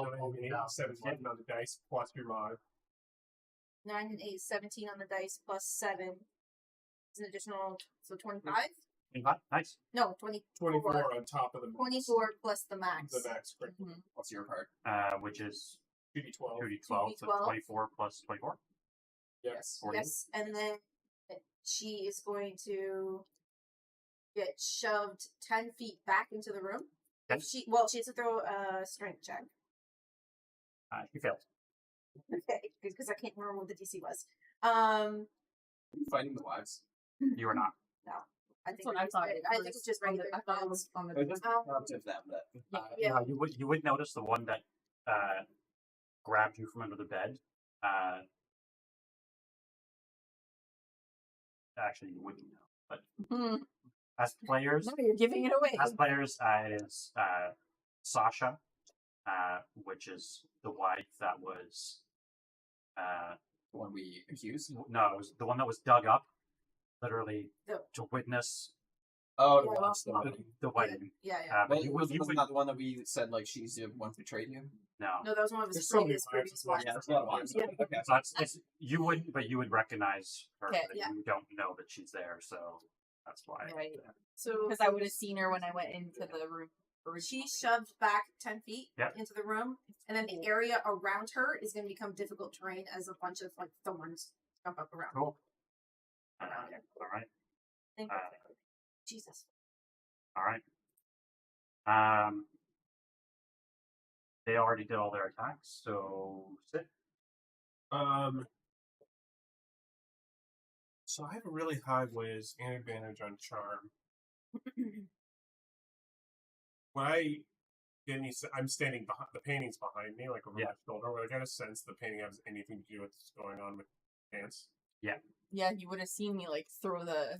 17 on the dice plus your mod. 9 and 8, 17 on the dice plus 7 is an additional, so 25? Nice. No, 24. 24 on top of the 24 plus the max. The max critical. What's your part? Which is 2d12. 2d12, so 2d12. 24 plus 24. Yes. 40. Yes, and then she is going to get shoved 10 feet back into the room. Yep. She has to throw a strength check. She failed. Okay, because I can't remember what the DC was. Are you fighting the wives? You are not. I That's think what I thought. I think it's just regular. I thought it was on It the. just Um, relative to them that Yeah. No, you would notice the one that grabbed you from under the bed. Actually, you wouldn't know. But as players, No, you're giving it away. it is Sasha. which is the wife that was. The one we accused. No, it was the one that was dug up, literally The- to witness Oh, Yeah, the well, last one. the wedding. Yeah, yeah. But Wait, you was would not the one that we said like she's the one who betrayed you? no. No, that was one of his There's so many previous wives. wives. Yeah, that's not one. Yeah. Okay. So it's you would, but you would recognize her. Okay, but yeah. You don't know that she's there, so that's why. Right. So Because I would have seen her when I went into the room. she shoved back 10 feet Yep. into the room, and then the area around her is going to become difficult terrain as a bunch of like thorns jump up around. Cool. Around there. All right. Think Uh, that's it. Jesus. All right. They already did all their attacks, so sit. So I have a really high whiz and advantage on charm. When I get any, I'm standing behind the painting's behind me, like over Yeah. my shoulder. Would I get a sense the painting has anything to do with what's going on with pants? Yeah, you would have seen me like throw the.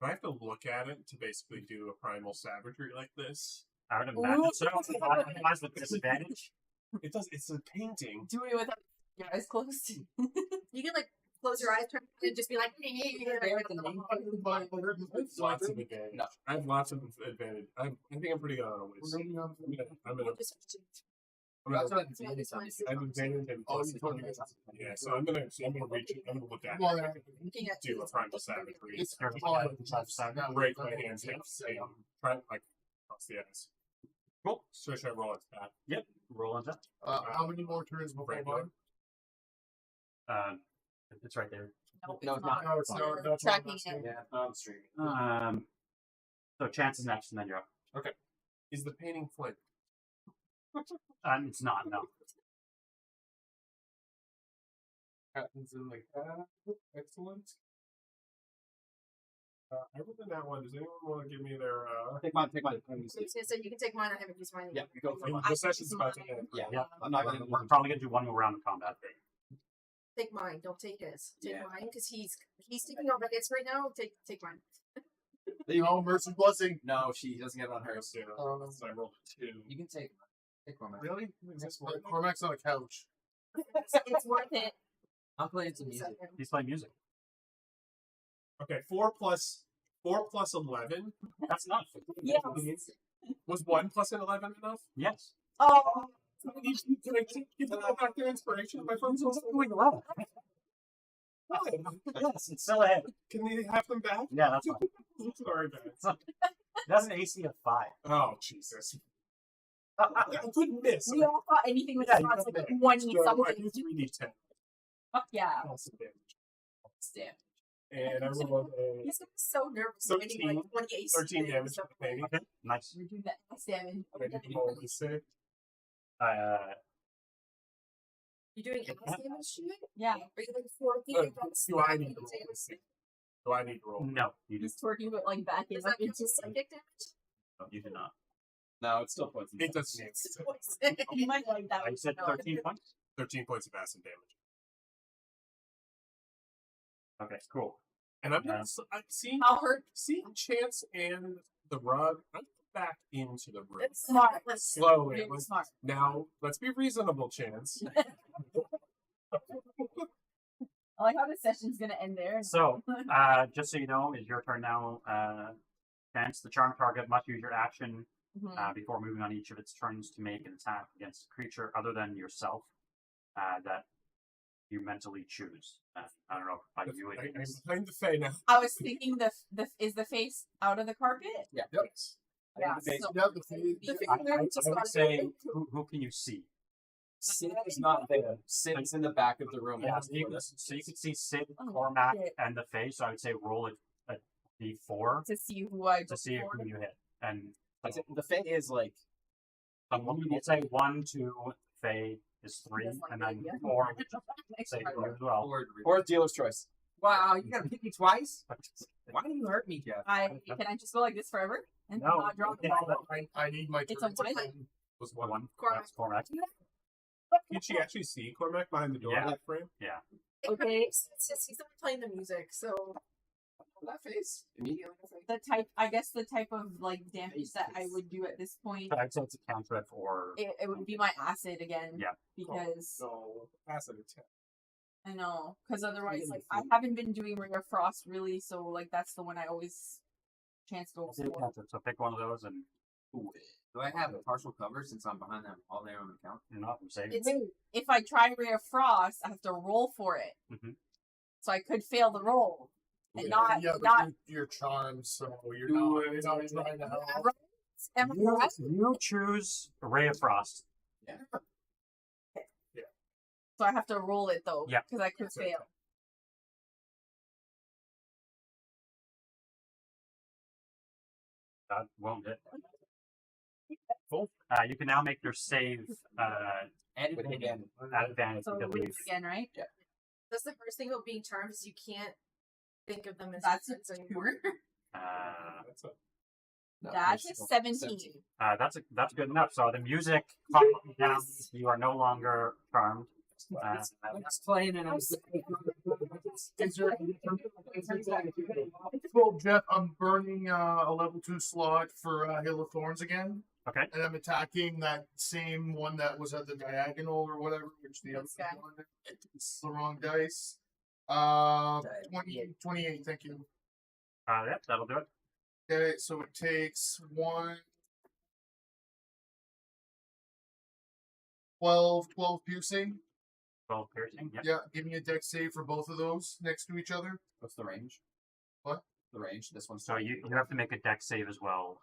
Do I have to look at it to basically do a primal savagery like this? I would imagine so. Otherwise, with disadvantage. It does. It's a painting. Do it without your eyes closed. You can like close your eyes, turn and just be like. Lots of advantage. No. I have lots of advantage. I think I'm pretty good on a whiz. I'm gonna That's what advantage on this. I have advantage and Oh, plus you told me that. yeah. So I'm gonna reach. I'm gonna look at Well, it. Looking at Do a primal savagery. It's Break my hands and try like across the eyes. Cool. So should I roll it back? Yep. Roll on that. How many more turns before Regular. mine? It's right there. No, it's not. No, it's not. That's Tracking what I'm it. Yeah, I'm streaming. So chance is next, and then you're up. Is the painting flint? It's not. No. Happens in like that. Excellent. I rolled in that one. Does anyone want to give me their? Take mine. Take mine. I was gonna say you can take mine. I haven't used mine. Yeah, you go for mine. The session's about to end. Yeah, Yeah. I'm not gonna. We're probably gonna do one more round of combat. Take mine. Don't take his. Take Yeah. mine because he's taking all the hits right now. Take mine. You know, Mercer's blessing. No, she doesn't get it on hers. So I rolled a 2. You can take one. Really? Is this one? Cormac's on a couch. It's worth it. I'm playing some music. He's playing music. Okay, 4 plus 11. That's enough. Yes. Was 1 plus an 11 enough? Yes. Oh. Can I give them back their inspiration? My phone's also doing well. Yes, it's still ahead. Can they have them back? Yeah, that's fine. Sorry, guys. That's an AC of 5. Oh, Jesus. I couldn't miss. We all thought anything with Yeah, spots you like got one So I something. do 3d10. Fuck yeah. Awesome damage. Damn. And I rolled a He's so nervous. 13 Like 28 13 damage to the painting. Okay, nice. We're doing that X damage. I didn't roll a 6. You're doing X damage to it? Yeah. Are you like 4 feet? Do I need to roll a 6? Do I need to roll? No, you He's twerking but like back in Does like that count into as psychic damage? you do not. No, it's still points. It doesn't need It's to. poison. You might like that. You said No. 13 points? 13 points of acid damage. Okay, cool. And I'm Yeah. gonna seeing I'll hurt. Chance and the rug. I'm back into the room. It's Smart. Slowly. Very Let's- smart. Now, let's be reasonable, Chance. I like how the session's gonna end there. So, just so you know, it's your turn now. Chance, the charm target must use your action Mhm. before moving on each of its turns to make an attack against a creature other than yourself that you mentally choose. I don't know if by you it I'm is. behind the Fae now. I was thinking is the face out of the carpet? Yeah. Yep. Yeah. The face- So Yeah, the The face. I would say, who can you see? Sid is not there. Sid is in the back of the room. Yeah, so you can see Sid, Oh, Cormac, shit. and the face. So I would say roll a D4 to see who I to go see for. who you hit. And The Fae is like we'll say 1, 2, Faye is 3, That's like and the then idea. 4, Next say part. 4 as well. fourth dealer's choice. Wow, you gotta pick me twice? Why do you hurt me, Jeff? Can I just go like this forever and No, not draw the yeah, ball? I need my It's a turn. one. Was One. one. That's Cormac. Did she actually see Cormac behind the door Yeah. of that frame? Okay. He's not playing the music, so that face immediately. The type, I guess, the type of like damage that I would do at this point, So I'd say it's a cantrip or it would be my acid again. Yeah. Because So acid attack. I know, because otherwise, like, I haven't been doing Ring of Frost really, so like that's the one I always chance goes I'll say for. cantrip. So pick one of those and Do I have a partial cover since I'm behind them all there on the count? you're not safe. It's if I try Ring of Frost, I have to roll for it, Mhm. so I could fail the roll and not Yeah, but not. you're charmed, so you're not trying to help. Right? Am I correct? You choose Ray of Frost. So I have to roll it though, Yeah. because I could fail. That won't hit. You can now make your save And with it again. at advantage. So because lose we've- again, right? That's the first thing about being charmed is you can't think of them as That's a friends two. anymore. That's a No, That's a there's 17. that's good enough. So the music calms you down. You are no longer charmed. I'm just playing and I'm Is there, well, Jeff, I'm burning a level 2 slot for Hail of Thorns again. Okay. And I'm attacking that same one that was at the diagonal or whatever, which the other This guy. one, it's the wrong dice. 28, thank you. Yeah, that'll do it. Okay, so it takes 12 piercing. 12 piercing. Yep. Yeah, give me a dex save for both of those next to each other. What's the range? What? The range. This one's So you have to make a dex save as well.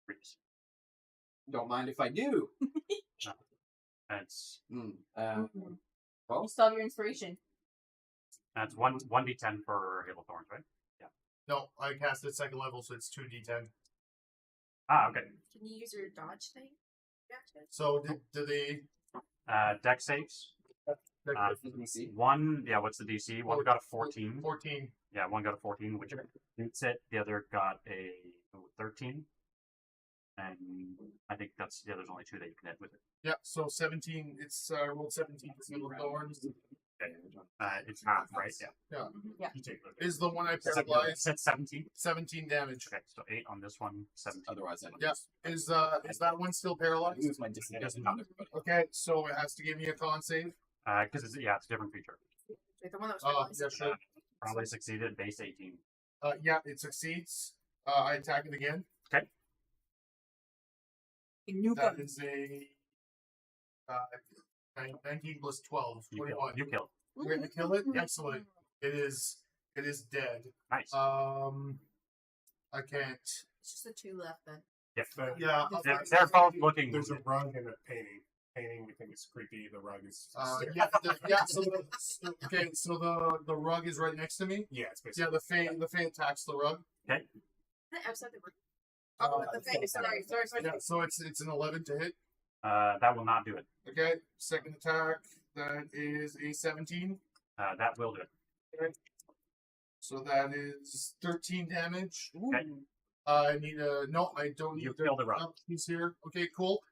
Reeves. Don't mind if I do. That's You still have your inspiration. that's 1d10 for Hail of Thorns, right? No, I cast it second level, so it's 2d10. Ah, okay. Can you use your dodge thing? Gotcha. So do they? Dex saves. DC. One, yeah. What's the DC? One got a 14. 14. Yeah, one got a 14, which beats it. The other got a 13. And I think there's only 2 that you can hit with it. Yeah, so 17. It's rolled 17 for Hail of Thorns. It's half, right? Yeah. Yeah. Yeah. You take Is the one I It's paralyzed 17. 17 damage? Okay, so 8 on this one, 17. Otherwise, I don't. Yeah. Is that one still I paralyzed? lose my disadvantage on everybody. Okay, so it has to give me a con save. Because it's a different feature. Wait, the one that was paralyzed. Yeah, sure. Probably succeeded, base 18. Yeah, it succeeds. I attack it again. That is a 19 plus 12, You 21. kill. We're gonna kill it. Excellent. It is dead. Nice. I can't. It's just the 2 left then. Yeah, They're both looking. There's a rug and a painting. Painting we think is creepy. The rug is. Okay, so the rug is right next to me. Yeah, it's basically. Yeah, the Fae attacks the rug. Outside the room. Oh, the thing. Sorry. Yeah, so it's an 11 to hit. That will not do it. Okay, second attack. That is a 17. That will do it. So that is 13 damage. Okay. I need a no. I don't need. You killed the rug. Oh, he's here. Okay, cool.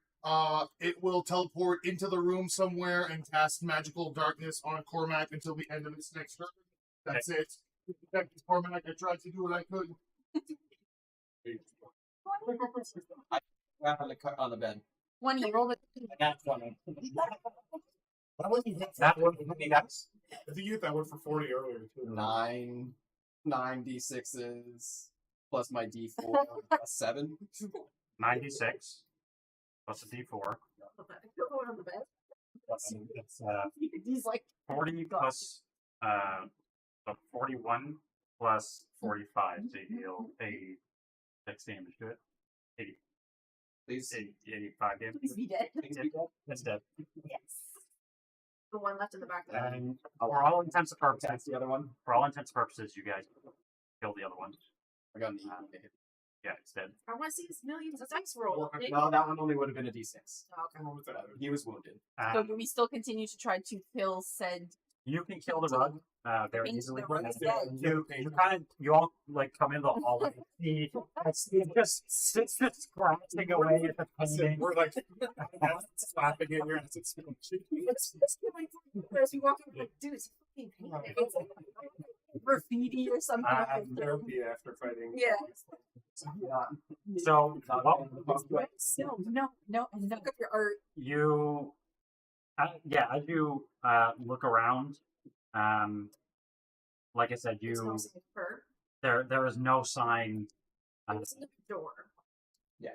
It will teleport into the room somewhere and cast magical darkness on Cormac until the end of its next turn. That's it. Protect Cormac. I tried to do what I could. on the bed. 20. Roll the. That's 20. Why wouldn't you hit That that would one? be nice. I think you hit that one for 40 earlier too. 9 d6s plus my d4 plus 7. 96 plus a d4. On the bed. It's He's like, 40 plus so 41 plus 45. So you deal 86 damage to it. 80, Please. 85 damage. please be dead. That's dead. Yes. The one left in the back there. And for all intents and That's purposes, the other one. you guys killed the other one. I got an E. Yeah, it's dead. I want to see his millions of dice roll. Well, that one only would have been a d6. Oh, okay. He was wounded. So do we still continue to try to kill said? You can kill the rug very Means easily. the rug is dead. You all like come into the hallway. He just sits scratching away at the painting. We're like slapping in your ass. As we walk in, like, dude, it's fucking painting. graffiti or something. Therapy after fighting. Yeah. So No. Look up your art. you, as you look around, like I said, There's no you sign of her. there is no sign. It's in the door. Yeah.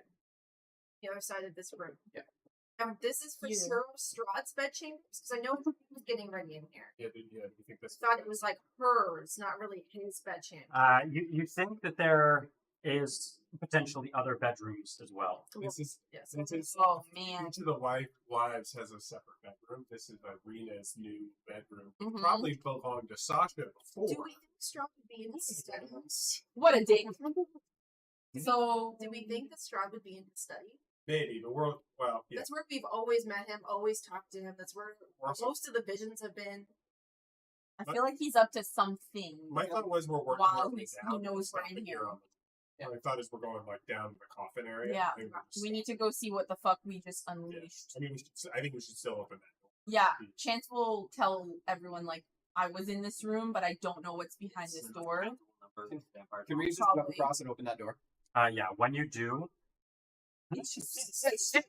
The other side of this room. Yeah. This is for Yeah. Sir Strahd's bed chambers because I know he was getting ready in here. Yeah, do you think this? I thought it was like hers, not really his bed chamber. You think that there is potentially other bedrooms as well. This is Yes. since it's Oh man. each of the wives has a separate bedroom. This is Irina's new bedroom. Mhm. Probably belonged to Sasha before. Do we think Strahd would be in his study? What a dick. So Do we think that Strahd would be in his study? Maybe, but well, yeah. That's where we've always met him, always talked to him. That's where Also- most of the visions have been. I feel like he's up to something. My thought was we're working Wow, our way he down. knows we're in stopping here. My thought is we're going like down to the coffin area. Yeah. Maybe we're just- We need to go see what the fuck we just yeah. unleashed. I think we should still open that door. Yeah, Chance will tell everyone like I was in this room, but I don't know what's behind this door. Can we just jump Probably. across and open that door? When you do, Sick.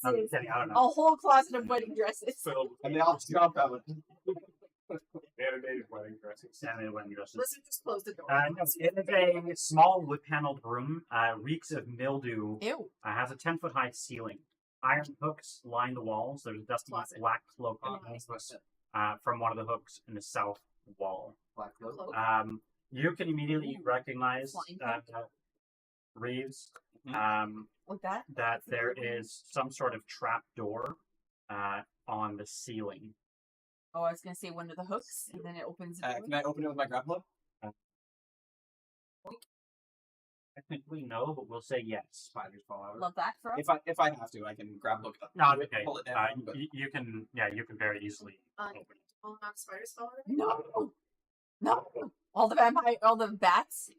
I'm kidding, I don't know. A whole closet of wedding dresses. So And they all jump out. animated wedding dressings. Samuel wedding dresses. Listen, just close the door. No, it is a small wood-paneled room. Reeks of mildew. Ew. Has a 10-foot high ceiling. Iron hooks line the walls. There's a dusty Closet. black cloak Oh, from one of the hooks in the south wall. Black cloak. Cloak. You can immediately recognize Flying Reeves. Like that? That there is some sort of trap door on the ceiling. Oh, I was gonna say one of the hooks, and then it opens. The door. Can I open it with my grapple? Technically, no, but we'll say yes. Spiders fall out. Love that for us. If I have to, I can grab look up. No, it's okay. Pull it down. But You can very easily open it. All amount of spiders fall out of it? No. All the bats.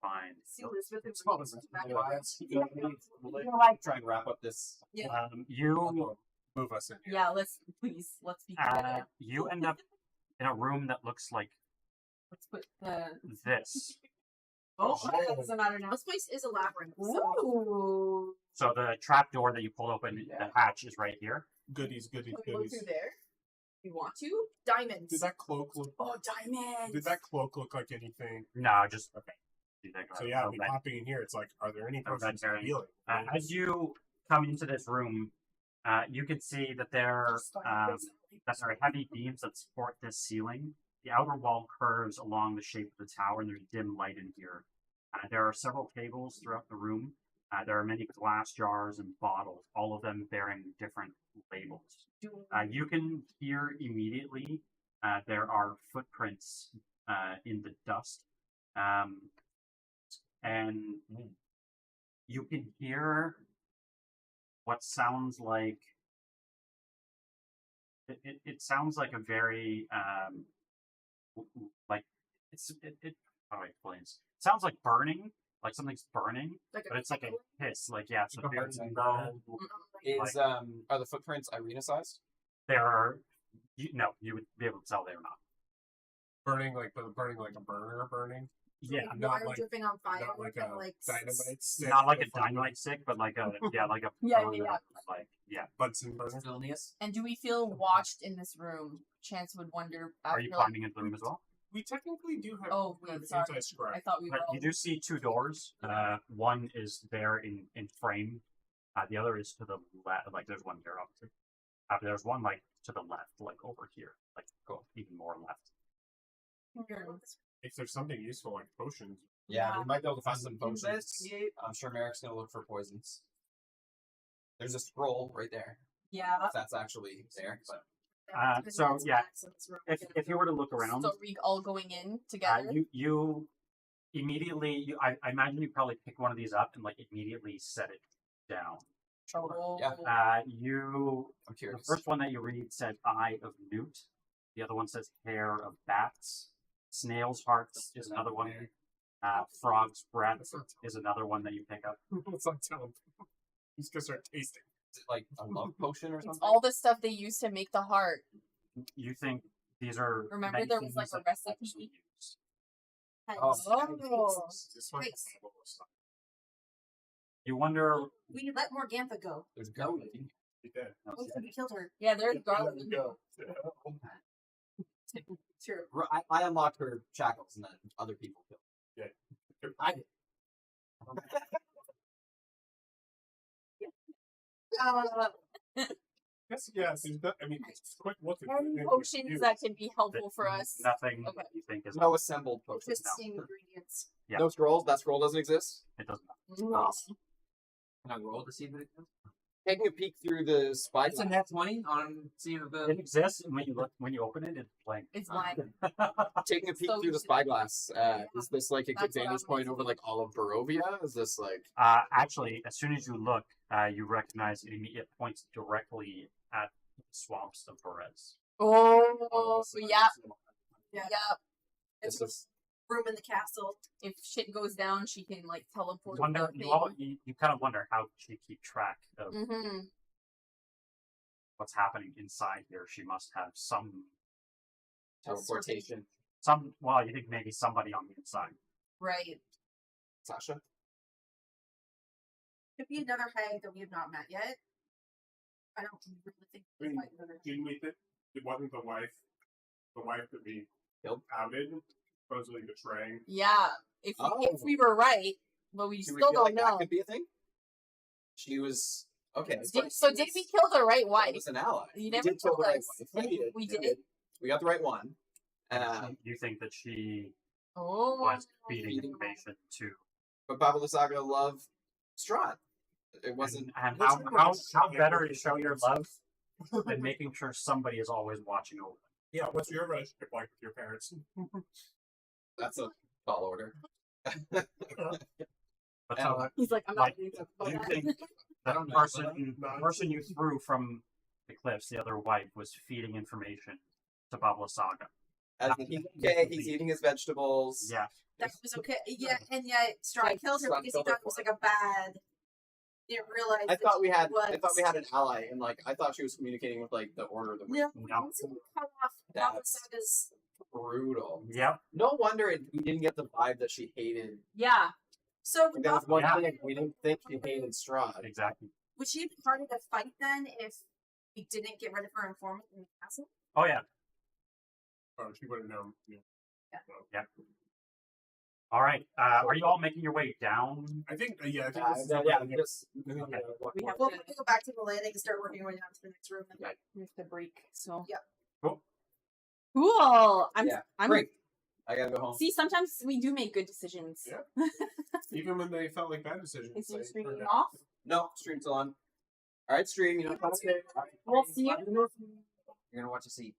Fine. See Lisbeth and Small Reeves business. back Anyway, up. try and wrap up this. Yeah. You Move us in here. Yeah. Let's be together. you end up in a room that looks like Let's put the. this. Oh, that doesn't matter now. This place is a labyrinth. So Ooh. So the trap door that you pulled open, the hatch is right here. Goodies. can we go through there? You want to? Diamonds. Did that cloak look? Oh, diamonds. Did that cloak look like anything? No, just Okay. you think So of yeah, a we red- popping in here. It's like, are there any a red potions of herring. healing? As you come into this room, you can see that there are heavy beams that support this ceiling. The outer wall curves along the shape of the tower, and there's dim light in here. There are several tables throughout the room. There are many glass jars and bottles, all of them bearing different labels. You can hear immediately there are footprints in the dust. And you can hear what sounds like it sounds like a very like how do I explain this? It sounds like burning, like something's burning, Like but it's like a hiss. Like yeah, it's a Like a very hissing low. Is are the footprints Irina sized? There are you would be able to tell they're not. burning like a burning. Yeah, not water like- dripping on fire. Not like and, a like, dynamite stick. not like a with, dynamite stick, but like a like a Yeah, burner, yeah. like yeah. Bunsen burner. Vilnius. And do we feel watched in this room? Chance would wonder. Are you feel like- climbing into the room as well? We technically do have, Oh, wait, have sorry. anti-scribe. I thought we were. But All... you do see two doors. One is there in frame. The other is to the left. Like there's one here, obviously. There's one like to the left, like over here, like even more left. If there's something useful like potions, Yeah, we might be able to find some potions. Investigate. I'm sure Merek's gonna look for poisons. There's a scroll right there. Yeah. If that's actually there, but So yeah, if you were to look around, So we all going in together. you immediately I imagine you probably pick one of these up and like immediately set it down. Oh. Yeah. You I'm the curious. first one that you read said eye of newt. The other one says hair of bats. Snail's hearts is another one. Frog's breath is another one that you pick up. it's like telling people. He's gonna start tasting. Is it like a love potion or It's something? all the stuff they use to make the heart. You think These are Remember many there was, like, things a that recipe? actually use. Oh. This one Nice. You wonder. We need to let Morgantha go. There's garlic. He did. Oh, we killed her. Yeah, there's There garlic. we go. True. I unlocked her shackles and then other people killed. Yeah. I did. Yes, yes. I mean, it's quick look at Any it. potions that can be helpful for us. Nothing Okay. that you think is. No assembled potions. Just seeing ingredients. Yeah. No scrolls. That scroll doesn't exist. It doesn't. No. Can I roll to see if it exists? Taking a peek through the spy It's a glass. net 20 on see if the. It exists, and when you open it, it's blank. It's blank. Taking a peek So through the you- spyglass, is this like a good That's what vantage I'm point over like all of Barovia? Is this like Actually, as soon as you look, you recognize it points directly at the swamps of Perez. Oh, yeah. Yeah. Yeah. It's this is room in the castle. If shit goes down, she can, like, teleport. Wonder, you kind of wonder how she keep track of Mm-hmm. what's happening inside here. She must have some. teleportation? Well, you think maybe somebody on the inside. Right. Sasha? Could be another hag that we have not met yet. I don't really think we mean, fight another. Didn't we think it wasn't the wife that we Killed? outed, supposedly betraying? Yeah. If we were right, but we Do we still feel like don't that know. could be a thing? She was okay. So did we kill the right That wife? was an ally. You We never did kill told the right us. wife. We did? We got the right one. You think that she Oh. was feeding information to, But Baba Lysaga loved Strahd. It wasn't. and What's how your better to relationship show your with love than making sure somebody is always watching over. Yeah, what's your relationship like with your parents? That's a tall order. But And, so, He's like, I'm like, not going to talk do you about think that. that don't know, the person you threw from the cliffs, the other wife, was feeding information to Baba Lysaga? As he's okay, he's eating his vegetables. Yeah. That was okay. Yeah, and yet Strahd killed her Strahd because he killed her thought it was like a bad. Didn't realize. I thought we had. was. I thought we had an ally, and like I thought she was communicating with like the Order of the Wind. No, once he cut off Baba That's- Saga's. Brutal. Yep. No wonder we didn't get the vibe that she hated. Yeah. So Like, that was one Yeah. thing we didn't think she hated Strahd. Exactly. would she be harder to fight then if we didn't get rid of her informant in the castle? Oh yeah. Oh, she would have known. Yeah. All right. Are you all making your way down? I think. Yeah. I think Yeah, this is yeah, something- yeah, just We have Well, to we go back to the landing and start working our way down to the next room. Then. Right. we have to break. So Yeah. Cool. Cool. Yeah. I'm Great. I gotta go home. See, sometimes we do make good decisions. Yeah. Even when they felt like bad decisions. Is your they stream turned out- off? No, stream's still on. All right, stream. You know, We'll see you. You're gonna watch a seat.